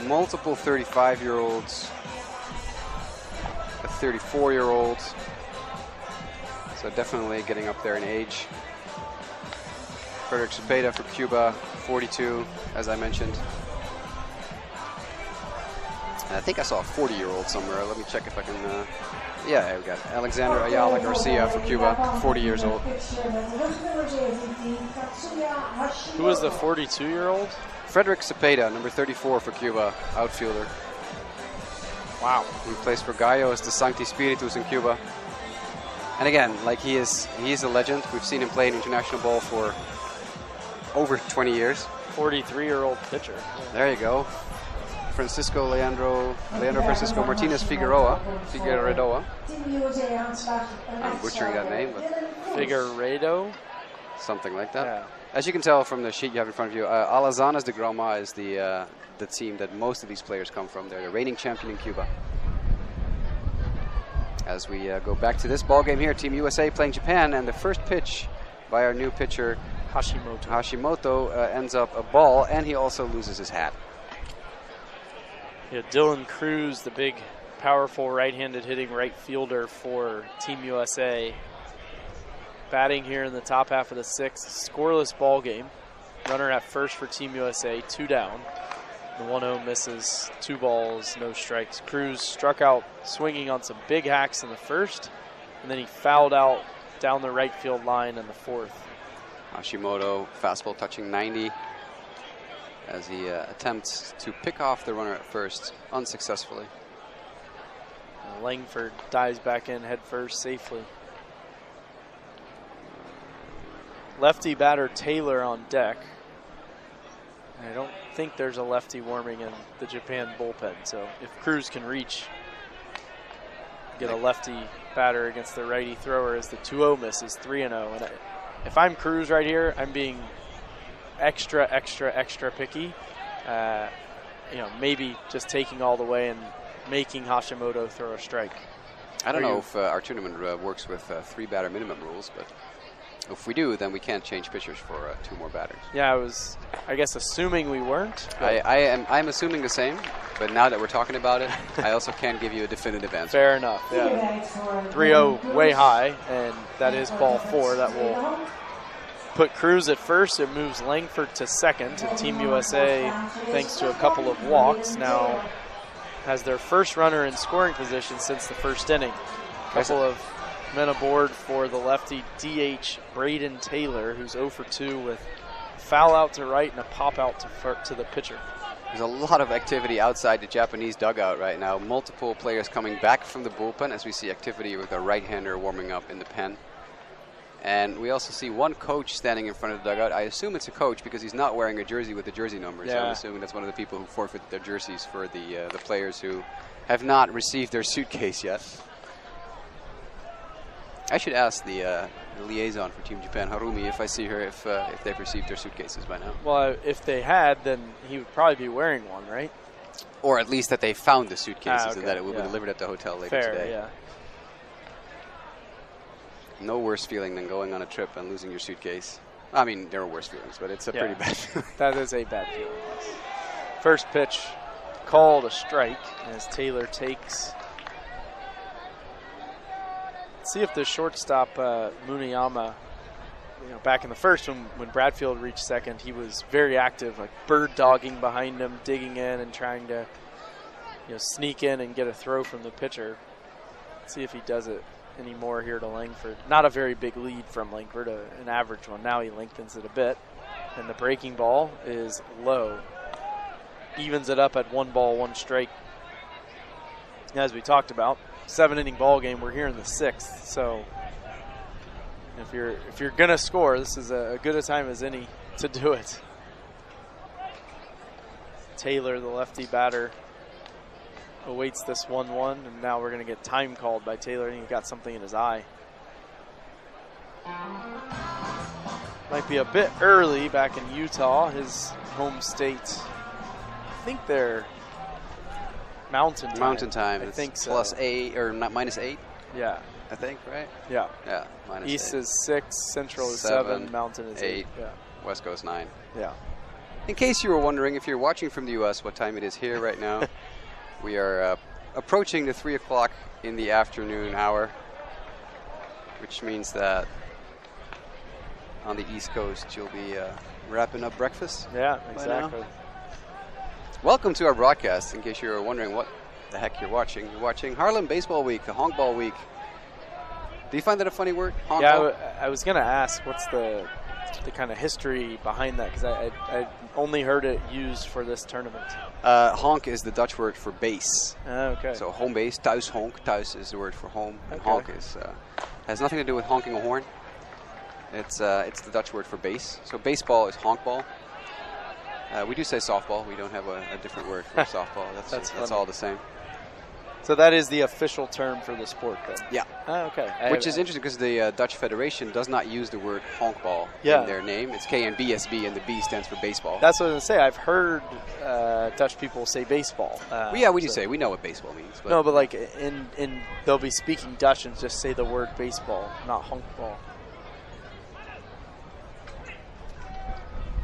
multiple 35-year-olds, a 34-year-old. So definitely getting up there in age. Frederick Cepeda for Cuba, 42, as I mentioned. And I think I saw a 40-year-old somewhere. Let me check if I can. Yeah, we got Alexander Ayala Garcia for Cuba, 40 years old.
Who was the 42-year-old?
Frederick Cepeda, number 34 for Cuba, outfielder.
Wow.
He plays for Gallos de Sancti Spiritus in Cuba. And again, like he is a legend. We've seen him play in international ball for over 20 years. 43-year-old
pitcher.
There you go. Leandro Francisco Martinez Figueroa. I'm butchering that name, but
Figueiredo?
Something like that.
Yeah.
As you can tell from the sheet you have in front of you, Alazanas de Grama is the team that most of these players come from. They're the reigning champion in Cuba. As we go back to this ball game here, Team USA playing Japan, and the first pitch by our new pitcher Hashimoto ends up a ball, and he also loses his hat.
Yeah, Dylan Cruz, the big, powerful right-handed hitting right fielder for Team USA. batting here in the top half of the 6th. Scoreless ball game. Runner at first for Team USA, 2 down. The 1-0 misses, 2 balls, no strikes. Cruz struck out swinging on some big hacks in the first, and then he fouled out down the right field line in the 4th.
Hashimoto, fastball touching 90 as he attempts to pick off the runner at first, unsuccessfully.
Langford dives back in head first safely. Lefty batter Taylor on deck. I don't think there's a lefty warming in the Japan bullpen, so if Cruz can reach, get a lefty batter against the righty thrower as the 2-0 misses, 3-0. And if I'm Cruz right here, I'm being extra picky. Maybe just taking all the way and making Hashimoto throw a strike.
I don't know if our tournament works with 3 batter minimum rules, but if we do, then we can't change pitchers for 2 more batters.
Yeah, I was, I guess, assuming we weren't.
I'm assuming the same, but now that we're talking about it, I also can't give you a definitive answer.
Fair enough, yeah. 3-0 way high, and that is ball 4. That will put Cruz at first. It moves Langford to second, and Team USA, thanks to a couple of walks, now has their first runner in scoring position since the first inning. A couple of men aboard for the lefty DH Braden Taylor, who's 0 for 2 with foul out to right and a pop out to the pitcher.
There's a lot of activity outside the Japanese dugout right now. Multiple players coming back from the bullpen as we see activity with a right-hander warming up in the pen. And we also see one coach standing in front of the dugout. I assume it's a coach because he's not wearing a jersey with the jersey numbers.
Yeah.
So I'm assuming that's one of the people who forfeit their jerseys for the players who have not received their suitcase yet. I should ask the liaison for Team Japan, Harumi, if I see her, if they've received their suitcases by now.
Well, if they had, then he would probably be wearing one, right?
Or at least that they found the suitcases
okay.
and that it will be delivered at the hotel later
Fair,
today.
Yeah.
No worse feeling than going on a trip and losing your suitcase. I mean, there are worse feelings, but it's a pretty bad feeling.
That is a bad feeling. First pitch called a strike as Taylor takes. Let's see if the shortstop Muniyama, back in the first when Bradfield reached second, he was very active, like bird dogging behind him, digging in and trying to sneak in and get a throw from the pitcher. Let's see if he does it anymore here to Langford. Not a very big lead from Langford, an average one. Now he lengthens it a bit, and the breaking ball is low. Evens it up at 1 ball, 1 strike. As we talked about, 7-inning ball game. We're here in the 6th, so if you're gonna score, this is a good a time as any to do it. Taylor, the lefty batter, awaits this 1-1, and now we're gonna get time called by Taylor, and he got something in his eye. Might be a bit early back in Utah, his home state. I think they're Mountain time. I think so.
+8 or -8.
Yeah.
I think, right?
Yeah.
Yeah. -8.
East is 6, Central is 7, Mountain is 8. Yeah.
West Coast 9.
Yeah.
In case you were wondering, if you're watching from the U.S., what time it is here right now, we are approaching the 3 o'clock in the afternoon hour, which means that on the East Coast you'll be wrapping up breakfast.
Yeah, exactly.
Welcome to our broadcast. In case you're wondering what the heck you're watching Harlem Baseball Week, the Honkbalweek. Do you find that a funny word? Honkball?
Yeah, I was going to ask, what's the kind of history behind that? Because I only heard it used for this tournament.
Honk is the Dutch word for base.
Okay.
So home base, thuishonk. Thuis is the word for home. And
Okay.
honk is has nothing to do with honking a horn. It's the Dutch word for base. So baseball is honkball. We do say softball. We don't have a different word for softball. That's all the same.
So that is the official term for the sport, then?
Yeah.
Okay.
Which is interesting because the Dutch Federation does not use the word honkball
Yeah.
in their name. It's KNBSB, and the B stands for baseball.
That's what I was going to say. I've heard Dutch people say baseball.
We do say. We know what baseball means. But
no, but like in they'll be speaking Dutch and just say the word baseball, not honkball.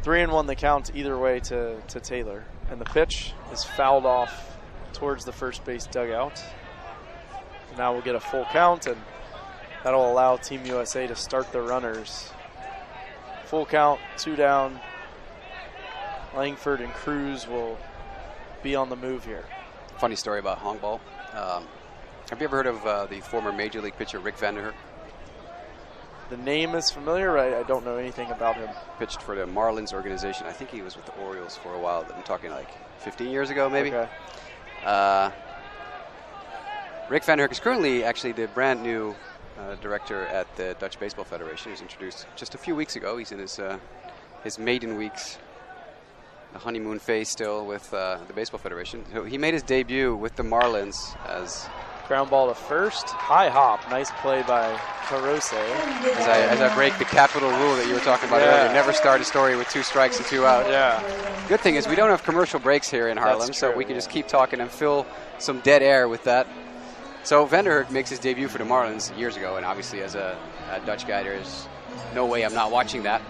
3-1 the count either way to Taylor. And the pitch is fouled off towards the first base dugout. Now we'll get a full count, and That'll allow Team USA to start the runners. Full count, 2 down. Langford and Cruz will be on the move here.
Funny story about Honkball. Have you ever heard of the former Major League pitcher Rick Vanderhoek?
The name is familiar, right? I don't know anything about him.
Pitched for the Marlins organization. I think he was with the Orioles for a while. I'm talking like 15 years ago, maybe.
Okay.
Rick Vanderhoek is currently actually the brand new director at the Dutch Baseball Federation. He was introduced just a few weeks ago. He's in his maiden weeks, the honeymoon phase still with the Baseball Federation. So he made his debut with the Marlins as
ground ball to first, high hop, nice play by Hirose.
As I break the capital rule that you were talking about earlier, never start a story with 2 strikes and 2 out.
Yeah.
Good thing is we don't have commercial breaks here in Haarlem, so we can just keep talking and fill some dead air with that. So Vanderhoek makes his debut for the Marlins years ago, and obviously as a Dutch guy, there's no way I'm not watching that.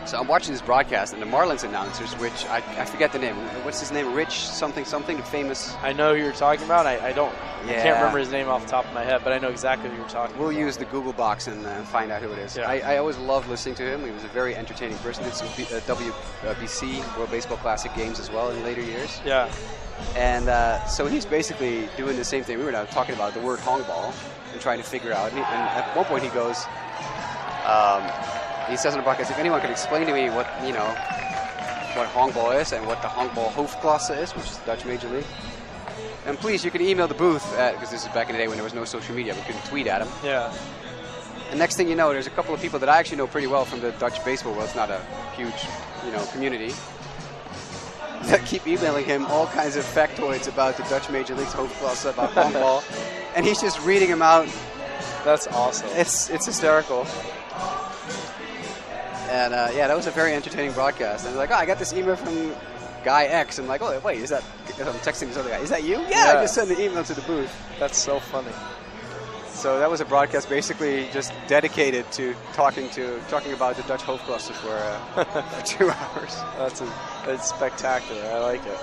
So I'm watching this broadcast, and the Marlins announcers, which I forget the name. What's his name? Rich something, the famous.
I know who you're talking about. I can't remember his name off the top of my head, but I know exactly who you're talking about.
We'll use the Google box and find out who it is. Yeah. I always loved listening to him. He was a very entertaining person. Did some WBC, World Baseball Classic games as well in later years.
Yeah.
And so he's basically doing the same thing. We were now talking about the word Honkball and trying to figure out. And at one point he goes, he says in the broadcast, if anyone could explain to me what Honkball is and what the Honkbal Hoofdklasse is, which is the Dutch Major League, and please, you can email the booth, because this is back in the day when there was no social media. We couldn't tweet at him.
Yeah.
And next thing you know, there's a couple of people that I actually know pretty well from the Dutch baseball world. It's not a huge, community, that keep emailing him all kinds of factoids about the Dutch Major League's Hoofdklasse, about Honkball, and he's just reading them out.
That's awesome.
It's hysterical. And that was a very entertaining broadcast. And I was like, I got this email from guy X. I'm like, oh, wait, is that? I'm texting this other guy. Is that you? Yeah, I just sent the email to the booth.
That's so funny.
So that was a broadcast basically just dedicated to talking about the Dutch Hoofdklasse for 2 hours.
It's spectacular. I like it.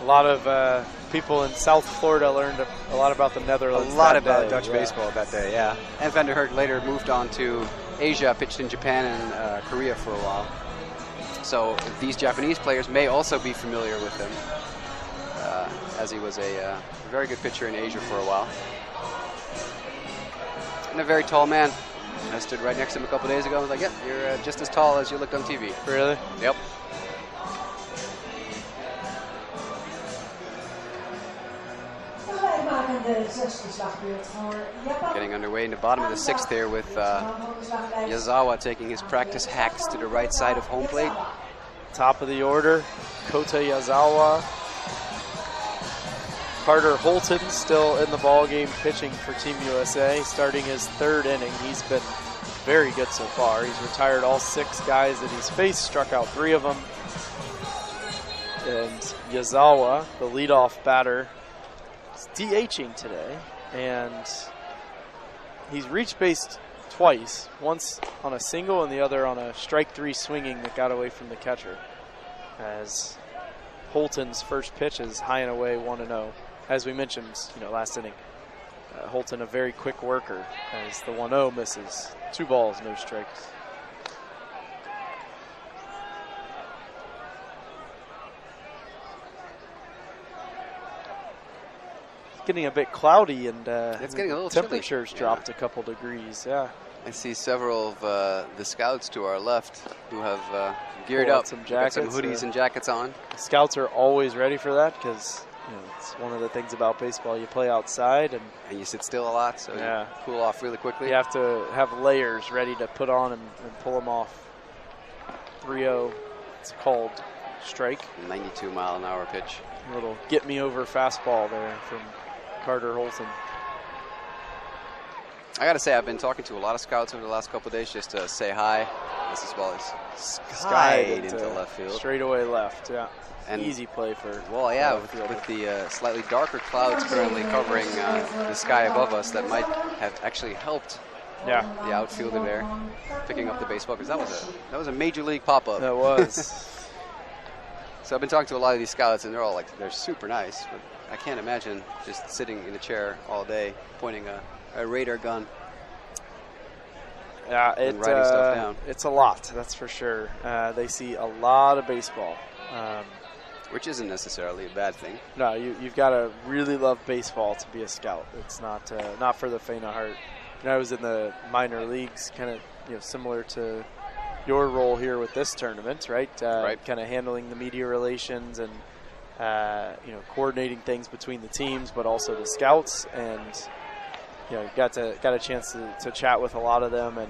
A lot of people in South Florida learned a lot about the Netherlands.
A lot about Dutch baseball that day, yeah. And Vanderhoek later moved on to Asia, pitched in Japan and Korea for a while. So these Japanese players may also be familiar with him, as he was a very good pitcher in Asia for a while. And a very tall man. I stood right next to him a couple days ago. I was like, yep, you're just as tall as you looked on TV.
Really?
Yep. Getting underway in the bottom of the 6th here with Yazawa taking his practice hacks to the right side of home plate.
Top of the order, Kota Yazawa. Carter Holton still in the ball game pitching for Team USA, starting his 3rd inning. He's been very good so far. He's retired all 6 guys that he's faced, struck out 3 of them. And Yazawa, the leadoff batter, is DHing today, and he's reached base twice, once on a single and the other on a strike 3 swinging that got away from the catcher. As Holton's first pitch is high and away 1-0. As we mentioned, last inning, Holton a very quick worker as the 1-0 misses. 2 balls, no strikes. Getting a bit cloudy, and
it's getting a little
temperatures
chilly.
Dropped a couple degrees. Yeah,
I see several of the scouts to our left who have geared up,
some jackets,
got some hoodies and jackets on.
The scouts are always ready for that because it's one of the things about baseball. You play outside and
you sit still a lot, so you cool off really quickly.
You have to have layers ready to put on and pull them off. 3-0, it's called strike.
92-mile-an-hour pitch.
A little get me over fastball there from Carter Holton.
I got to say, I've been talking to a lot of scouts over the last couple of days just to say hi. This ball is skied into left field.
Straight away left, yeah.
And
easy play for
with the slightly darker clouds currently covering the sky above us, that might have actually helped the outfielder there picking up the baseball, because that was a major league pop-up.
That was.
So I've been talking to a lot of these scouts, and they're all like, they're super nice. But I can't imagine just sitting in a chair all day pointing a radar gun.
Yeah,
and writing stuff down.
It's a lot, that's for sure. They see a lot of baseball.
Which isn't necessarily a bad thing.
No, you've got to really love baseball to be a scout. It's not for the faint of heart. I was in the minor leagues, kind of similar to your role here with this tournament, right?
Right.
Kind of handling the media relations and coordinating things between the teams, but also the scouts. And got a chance to chat with a lot of them, and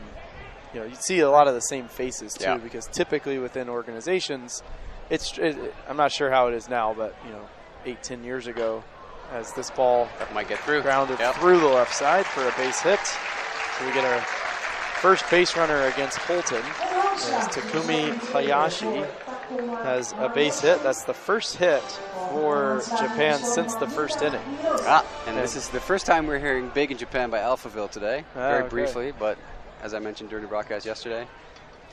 you see a lot of the same faces too,
yeah.
because typically within organizations, I'm not sure how it is now, but 8-10 years ago, as this ball
that might get through,
grounded through the left side for a base hit. So we get our first base runner against Holton. As Takumi Hayashi has a base hit. That's the first hit for Japan since the first inning.
And this is the first time we're hearing Big in Japan by Alphaville today, very briefly, but as I mentioned during the broadcast yesterday,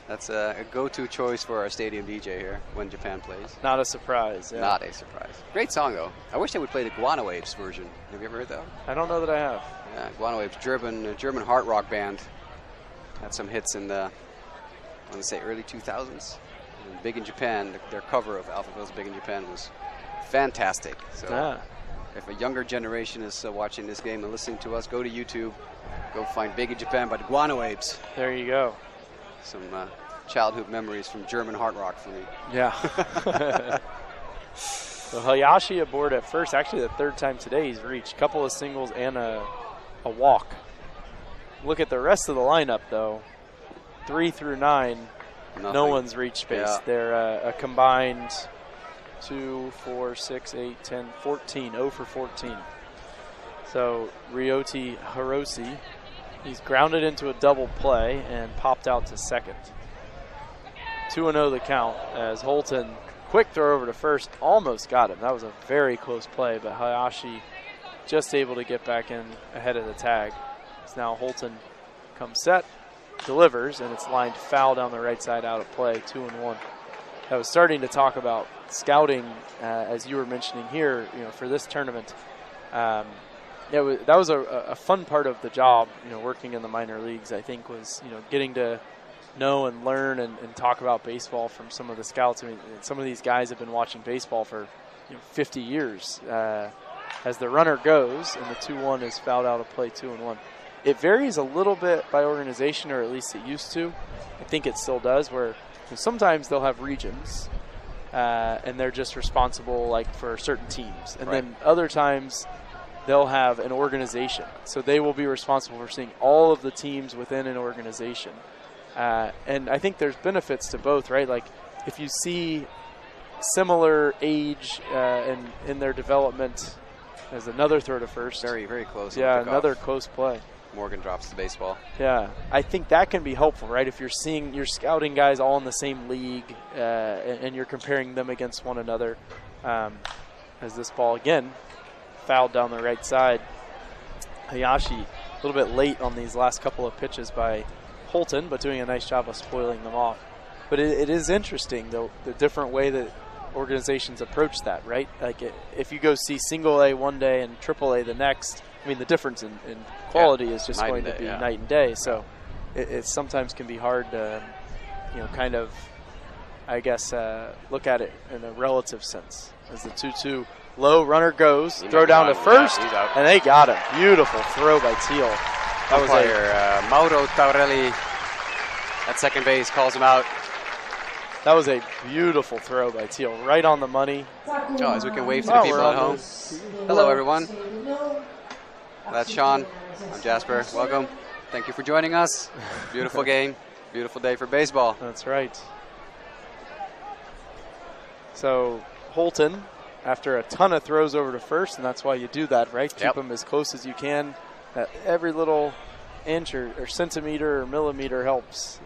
that's a go-to choice for our stadium DJ here when Japan plays.
Not a surprise. Yeah.
Not a surprise. Great song, though. I wish they would play the Guana Waves version. Have you ever heard that one?
I don't know that I have.
Yeah, Guana Waves, German hard rock band. Had some hits in the, I want to say, early 2000s. And Big in Japan, their cover of Alphaville's Big in Japan was fantastic. So if a younger generation is watching this game and listening to us, go to YouTube. Go find Big in Japan by the Guana Waves.
There you go.
Some childhood memories from German hard rock for me.
Yeah. So Hayashi aboard at first. Actually, the third time today he's reached. A couple of singles and a walk. Look at the rest of the lineup, though. 3 through 9, no one's reached base.
Yeah.
They're a combined 2, 4, 6, 8, 10, 14. 0 for 14. So Ryoti Hirose, he's grounded into a double play and popped out to second. 2-0 the count as Holton, quick throw over to first, almost got him. That was a very close play, but Hayashi just able to get back in ahead of the tag. So now Holton comes set, delivers, and it's lined foul down the right side out of play, 2-1. I was starting to talk about scouting, as you were mentioning here, for this tournament. That was a fun part of the job, working in the minor leagues, I think, was, getting to know and learn and talk about baseball from some of the scouts. I mean, some of these guys have been watching baseball for 50 years. As the runner goes and the 2-1 is fouled out of play, 2-1. It varies a little bit by organization, or at least it used to. I think it still does, where sometimes they'll have regions and they're just responsible for certain teams. And then other times they'll have an organization. So they will be responsible for seeing all of the teams within an organization. And I think there's benefits to both, right? Like if you see similar age in their development as another throw to first.
Very, very close.
Yeah, another close play.
Morgan drops the baseball.
Yeah, I think that can be helpful, right? If you're scouting guys all in the same league and you're comparing them against one another. As this ball, again, fouled down the right side. Hayashi a little bit late on these last couple of pitches by Holton, but doing a nice job of spoiling them off. But it is interesting, though, the different way that organizations approach that, right? Like if you go see single A one day and triple A the next, I mean, the difference in quality is just going to be night and day. So it sometimes can be hard to, kind of, I guess, look at it in a relative sense. As the 2-2 low runner goes, throw down to first, and they got him. Beautiful throw by Teal.
That was Mauro Taurelli at second base calls him out.
That was a beautiful throw by Teal, right on the money.
Oh, as we can wave to the people at home. Hello, everyone. That's Sean. I'm Jasper. Welcome. Thank you for joining us. Beautiful game. Beautiful day for baseball.
That's right. So Holton, after a ton of throws over to first, and that's why you do that, right? Keep them as close as you can. Every little inch or centimeter or millimeter helps.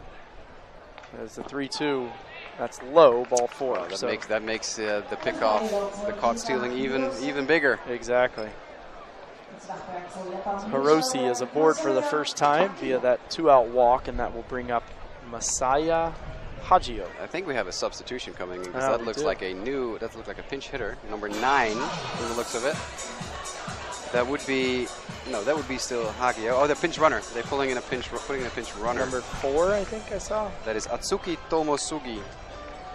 As the 3-2, that's low, ball 4.
That makes the pickoff, the caught stealing even bigger.
Exactly. Hirose is aboard for the first time via that 2-out walk, and that will bring up Masaya Hagio.
I think we have a substitution coming in because
Oh,
that
we
looks
do.
like that looks like a pinch hitter, number 9, from the looks of it. That would be still Hagio. Oh, the pinch runner. They're putting in a pinch runner.
Number 4, I think I saw.
That is Atsuki Tomosugi,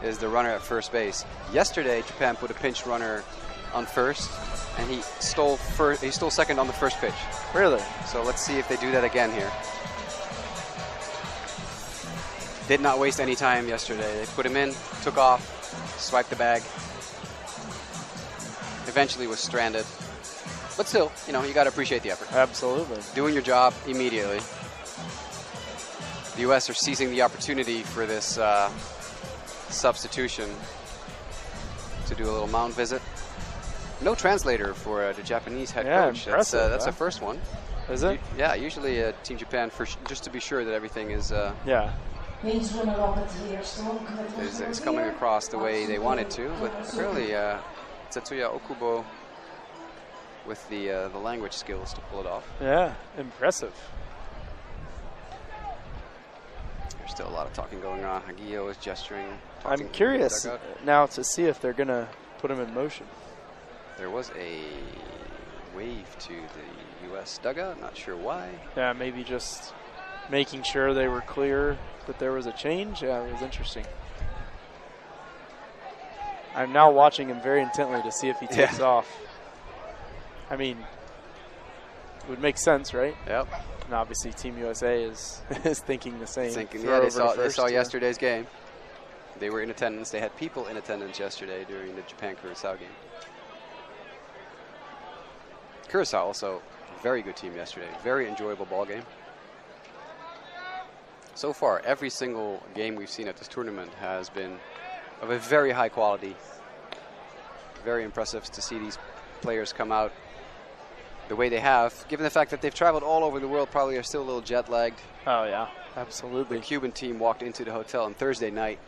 is the runner at first base. Yesterday, Japan put a pinch runner on first, and he stole second on the first pitch.
Really?
So let's see if they do that again here. Did not waste any time yesterday. They put him in, took off, swiped the bag. Eventually was stranded. But still, you got to appreciate the effort.
Absolutely.
Doing your job immediately. The U.S. are seizing the opportunity for this substitution to do a little mound visit. No translator for the Japanese head coach.
Impressive,
That's the first one.
Is it?
Yeah, usually Team Japan, just to be sure that everything is is coming across the way they want it to. But apparently Tatsuya Okubo with the language skills to pull it off.
Yeah, impressive.
There's still a lot of talking going on. Hagio is gesturing.
I'm curious now to see if they're going to put him in motion.
There was a wave to the U.S. dugout. Not sure why.
Yeah, maybe just making sure they were clear that there was a change. Yeah, it was interesting. I'm now watching him very intently to see if he takes off. I mean, it would make sense, right?
Yep.
And obviously Team USA is thinking the same.
They saw yesterday's game. They were in attendance. They had people in attendance yesterday during the Japan-Curaçao game. Curaçao also a very good team yesterday. Very enjoyable ball game. So far, every single game we've seen at this tournament has been of a very high quality. Very impressive to see these players come out the way they have, given the fact that they've traveled all over the world, probably are still a little jet lagged.
Oh yeah, absolutely.
The Cuban team walked into the hotel on Thursday night,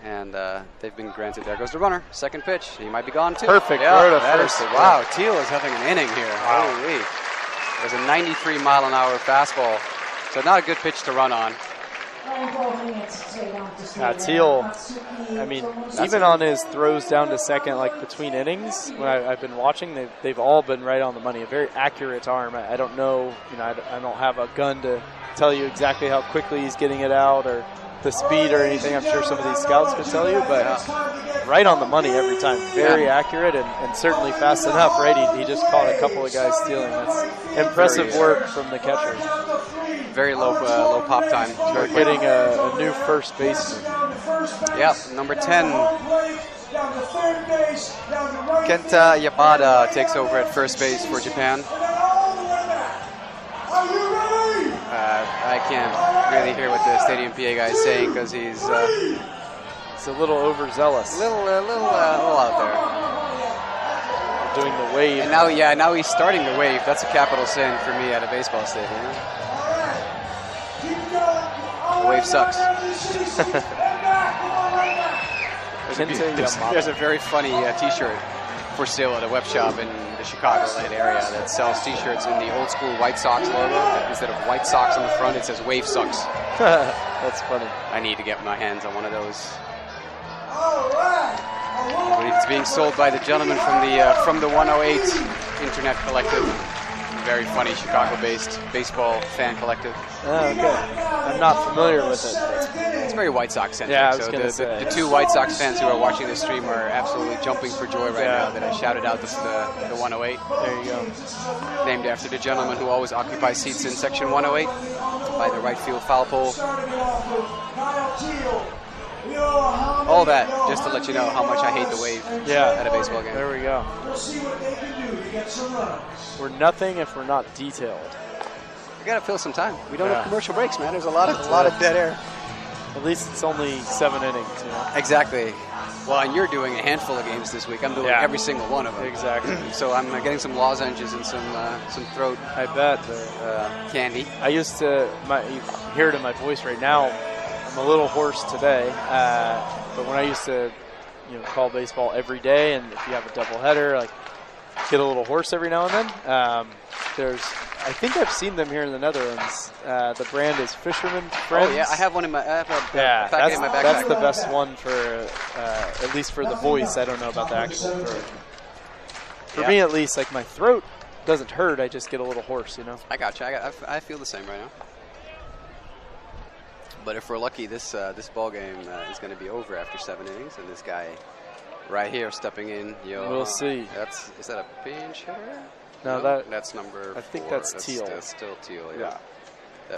and they've been granted. There goes the runner. Second pitch. He might be gone too.
Perfect.
Yeah,
First.
Wow, Teal is having an inning here.
Wow.
Holy. There's a 93-mile-an-hour fastball, so not a good pitch to run on.
Teal, I mean, even on his throws down to second, like between innings, when I've been watching, they've all been right on the money. A very accurate arm. I don't know, I don't have a gun to tell you exactly how quickly he's getting it out or the speed or anything. I'm sure some of these scouts could tell you, but right on the money every time. Very accurate and certainly fast enough, right? He just caught a couple of guys stealing. That's impressive work from the catcher.
Very low pop time.
We're getting a new first baseman.
Yep, number 10. Kenta Yamada takes over at first base for Japan. I can't really hear what the stadium PA guy is saying because he's
a little overzealous.
A little out there.
Doing the wave.
And now he's starting the wave. That's a capital sin for me at a baseball stadium. The wave sucks. There's a very funny T-shirt for sale at a web shop in the Chicagoland area that sells T-shirts in the old school White Sox logo. Instead of White Sox on the front, it says Wave Sucks.
That's funny.
I need to get my hands on one of those. I believe it's being sold by the gentleman from the 108 Internet Collective. Very funny Chicago-based baseball fan collective.
Oh, okay. I'm not familiar with it.
It's very White Sox-centric.
Yeah, I was
so
gonna say.
the two White Sox fans who are watching this stream are absolutely jumping for joy right now that I shouted out the 108.
There you go.
Named after the gentleman who always occupies seats in section 108 by the right field foul pole. All that just to let you know how much I hate the wave at a baseball game.
There we go. We're nothing if we're not detailed.
We gotta fill some time. We don't have commercial breaks, man. There's a lot of dead air.
At least it's only 7 innings.
Exactly. Well, and you're doing a handful of games this week. I'm doing every single one of them.
Exactly.
So I'm getting some lozenges and some throat.
I bet.
Candy.
I used to. You hear it in my voice right now. I'm a little hoarse today, but when I used to, call baseball every day, and if you have a doubleheader, like get a little hoarse every now and then. I think I've seen them here in the Netherlands. The brand is Fisherman Friends.
Oh yeah, I have one in my. I have a
Yeah,
packet in my backpack.
that's the best one for, at least for the voice. I don't know about the actual throat. For me, at least, like my throat doesn't hurt. I just get a little hoarse, you know.
I got you. I feel the same right now. But if we're lucky, this ball game is going to be over after 7 innings, and this guy right here stepping in.
We'll see.
Is that a pinch hitter?
No,
that's number.
I think
4.
that's Teal.
That's still Teal. Yeah.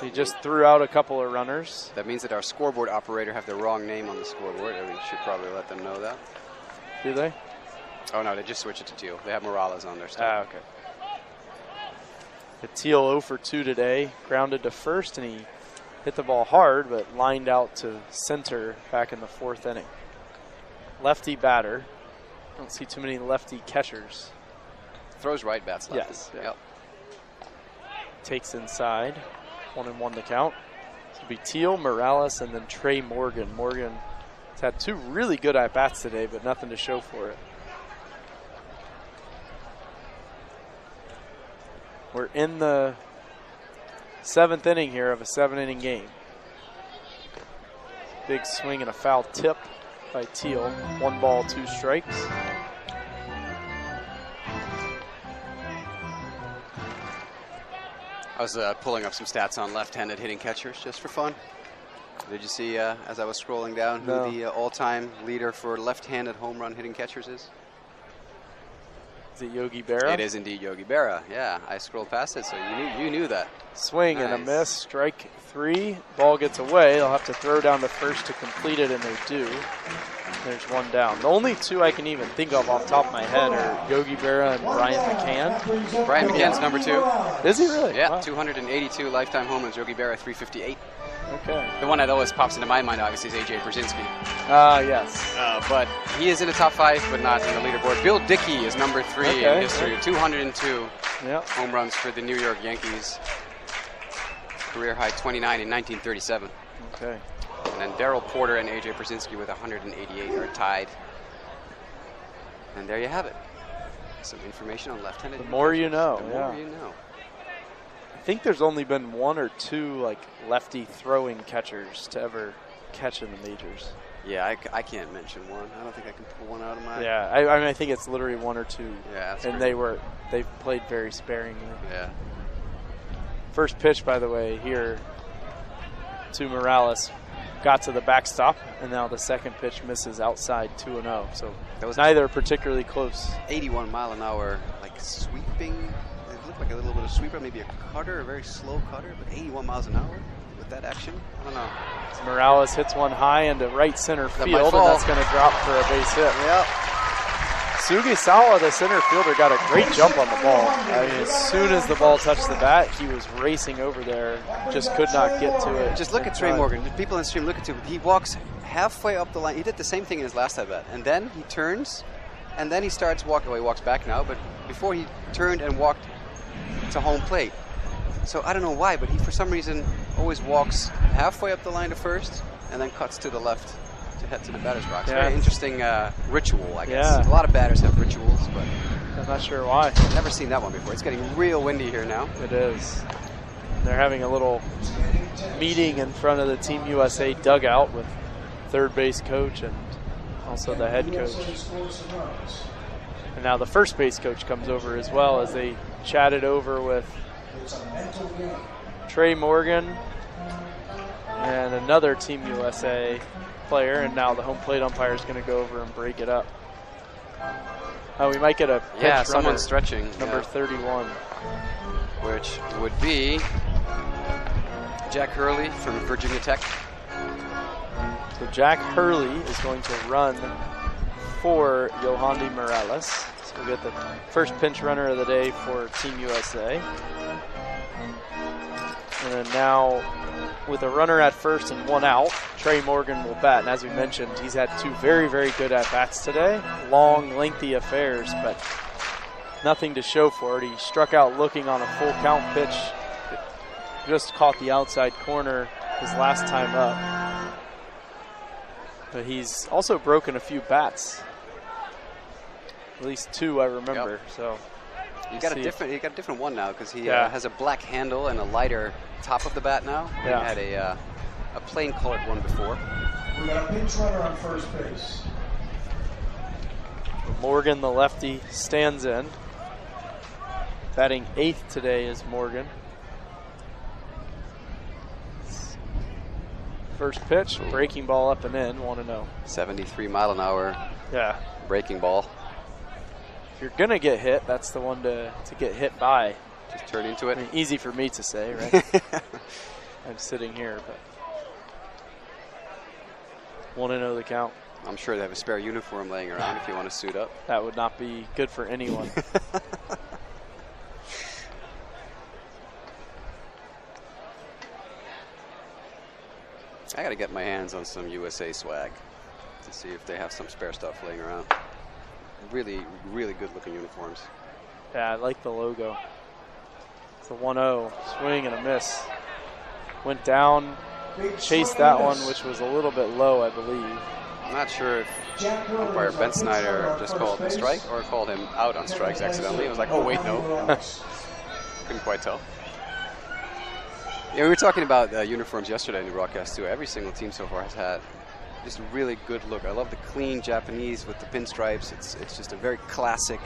He just threw out a couple of runners.
That means that our scoreboard operator have the wrong name on the scoreboard, and we should probably let them know that.
Do they?
Oh no, they just switched it to Teal. They have Morales on their stuff.
Ah, okay. The Teal 0 for 2 today, grounded to first, and he hit the ball hard, but lined out to center back in the 4th inning. Lefty batter. Don't see too many lefty catchers.
Throws right, bats lefty.
Yes.
Yep.
Takes inside. 1-1 to count. This will be Teal, Morales, and then Trey Morgan. Morgan has had 2 really good at-bats today, but nothing to show for it. We're in the 7th inning here of a 7-inning game. Big swing and a foul tip by Teal. 1 ball, 2 strikes.
I was pulling up some stats on left-handed hitting catchers just for fun. Did you see, as I was scrolling down, who the all-time leader for left-handed home run hitting catchers is?
Is it Yogi Berra?
It is indeed Yogi Berra. Yeah, I scrolled past it, so you knew that.
Swing and a miss. Strike 3. Ball gets away. They'll have to throw down to first to complete it, and they do. There's 1 down. The only 2 I can even think of off the top of my head are Yogi Berra and Brian McCann.
Brian McCann's number 2.
Is he really?
Yeah,
wow.
282 lifetime home runs. Yogi Berra 358.
Okay.
The one that always pops into my mind, obviously, is A.J. Brzezinski.
Yes.
But he is in the top 5, but not in the leaderboard. Bill Dickey is number 3 in history. 202 home runs for the New York Yankees. Career high 29 in 1937.
Okay.
And then Darrell Porter and A.J. Brzezinski with 188 are tied. And there you have it. Some information on left-handed.
The more you know.
The more you know.
I think there's only been 1 or 2 like lefty throwing catchers to ever catch in the majors.
Yeah, I can't mention one. I don't think I can pull one out of my.
Yeah, I mean I think it's literally 1 or 2.
Yeah, that's
and they've played very sparingly.
Yeah.
First pitch, by the way, here to Morales, got to the backstop, and now the second pitch misses outside 2-0. So that was neither particularly close.
81 mile an hour, like sweeping. It looked like a little bit of sweeper, maybe a cutter, a very slow cutter, but 81 miles an hour with that action. I don't know.
So Morales hits 1 high into right center field, and that's going to drop for a base hit.
Yep.
Sugisawa, the center fielder, got a great jump on the ball. I mean, as soon as the ball touched the bat, he was racing over there, just could not get to it.
Just look at Trey Morgan. People in the stream, look at him. He walks halfway up the line. He did the same thing in his last at-bat. And then he turns, and then he starts walking. Well, he walks back now, but before he turned and walked to home plate. So I don't know why, but he, for some reason, always walks halfway up the line to first, and then cuts to the left to head to the batter's box.
Yeah.
Very interesting ritual, I guess.
Yeah.
A lot of batters have rituals, but
I'm not sure why.
I've never seen that one before. It's getting real windy here now.
It is. They're having a little meeting in front of the Team USA dugout with third base coach and also the head coach. And now the first base coach comes over as well as they chatted over with Trey Morgan and another Team USA player, and now the home plate umpire is going to go over and break it up. Oh, we might get a pinch runner,
someone stretching.
number 31.
Which would be Jack Hurley from Virginia Tech.
So Jack Hurley is going to run for Yohandy Morales. So we'll get the first pinch runner of the day for Team USA. And then now, with a runner at first and 1 out, Trey Morgan will bat. And as we mentioned, he's had 2 very, very good at-bats today. Long, lengthy affairs, but nothing to show for it. He struck out looking on a full count pitch. Just caught the outside corner his last time up. But he's also broken a few bats. At least 2, I remember.
Yep.
So
You got a different one now because he has a black handle and a lighter top of the bat now.
Yeah.
He had a plain colored one before.
We got a pinch runner on first base.
Morgan, the lefty, stands in. Batting 8th today is Morgan. First pitch, breaking ball up and in, 1-0.
73 mile an hour
Yeah.
breaking ball.
If you're going to get hit, that's the one to get hit by.
Just turn into it.
I mean, easy for me to say, right? I'm sitting here, but 1-0 the count.
I'm sure they have a spare uniform laying around if you want to suit up.
That would not be good for anyone.
I got to get my hands on some USA swag to see if they have some spare stuff laying around. Really, really good looking uniforms.
Yeah, I like the logo. It's a 1-0, swing and a miss. Went down, chased that one, which was a little bit low, I believe.
I'm not sure if umpire Ben Snyder just called a strike or called him out on strikes accidentally. I was like, oh, wait, no. Couldn't quite tell. Yeah, we were talking about uniforms yesterday in the broadcast, too. Every single team so far has had just a really good look. I love the clean Japanese with the pinstripes. It's just a very classic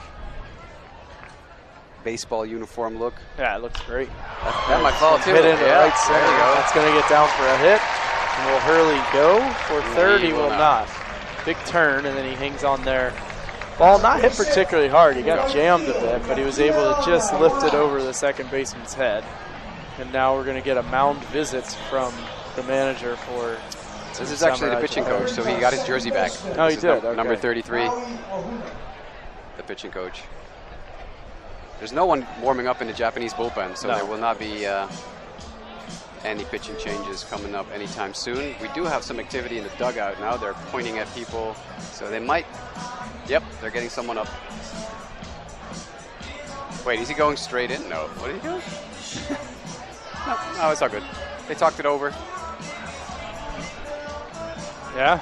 baseball uniform look.
Yeah, it looks great.
That might fall, too.
Hit into right center.
There you go.
That's going to get down for a hit. And will Hurley go for third? He will not. Big turn, and then he hangs on there. Ball not hit particularly hard. He got jammed a bit, but he was able to just lift it over the second baseman's head. And now we're going to get a mound visit from the manager for.
This is actually the pitching coach, so he got his jersey back.
Oh, he did.
Number
Okay.
33, the pitching coach. There's no one warming up in the Japanese bullpen, so there will not be any pitching changes coming up anytime soon. We do have some activity in the dugout now. They're pointing at people, so they might. Yep, they're getting someone up. Wait, is he going straight in? No. What did he do? No, it's all good. They talked it over.
Yeah.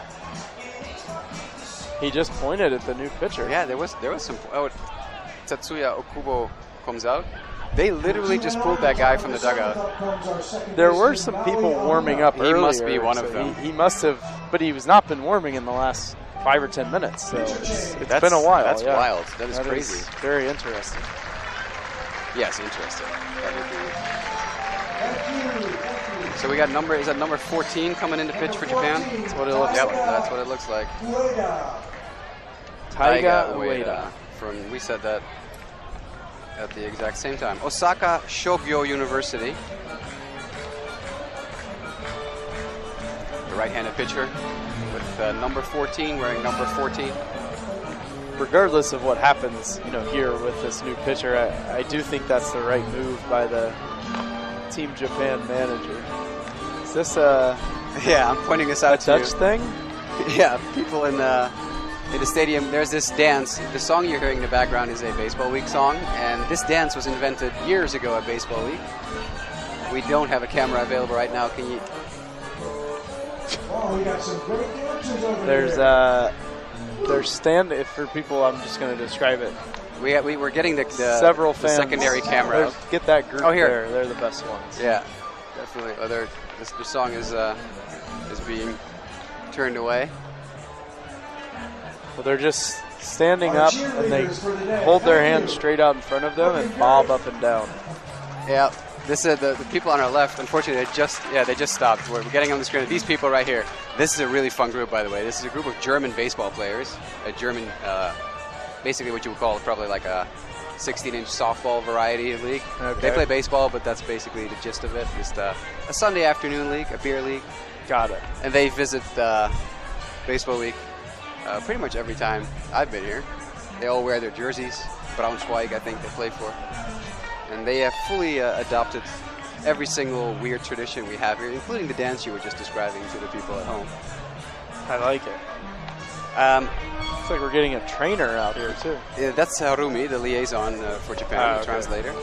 He just pointed at the new pitcher.
Yeah, there was some. Oh, Tatsuya Okubo comes out. They literally just pulled that guy from the dugout.
There were some people warming up earlier.
He must be one of them.
He must have, but he was not been warming in the last 5 or 10 minutes. So it's been a while.
That's
yeah.
wild. That is crazy.
Very interesting.
Yes, interesting. That would be. So we got is that number 14 coming into pitch for Japan?
That's what it looks like.
That's what it looks like.
Taiga Ueda.
We said that at the exact same time. Osaka Shogyo University. The right-handed pitcher with number 14, wearing number 14.
Regardless of what happens, here with this new pitcher, I do think that's the right move by the Team Japan manager. Is this
Yeah, I'm pointing this out
a Dutch thing?
Yeah, people in the stadium. There's this dance. The song you're hearing in the background is a Baseball Week song, and this dance was invented years ago at Baseball Week. We don't have a camera available right now. Can you?
Oh, we got some great dancers over
There's for people, I'm just going to describe it.
We're getting the
several
the
fans.
secondary camera.
Get that group
here.
there. They're the best ones.
Yeah, definitely. The song is being turned away.
Well, they're just standing up and they hold their hands straight out in front of them and bob up and down.
Yeah, this is the people on our left. Unfortunately, they just stopped. We're getting on the screen. These people right here. This is a really fun group, by the way. This is a group of German baseball players. A German, basically what you would call probably like a 16-inch softball variety of league.
Okay.
They play baseball, but that's basically the gist of it. Just a Sunday afternoon league, a beer league.
Got it.
And they visit Baseball Week pretty much every time I've been here. They all wear their jerseys. Braunschweig, I think they play for. And they have fully adopted every single weird tradition we have here, including the dance you were just describing to the people at home.
I like it. Looks like we're getting a trainer out here, too.
Yeah, that's Harumi, the liaison for Japan, the translator.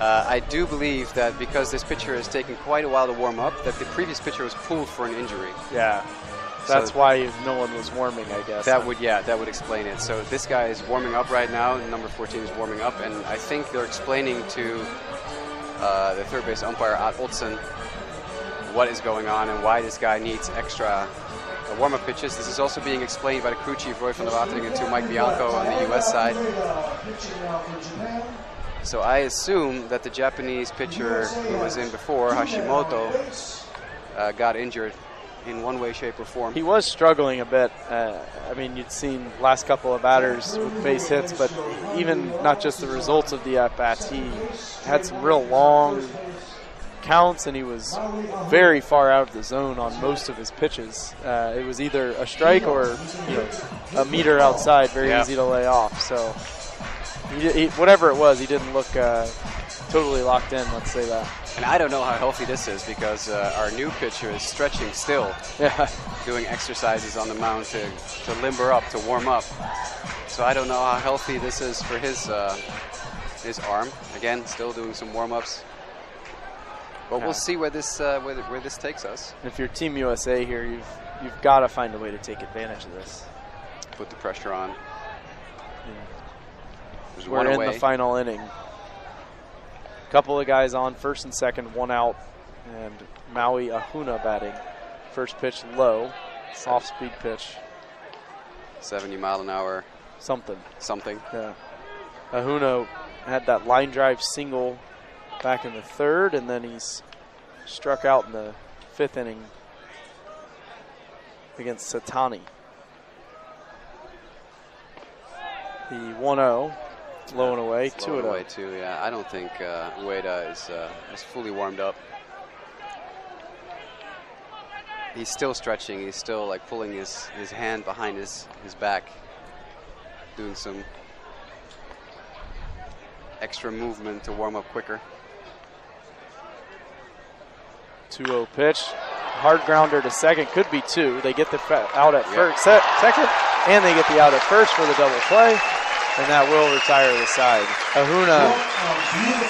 I do believe that because this pitcher has taken quite a while to warm up, that the previous pitcher was pulled for an injury.
Yeah. That's why no one was warming, I guess.
That would explain it. So this guy is warming up right now. Number 14 is warming up, and I think they're explaining to the third base umpire at Olsen what is going on and why this guy needs extra warm-up pitches. This is also being explained by the crew chief Roy van der Watering and to Mike Bianco on the U.S. side. So I assume that the Japanese pitcher who was in before, Hashimoto, got injured in one way, shape, or form.
He was struggling a bit. I mean, you'd seen last couple of batters with base hits, but even not just the results of the at-bats, he had some real long counts, and he was very far out of the zone on most of his pitches. It was either a strike or a meter outside, very easy to lay off. So whatever it was, he didn't look totally locked in, let's say that.
And I don't know how healthy this is because our new pitcher is stretching still, doing exercises on the mound to limber up, to warm up. So I don't know how healthy this is for his arm. Again, still doing some warm-ups. But we'll see where this takes us.
If you're Team USA here, you've got to find a way to take advantage of this.
Put the pressure on.
Yeah. We're in the final inning. Couple of guys on, first and second, one out, and Maui Ahuna batting. First pitch low, off-speed pitch.
70 mile an hour.
Something.
Yeah.
Ahuna had that line drive single back in the third, and then he's struck out in the fifth inning against Satani. The 1-0. Low and away, 2-0.
Yeah, I don't think Ueda is fully warmed up. He's still stretching. He's still like pulling his hand behind his back, doing some extra movement to warm up quicker.
2-0 pitch. Hard grounder to second. Could be two. They get the out at first, second, and they get the out at first for the double play. And that will retire the side. Ahuna,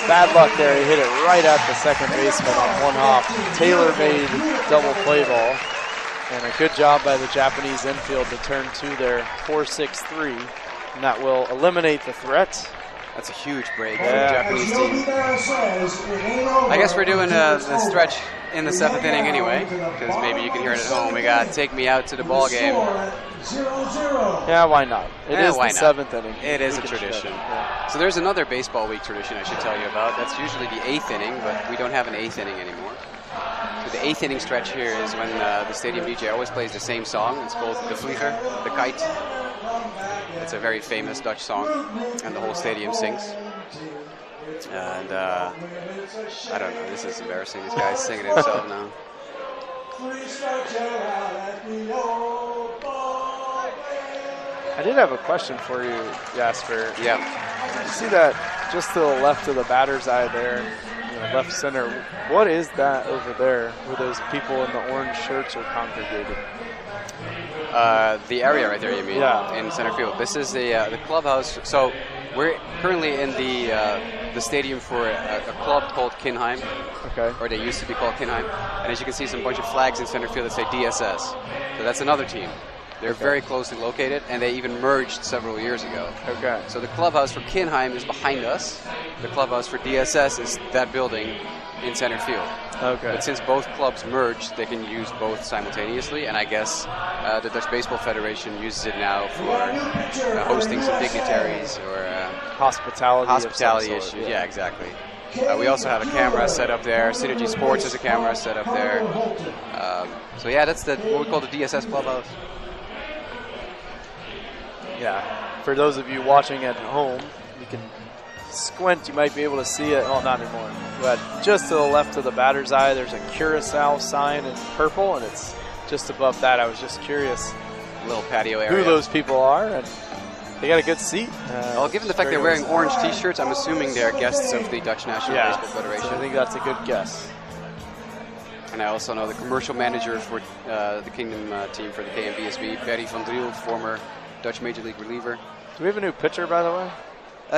bad luck there. He hit it right at the second baseman on one hop. Tailor-made double play ball. And a good job by the Japanese infield to turn to their 4-6-3. And that will eliminate the threat.
That's a huge break for the Japanese team. I guess we're doing the stretch in the seventh inning anyway, because maybe you can hear it at home. We got Take Me Out to the Ball Game.
Yeah, why not? It is the seventh inning.
It is a tradition. Yeah. So there's another Baseball Week tradition I should tell you about. That's usually the eighth inning, but we don't have an eighth inning anymore. So the eighth inning stretch here is when the stadium DJ always plays the same song. It's called De Vlieger, the Kite. It's a very famous Dutch song, and the whole stadium sings. And I don't know, this is embarrassing. This guy's singing it himself now.
I did have a question for you, Jasper.
Yeah.
You see that just to the left of the batter's eye there, left center. What is that over there where those people in the orange shirts are congregated?
The area right there, you mean?
Yeah.
In center field. This is the clubhouse. So we're currently in the stadium for a club called Kinheim.
Okay.
Or they used to be called Kinheim. And as you can see, some bunch of flags in center field that say DSS. So that's another team. They're very closely located, and they even merged several years ago.
Okay.
So the clubhouse for Kinheim is behind us. The clubhouse for DSS is that building in center field.
Okay.
But since both clubs merged, they can use both simultaneously, and I guess the Dutch Baseball Federation uses it now for hosting some dignitaries or
hospitality
issues. Yeah, exactly. We also have a camera set up there. Synergy Sports has a camera set up there. So yeah, that's what we call the DSS clubhouse.
Yeah. For those of you watching at home, you can squint, you might be able to see it. Oh, not anymore. But just to the left of the batter's eye, there's a Curacao sign in purple, and it's just above that. I was just curious.
A little patio area.
Who those people are, and they got a good seat.
Well, given the fact they're wearing orange T-shirts, I'm assuming they're guests of the Dutch National Baseball Federation.
I think that's a good guess.
And I also know the commercial manager for the Kingdom team for the KNBSB, Perry van Driel, former Dutch Major League reliever.
Do we have a new pitcher, by the way?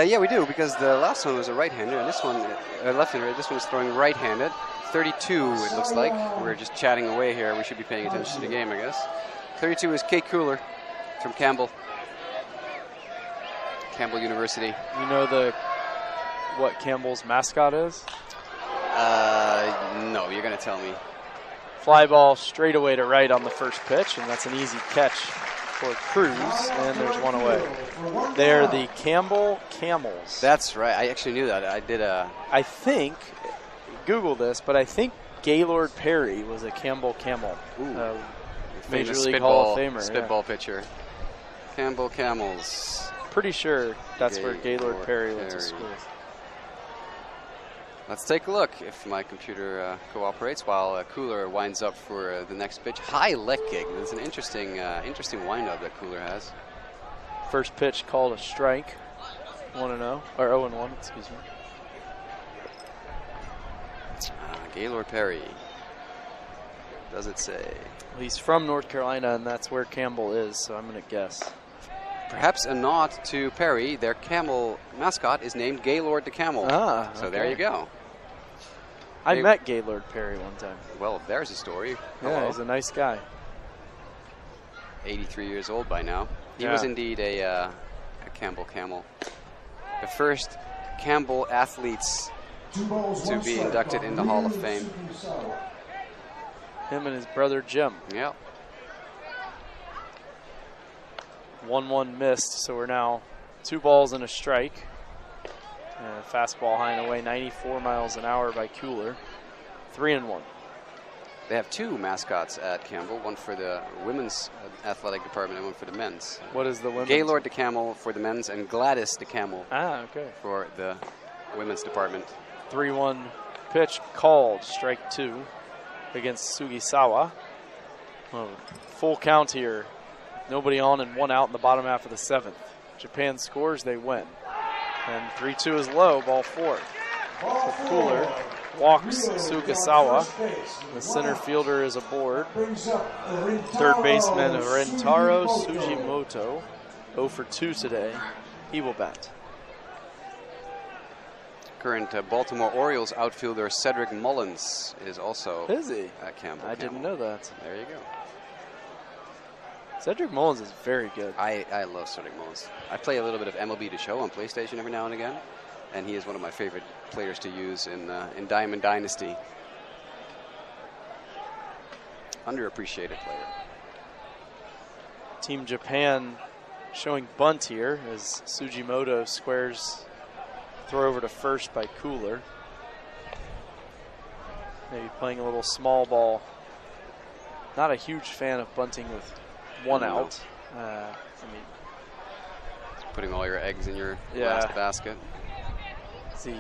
Yeah, we do, because the last one was a right-hander, and this one, left-hander. This one's throwing right-handed. 32, it looks like. We're just chatting away here. We should be paying attention to the game, I guess. 32 is Kate Cooler from Campbell University.
You know what Campbell's mascot is?
No, you're going to tell me.
Fly ball straight away to right on the first pitch, and that's an easy catch for Cruz, and there's one away. They're the Campbell Camels.
That's right. I actually knew that.
I think, Google this, but I think Gaylord Perry was a Campbell Camel. Major League Hall of Famer.
Spitball pitcher. Campbell Camels.
Pretty sure that's where Gaylord Perry went to school.
Let's take a look if my computer cooperates while Cooler winds up for the next pitch. High leg kick. It's an interesting windup that Cooler has.
First pitch called a strike. 1-0 or 0-1, excuse me.
Gaylord Perry. Does it say?
Well, he's from North Carolina, and that's where Campbell is, so I'm going to guess.
Perhaps a nod to Perry. Their camel mascot is named Gaylord the Camel. So there you go.
I met Gaylord Perry one time.
Well, there's a story.
Yeah, he's a nice guy.
83 years old by now. He was indeed a Campbell Camel. The first Campbell athletes to be inducted in the Hall of Fame.
Him and his brother Jim.
Yep.
1-1 missed, so we're now 2 balls and a strike. And a fastball high and away, 94 miles an hour by Cooler. 3-1.
They have 2 mascots at Campbell, one for the women's athletic department and one for the men's.
What is the women's?
Gaylord the Camel for the men's and Gladys the Camel for the women's department.
3-1 pitch called, strike 2 against Sugisawa. Full count here. Nobody on and 1 out in the bottom half of the 7th. Japan scores, they win. And 3-2 is low, ball 4. So Cooler walks Sugisawa. The center fielder is aboard. Third baseman Rentaro Tsujimoto, 0 for 2 today. He will bat.
Current Baltimore Orioles outfielder Cedric Mullins is also at Campbell.
I didn't know that.
There you go.
Cedric Mullins is very good.
I love Cedric Mullins. I play a little bit of MLB The Show on PlayStation every now and again, and he is one of my favorite players to use in Diamond Dynasty. Underappreciated player.
Team Japan showing bunt here as Tsujimoto squares throw over to first by Cooler. Maybe playing a little small ball. Not a huge fan of bunting with 1 out.
Putting all your eggs in your last basket.
He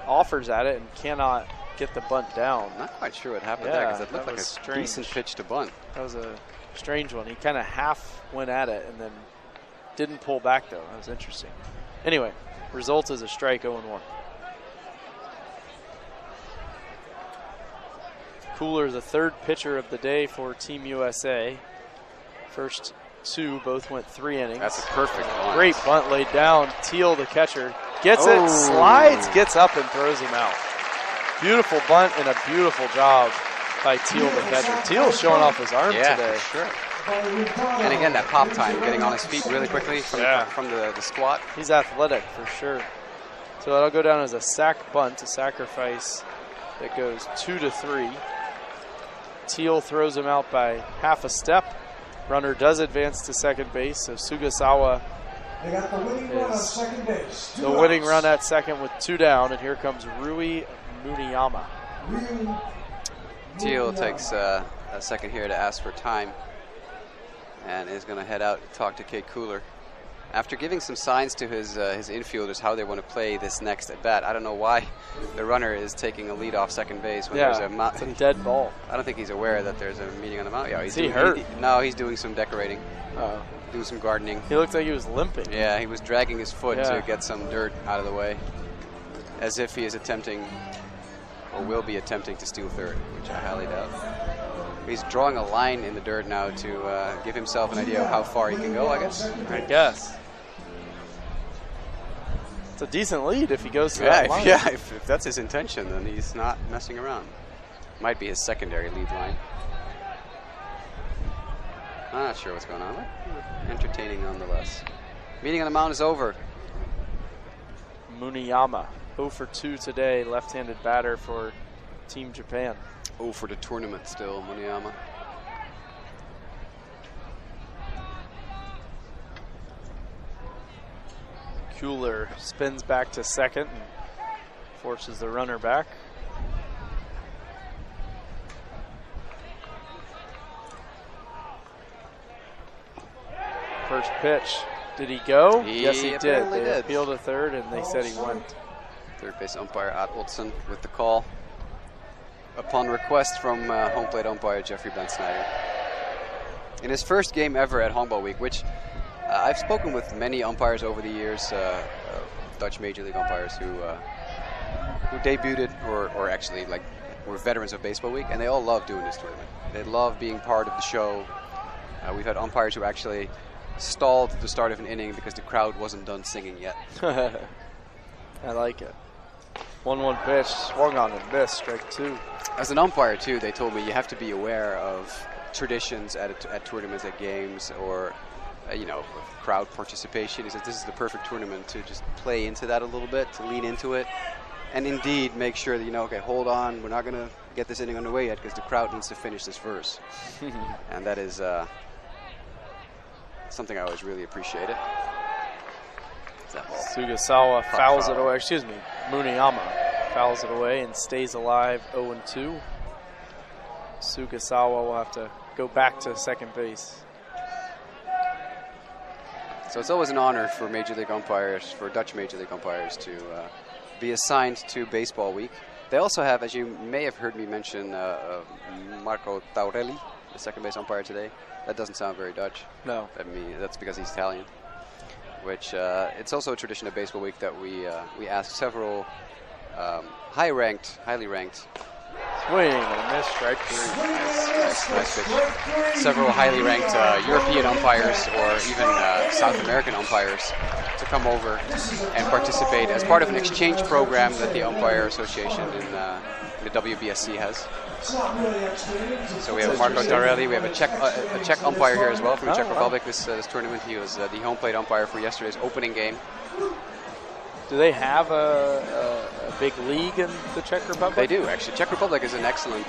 offers at it and cannot get the bunt down.
Not quite sure what happened there because it looked like a decent pitch to bunt.
That was a strange one. He kind of half went at it and then didn't pull back though. That was interesting. Anyway, result is a strike, 0-1. Cooler, the 3rd pitcher of the day for Team USA. First 2 both went 3 innings.
That's a perfect bunt.
Great bunt laid down. Teal, the catcher, gets it, slides, gets up, and throws him out. Beautiful bunt and a beautiful job by Teal, the catcher. Teal's showing off his arm today.
For sure. And again, that pop time, getting on his feet really quickly from the squat.
He's athletic for sure. So that'll go down as a sac bunt, a sacrifice that goes 2-3. Teal throws him out by half a step. Runner does advance to second base, so Sugisawa is the winning run at second with 2 down, and here comes Rui Muniyama.
Teal takes a second here to ask for time and is going to head out and talk to Kate Cooler. After giving some signs to his infielders how they want to play this next at bat, I don't know why the runner is taking a lead off second base when there's
it's a dead ball.
I don't think he's aware that there's a meeting on the mound. Yeah,
is he hurt?
No, he's doing some decorating, doing some gardening.
He looked like he was limping.
Yeah, he was dragging his foot to get some dirt out of the way, as if he is attempting, or will be attempting, to steal third, which I highly doubt. He's drawing a line in the dirt now to give himself an idea of how far he can go, I guess.
It's a decent lead if he goes to that line.
Yeah, if that's his intention, then he's not messing around. Might be his secondary lead line. I'm not sure what's going on, but entertaining nonetheless. Meeting on the mound is over.
Muniyama, 0 for 2 today, left-handed batter for Team Japan.
Oh, for the tournament still, Muniyama.
Kuehler spins back to second and forces the runner back. First pitch. Did he go? Yes, he did. They appealed to third, and they said he went.
Third base umpire Atwoldson with the call upon request from home plate umpire Jeffrey Ben Snyder. In his first game ever at Honkbalweek, which I've spoken with many umpires over the years, Dutch Major League umpires who debuted or actually like were veterans of Baseball Week, and they all love doing this tournament. They love being part of the show. We've had umpires who actually stalled at the start of an inning because the crowd wasn't done singing yet.
I like it. 1-1 pitch, swung on and missed, strike 2.
As an umpire too, they told me you have to be aware of traditions at tournaments, at games, or crowd participation. He said this is the perfect tournament to just play into that a little bit, to lean into it, and indeed make sure that okay, hold on, we're not going to get this inning underway yet because the crowd needs to finish this verse. And that is something I always really appreciated.
Sugasawa fouls it away. Excuse me, Muniyama fouls it away and stays alive, 0-2. Sugasawa will have to go back to second base.
So it's always an honor for Major League umpires, for Dutch Major League umpires, to be assigned to Baseball Week. They also have, as you may have heard me mention, Marco Taurelli, the second base umpire today. That doesn't sound very Dutch.
No.
I mean, that's because he's Italian. Which it's also a tradition of Baseball Week that we ask several highly ranked.
Swing and a miss, strike 3.
Nice pitch. Several highly ranked European umpires or even South American umpires to come over and participate as part of an exchange program that the Umpire Association in the WBSC has. So we have Marco Taurelli. We have a Czech umpire here as well from the Czech Republic this tournament. He was the home plate umpire for yesterday's opening game.
Do they have a big league in the Czech Republic?
They do, actually. Czech Republic is an excellent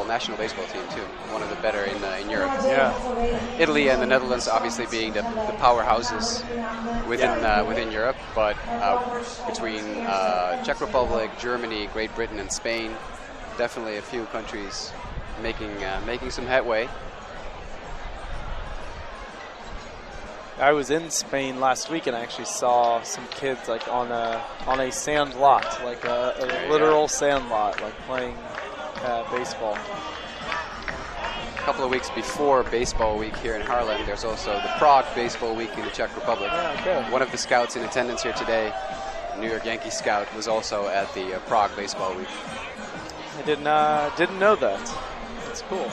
national baseball team, too. One of the better in Europe.
Yeah.
Italy and the Netherlands obviously being the powerhouses within Europe, but between Czech Republic, Germany, Great Britain, and Spain, definitely a few countries making some headway.
I was in Spain last week and I actually saw some kids like on a sand lot, like a literal sand lot, like playing baseball.
A couple of weeks before Baseball Week here in Haarlem, there's also the Prague Baseball Week in the Czech Republic.
Yeah, okay.
One of the scouts in attendance here today, a New York Yankees scout, was also at the Prague Baseball Week.
I didn't know that. That's cool.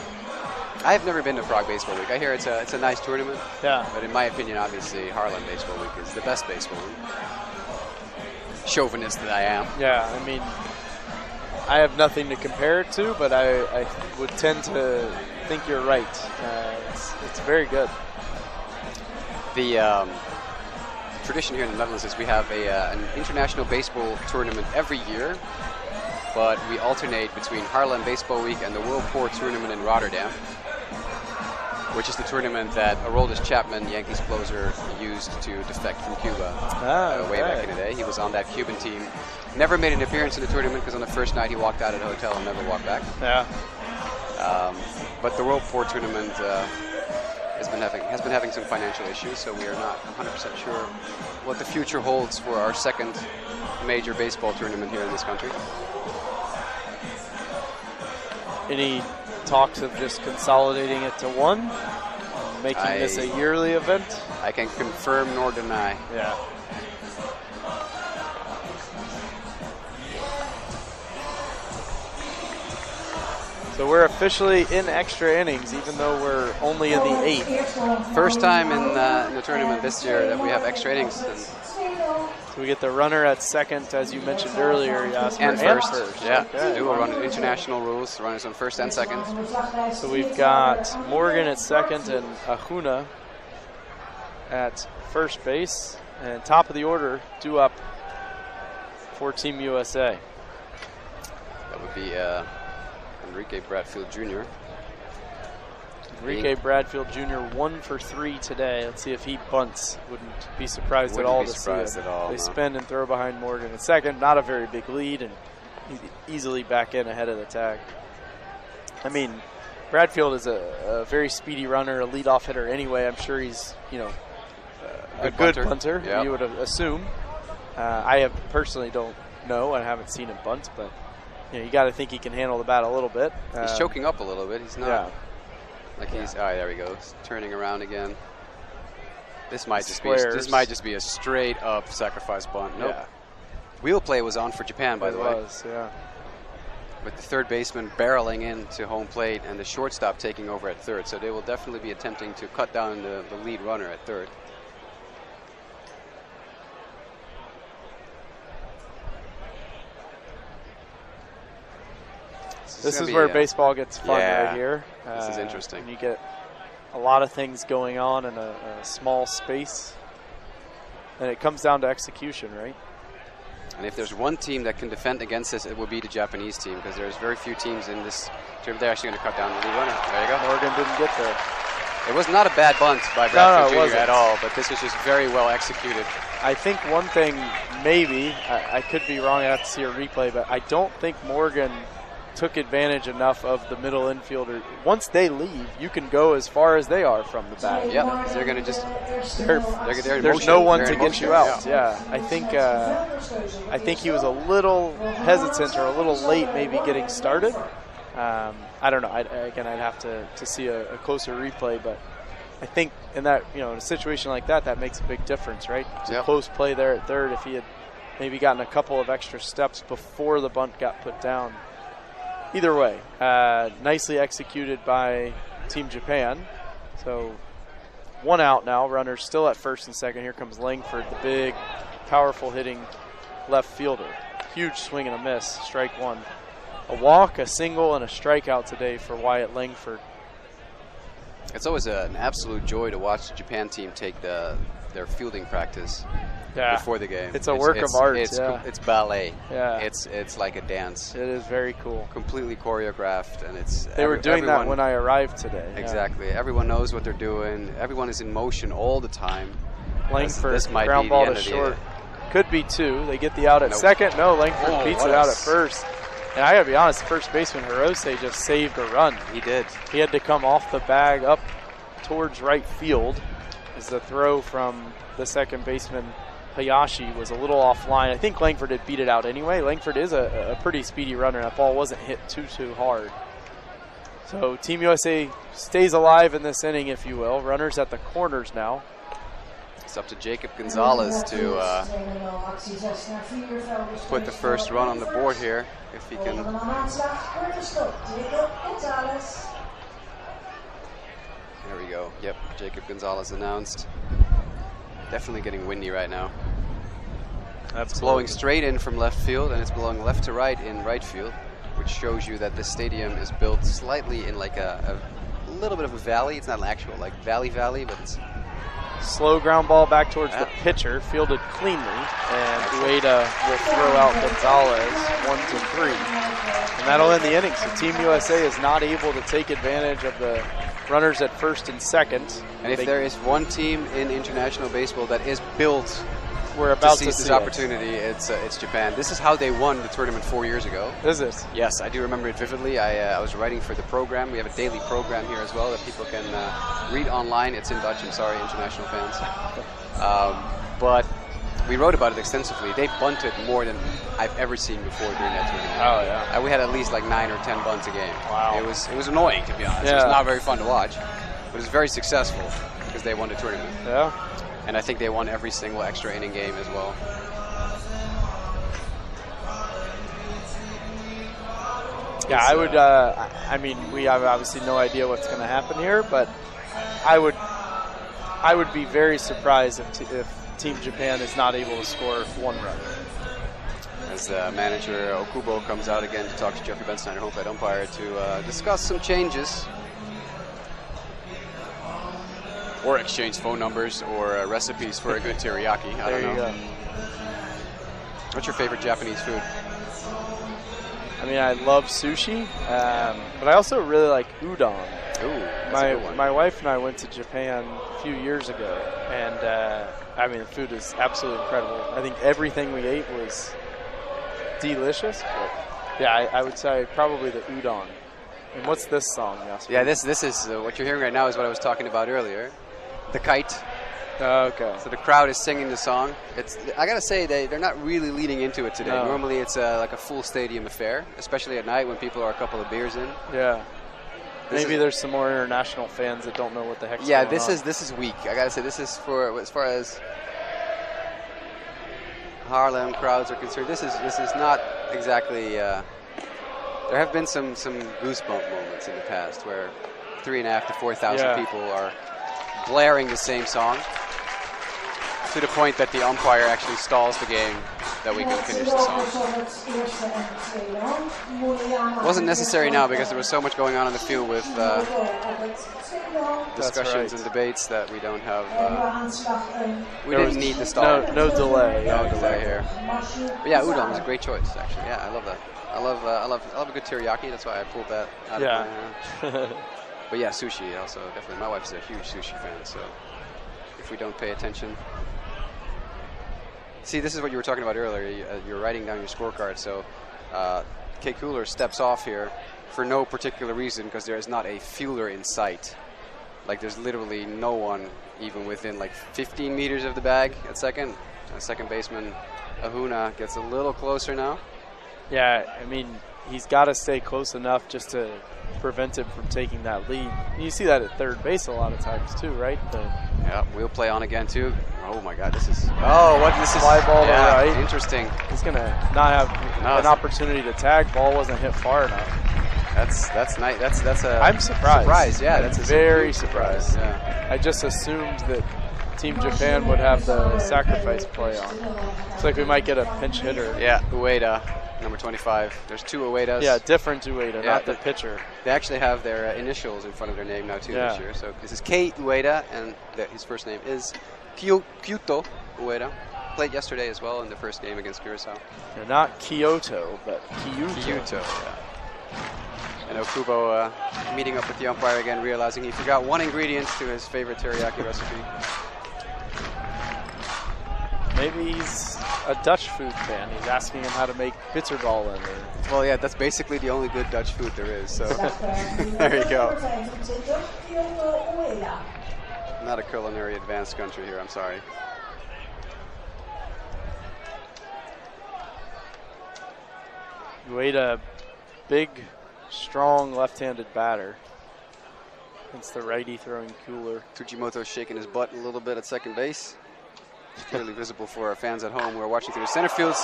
I have never been to Prague Baseball Week. I hear it's a nice tournament.
Yeah.
But in my opinion, obviously, Haarlem Baseball Week is the best baseball week. Chauvinist that I am.
Yeah, I mean, I have nothing to compare it to, but I would tend to think you're right. It's very good.
The tradition here in the Netherlands is we have an international baseball tournament every year, but we alternate between Haarlem Baseball Week and the World Poor Tournament in Rotterdam, which is the tournament that Aroldis Chapman, Yankees closer, used to defect from Cuba way back in the day. He was on that Cuban team. Never made an appearance in the tournament because on the first night he walked out of the hotel and never walked back.
Yeah.
But the World Poor Tournament has been having some financial issues, so we are not 100% sure what the future holds for our second major baseball tournament here in this country.
Any talks of just consolidating it to one, making this a yearly event?
I can confirm nor deny.
Yeah. So we're officially in extra innings, even though we're only in the 8th.
First time in the tournament this year that we have extra innings. And
So we get the runner at second, as you mentioned earlier, Jasper.
And first. Yeah,
Okay.
dual run, international rules, runners on first and second.
So we've got Morgan at second and Ahuna at first base. And top of the order, due up for Team USA.
That would be Enrique Bradfield Jr.
Enrique Bradfield Jr. 1 for 3 today. Let's see if he bunts. Wouldn't be surprised at all to see it. They spin and throw behind Morgan at second. Not a very big lead, and easily back in ahead of the tag. I mean, Bradfield is a very speedy runner, a leadoff hitter anyway. I'm sure he's, a good punter,
yep.
You would assume. I personally don't know. I haven't seen him bunt, but you got to think he can handle the bat a little bit.
He's choking up a little bit. He's not.
Yeah.
Like he's, there he goes, turning around again. This might just be a straight up sacrifice bunt. Nope.
Yeah.
Wheel play was on for Japan, by the way.
It was, yeah.
With the third baseman barreling into home plate and the shortstop taking over at third. So they will definitely be attempting to cut down the lead runner at third.
This is where baseball gets fun right here.
This is interesting.
And you get a lot of things going on in a small space. And it comes down to execution, right?
And if there's one team that can defend against this, it will be the Japanese team, because there's very few teams in this term. They're actually going to cut down the lead runner. There you go.
Morgan didn't get there.
It was not a bad bunt by Bradfield Jr. at all, but this was just very well executed.
I think one thing, maybe, I could be wrong, I have to see a replay, but I don't think Morgan took advantage enough of the middle infielder. Once they leave, you can go as far as they are from the bat.
Yeah, because they're going to just
there's no one to get you out. Yeah, I think he was a little hesitant or a little late maybe getting started. I don't know. I'd have to see a closer replay, but I think in that, in a situation like that, that makes a big difference, right? It's a close play there at third. If he had maybe gotten a couple of extra steps before the bunt got put down. Either way, nicely executed by Team Japan. So 1 out now. Runners still at first and second. Here comes Langford, the big, powerful hitting left fielder. Huge swing and a miss. Strike one. A walk, a single, and a strikeout today for Wyatt Langford.
It's always an absolute joy to watch the Japan team take their fielding practice before the game.
It's a work of art.
It's ballet.
Yeah.
It's like a dance.
It is very cool.
Completely choreographed, and it's.
They were doing that when I arrived today.
Exactly. Yeah. Everyone knows what they're doing. Everyone is in motion all the time.
Langford,
this might
ground
be
ball
the
to
end
short.
of the
Could be two. They get the out at second. No, Langford beats it out at first. And I gotta be honest, first baseman Hirose just saved a run.
He did.
He had to come off the bag up towards right field, as the throw from the second baseman Hayashi was a little offline. I think Langford had beat it out anyway. Langford is a pretty speedy runner. That ball wasn't hit too hard. So Team USA stays alive in this inning, if you will. Runners at the corners now.
It's up to Jacob Gonzalez to put the first run on the board here, if he can. There we go. Yep, Jacob Gonzalez announced. Definitely getting windy right now. It's blowing straight in from left field, and it's blowing left to right in right field, which shows you that the stadium is built slightly in like a little bit of a valley. It's not an actual like valley, but it's
slow ground ball back towards the pitcher, fielded cleanly, and Ueda will throw out Gonzalez 1-3, and that'll end the inning. So Team USA is not able to take advantage of the runners at first and second.
And if there is one team in international baseball that is built
we're about
to seize this opportunity, it's Japan. This is how they won the tournament 4 years ago.
Is it?
Yes, I do remember it vividly. I was writing for the program. We have a daily program here as well that people can read online. It's in Dutch, I'm sorry, international fans. But we wrote about it extensively. They bunted more than I've ever seen before during that tournament.
Oh, yeah.
We had at least like 9 or 10 bunts a game.
Wow.
It was annoying, to be honest.
Yeah.
It was not very fun to watch, but it was very successful because they won the tournament.
Yeah.
And I think they won every single extra inning game as well.
Yeah, I would. I mean, we have obviously no idea what's going to happen here, but I would be very surprised if Team Japan is not able to score 1 run.
As manager Okubo comes out again to talk to Jeffrey Bensteiner, home plate umpire, to discuss some changes. Or exchange phone numbers or recipes for a good teriyaki. I don't know.
There you go.
What's your favorite Japanese food?
I mean, I love sushi, but I also really like udon.
Ooh, that's a good one.
My wife and I went to Japan a few years ago, and I mean, the food is absolutely incredible. I think everything we ate was delicious. But yeah, I would say probably the udon. And what's this song, Jasper?
Yeah, this is what you're hearing right now is what I was talking about earlier. The kite.
Okay.
So the crowd is singing the song. I gotta say they're not really leaning into it today.
No.
Normally it's like a full stadium affair, especially at night when people are a couple of beers in.
Yeah.
This
Maybe there's some more international fans that don't know what the heck's
Yeah,
going on.
this is weak. I gotta say this is for as far as Harlem crowds are concerned. This is not exactly. There have been some goosebump moments in the past where 3,500 to 4,000 people are blaring the same song to the point that the umpire actually stalls the game that we can finish the song. It wasn't necessary now because there was so much going on in the field with discussions and debates that we don't have. We didn't need the stall.
No delay.
No delay here. But yeah, udon was a great choice actually. Yeah, I love that. I love a good teriyaki. That's why I pulled that out of my. But yeah, sushi also definitely. My wife's a huge sushi fan, so if we don't pay attention. See, this is what you were talking about earlier. You're writing down your scorecard. So Kay Cooler steps off here for no particular reason because there is not a fielder in sight. Like there's literally no one even within like 15 meters of the bag at second. Second baseman Ahuna gets a little closer now.
Yeah, I mean, he's got to stay close enough just to prevent him from taking that lead. You see that at third base a lot of times too, right?
Yeah, wheel play on again too. Oh my God, this is
fly ball to right.
Interesting.
He's gonna not have an opportunity to tag. Ball wasn't hit far enough.
That's nice. That's a.
I'm surprised.
Yeah,
that's very surprised. Yeah. I just assumed that Team Japan would have the sacrifice play on. It's like we might get a pinch hitter.
Yeah, Ueda, number 25. There's 2 Uedas.
Yeah, different Ueda, not the pitcher.
They actually have their initials in front of their name now too this year. So this is Kei Ueda, and his first name is Kyuto Ueda. Played yesterday as well in the first game against Curaçao.
Yeah, not Kyoto, but Kyuto.
Yeah. And Okubo meeting up with the umpire again, realizing he forgot one ingredient to his favorite teriyaki recipe.
Maybe he's a Dutch food fan. He's asking him how to make bitterballen.
Well, yeah, that's basically the only good Dutch food there is. So there you go. Not a culinary advanced country here. I'm sorry.
Ueda, big, strong left-handed batter against the righty throwing Cooler.
Tsujimoto shaking his butt a little bit at second base. Clearly visible for our fans at home who are watching through the center field's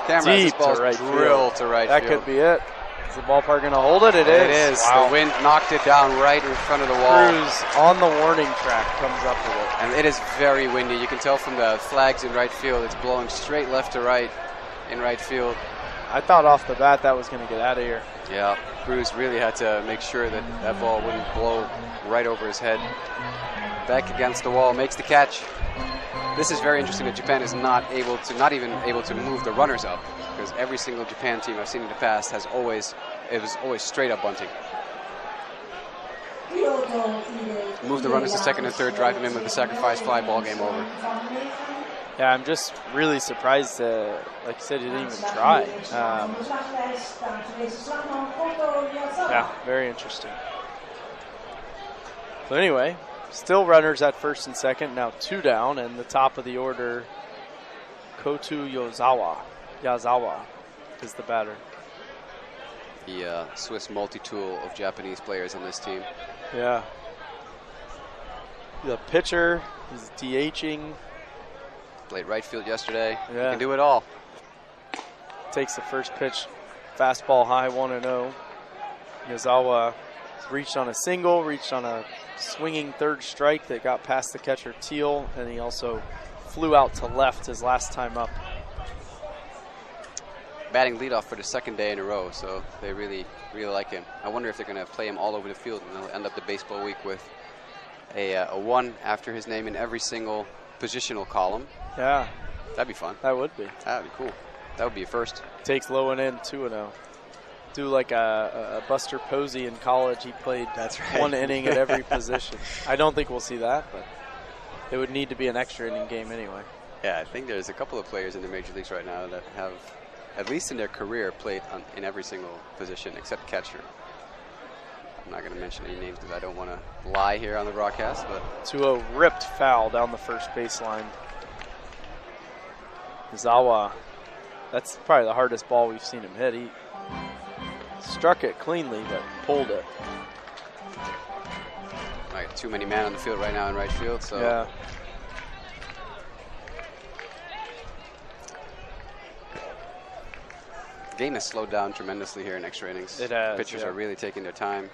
camera.
Deep
this ball's
to right
drilled to right
field. That could be it. Is the ballpark going to hold it? It is.
Wow. The wind knocked it down right in front of the wall.
Cruz on the warning track comes up with it.
And it is very windy. You can tell from the flags in right field. It's blowing straight left to right in right field.
I thought off the bat that was going to get out of here.
Yeah, Cruz really had to make sure that that ball wouldn't blow right over his head. Back against the wall, makes the catch. This is very interesting that Japan is not even able to move the runners up, because every single Japan team I've seen in the past was always straight up bunting. Move the runners to second and third, drive them in with the sacrifice fly, ball game over.
Yeah, I'm just really surprised, like you said, he didn't even try. Yeah, very interesting. So anyway, still runners at first and second, now 2 down, and the top of the order, Kotu Yazawa is the batter.
The Swiss multi-tool of Japanese players on this team.
Yeah. The pitcher is DHing.
Played right field yesterday.
Yeah.
He can do it all.
Takes the first pitch, fastball high, 1-0. Yazawa reached on a single, reached on a swinging third strike that got past the catcher Teal, and he also flew out to left his last time up.
Batting leadoff for the second day in a row, so they really like him. I wonder if they're going to play him all over the field, and they'll end up the baseball week with a 1 after his name in every single positional column.
Yeah.
That'd be fun.
That would be.
That'd be cool. That would be a first.
Takes low and in, 2-0. Do like a Buster Posey in college. He played 1 inning at every position. I don't think we'll see that, but it would need to be an extra inning game anyway.
Yeah, I think there's a couple of players in the major leagues right now that have, at least in their career, played in every single position except catcher. I'm not going to mention any names because I don't want to lie here on the broadcast. But
to a ripped foul down the first baseline. Zawa, that's probably the hardest ball we've seen him hit. He struck it cleanly, but pulled it.
Right, too many men on the field right now in right field. So
yeah.
The game has slowed down tremendously here in extra innings.
It has.
Pitchers are really taking their time.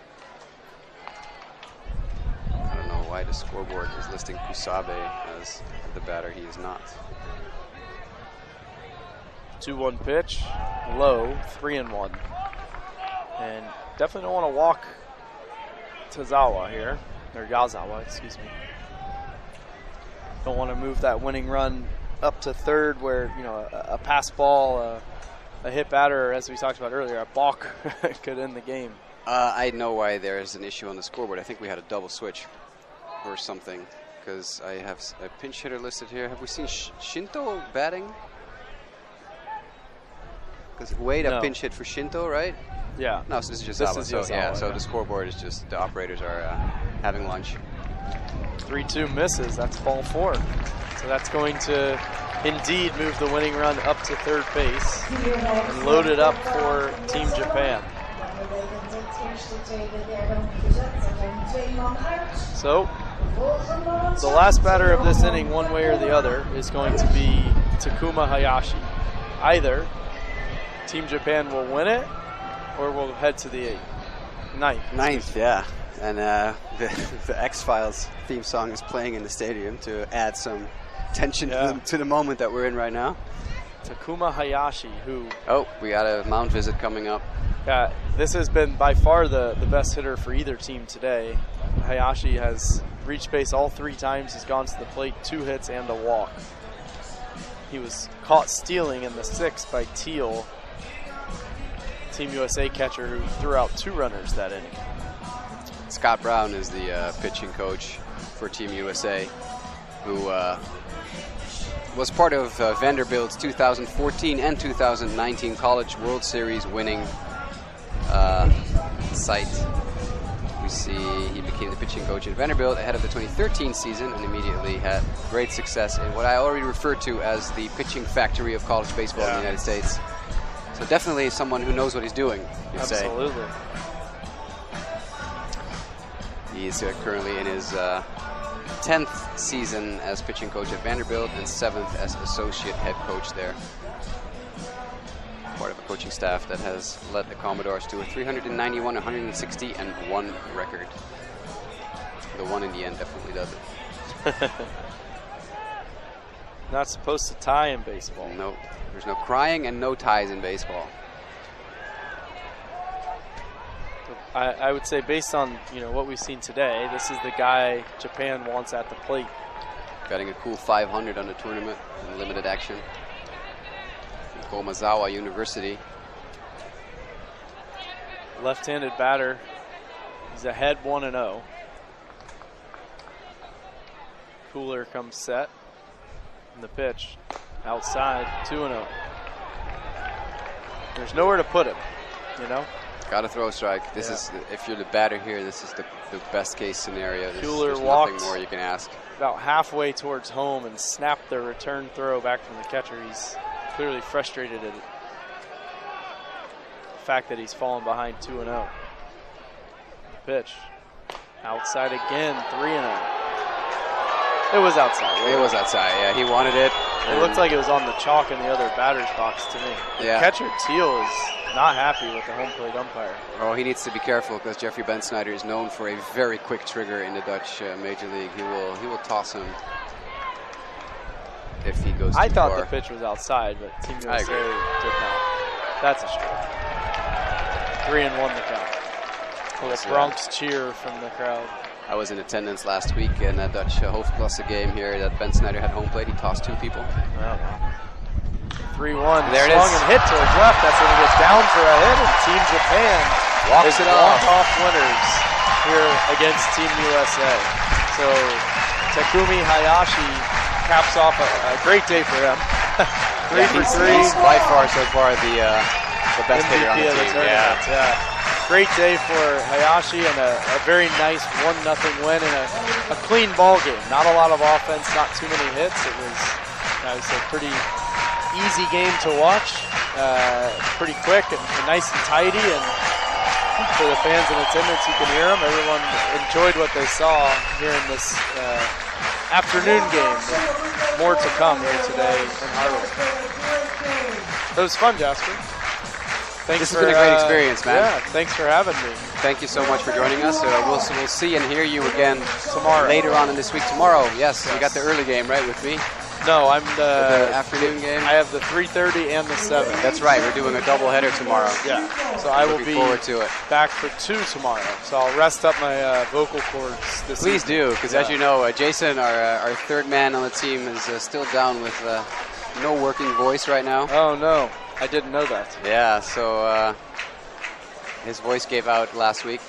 I don't know why the scoreboard is listing Kusabe as the batter. He is not.
2-1 pitch, low, 3-1. And definitely don't want to walk Tozawa here, or Yazawa, excuse me. Don't want to move that winning run up to third where, you know, a pass ball, a hit batter, as we talked about earlier, a balk could end the game.
I know why there is an issue on the scoreboard. I think we had a double switch or something, because I have a pinch hitter listed here. Have we seen Shinto batting? Because Wade a pinch hit for Shinto, right?
Yeah.
No, so this is just Zawa. So yeah, so the scoreboard is just, the operators are having lunch.
3-2 misses, that's ball 4. So that's going to indeed move the winning run up to third base and load it up for Team Japan. So the last batter of this inning, one way or the other, is going to be Takuma Hayashi. Either Team Japan will win it, or we'll head to the ninth.
Yeah. And the X-Files theme song is playing in the stadium to add some tension to the moment that we're in right now.
Takuma Hayashi, who...
Oh, we got a Mound Visit coming up.
Yeah, this has been by far the best hitter for either team today. Hayashi has reached base all 3 times. He's gone to the plate, 2 hits and a walk. He was caught stealing in the 6th by Teal, Team USA catcher, who threw out 2 runners that inning.
Scott Brown is the pitching coach for Team USA, who was part of Vanderbilt's 2014 and 2019 College World Series winning site. We see he became the pitching coach at Vanderbilt ahead of the 2013 season and immediately had great success in what I already referred to as the pitching factory of college baseball in the United States. So definitely someone who knows what he's doing, you'd say.
Absolutely.
He's currently in his 10th season as pitching coach at Vanderbilt and 7th as associate head coach there. Part of a coaching staff that has led the Commodores to a 391, 160, and 1 record. The 1 in the end definitely does it.
Not supposed to tie in baseball.
No, there's no crying and no ties in baseball.
I would say, based on what we've seen today, this is the guy Japan wants at the plate.
Batting a cool 500 on the tournament in limited action. From Komazawa University.
Left-handed batter. He's ahead 1-0. Cooler comes set. And the pitch outside, 2-0. There's nowhere to put him,
Got to throw a strike. This is, if you're the batter here, this is the best case scenario.
Cooler
there's
walked
nothing more you can ask.
About halfway towards home and snapped the return throw back from the catcher. He's clearly frustrated at the fact that he's fallen behind 2-0. Pitch outside again, 3-0. It was outside.
It was outside. Yeah, he wanted it.
It looked like it was on the chalk in the other batter's box to me.
Yeah.
Catcher Teal is not happy with the home plate umpire.
Oh, he needs to be careful because Jeffrey Ben Snyder is known for a very quick trigger in the Dutch Major League. He will toss him. goes too
I thought
far.
the pitch was outside, but Team USA did not. That's a strike. 3-1 the count. A little Bronx cheer from the crowd.
I was in attendance last week in a Dutch Hoofdklasse game here that Ben Snyder had home plate. He tossed 2 people.
Wow. 3-1.
There it
Swung
is.
and hit towards left. That's when he gets down for a hit, and Team Japan
Walks it off.
walk-off winners here against Team USA. So Takumi Hayashi caps off a great day for him. 3 for 3.
He's by far so far the best hitter on
MVP
the
of the
team.
tournament. Yeah. Great day for Hayashi and a very nice 1-0 win and a clean ball game. Not a lot of offense, not too many hits. It was, I would say, pretty easy game to watch. Pretty quick and nice and tidy. And for the fans in attendance, you can hear them. Everyone enjoyed what they saw here in this afternoon game. More to come here today in Hurley. It was fun, Jasper.
This has been a great experience, man.
Yeah, thanks for having me.
Thank you so much for joining us. We'll see and hear you again
Tomorrow.
later on in this week. Tomorrow, yes. You got the early game, right, with me?
No, I'm
The afternoon game?
I have the 3:30 and the 7.
That's right. We're doing a doubleheader tomorrow.
Yeah. So I will
Looking
be
forward to it.
back for 2 tomorrow. So I'll rest up my vocal cords this
Please
evening.
do, because as you know, Jason, our third man on the team, is still down with no working voice right now.
Oh, no. I didn't know that.
Yeah, so his voice gave out last week.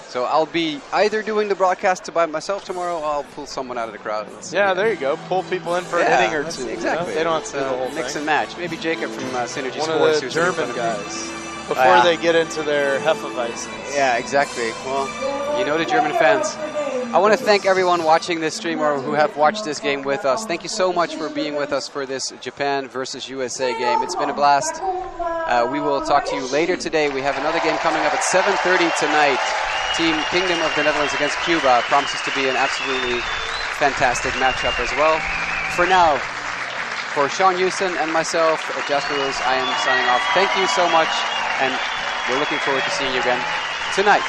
So I'll be either doing the broadcast by myself tomorrow, or I'll pull someone out of the crowd.
Yeah, there you go. Pull people in for an inning or two.
Exactly.
They don't have to do the whole
mix
thing.
and match. Maybe Jacob from Synergy
One
Sports.
of the
who's in front
German
of me.
guys. Before they get into their Hefeweizen.
Yeah, exactly. Well, you know the German fans. I want to thank everyone watching this stream or who have watched this game with us. Thank you so much for being with us for this Japan versus USA game. It's been a blast. We will talk to you later today. We have another game coming up at 7:30 tonight. Team Kingdom of the Netherlands against Cuba promises to be an absolutely fantastic matchup as well. For now, for Sean Houston and myself, Jasper Rose, I am signing off. Thank you so much, and we're looking forward to seeing you again tonight.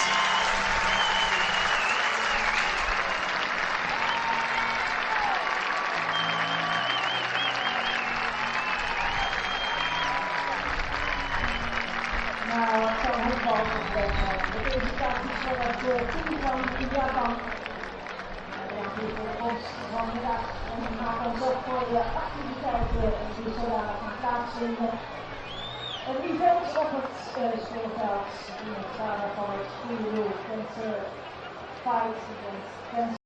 Een event op het speelveld in het kader van het goede doel. Fight against cancer.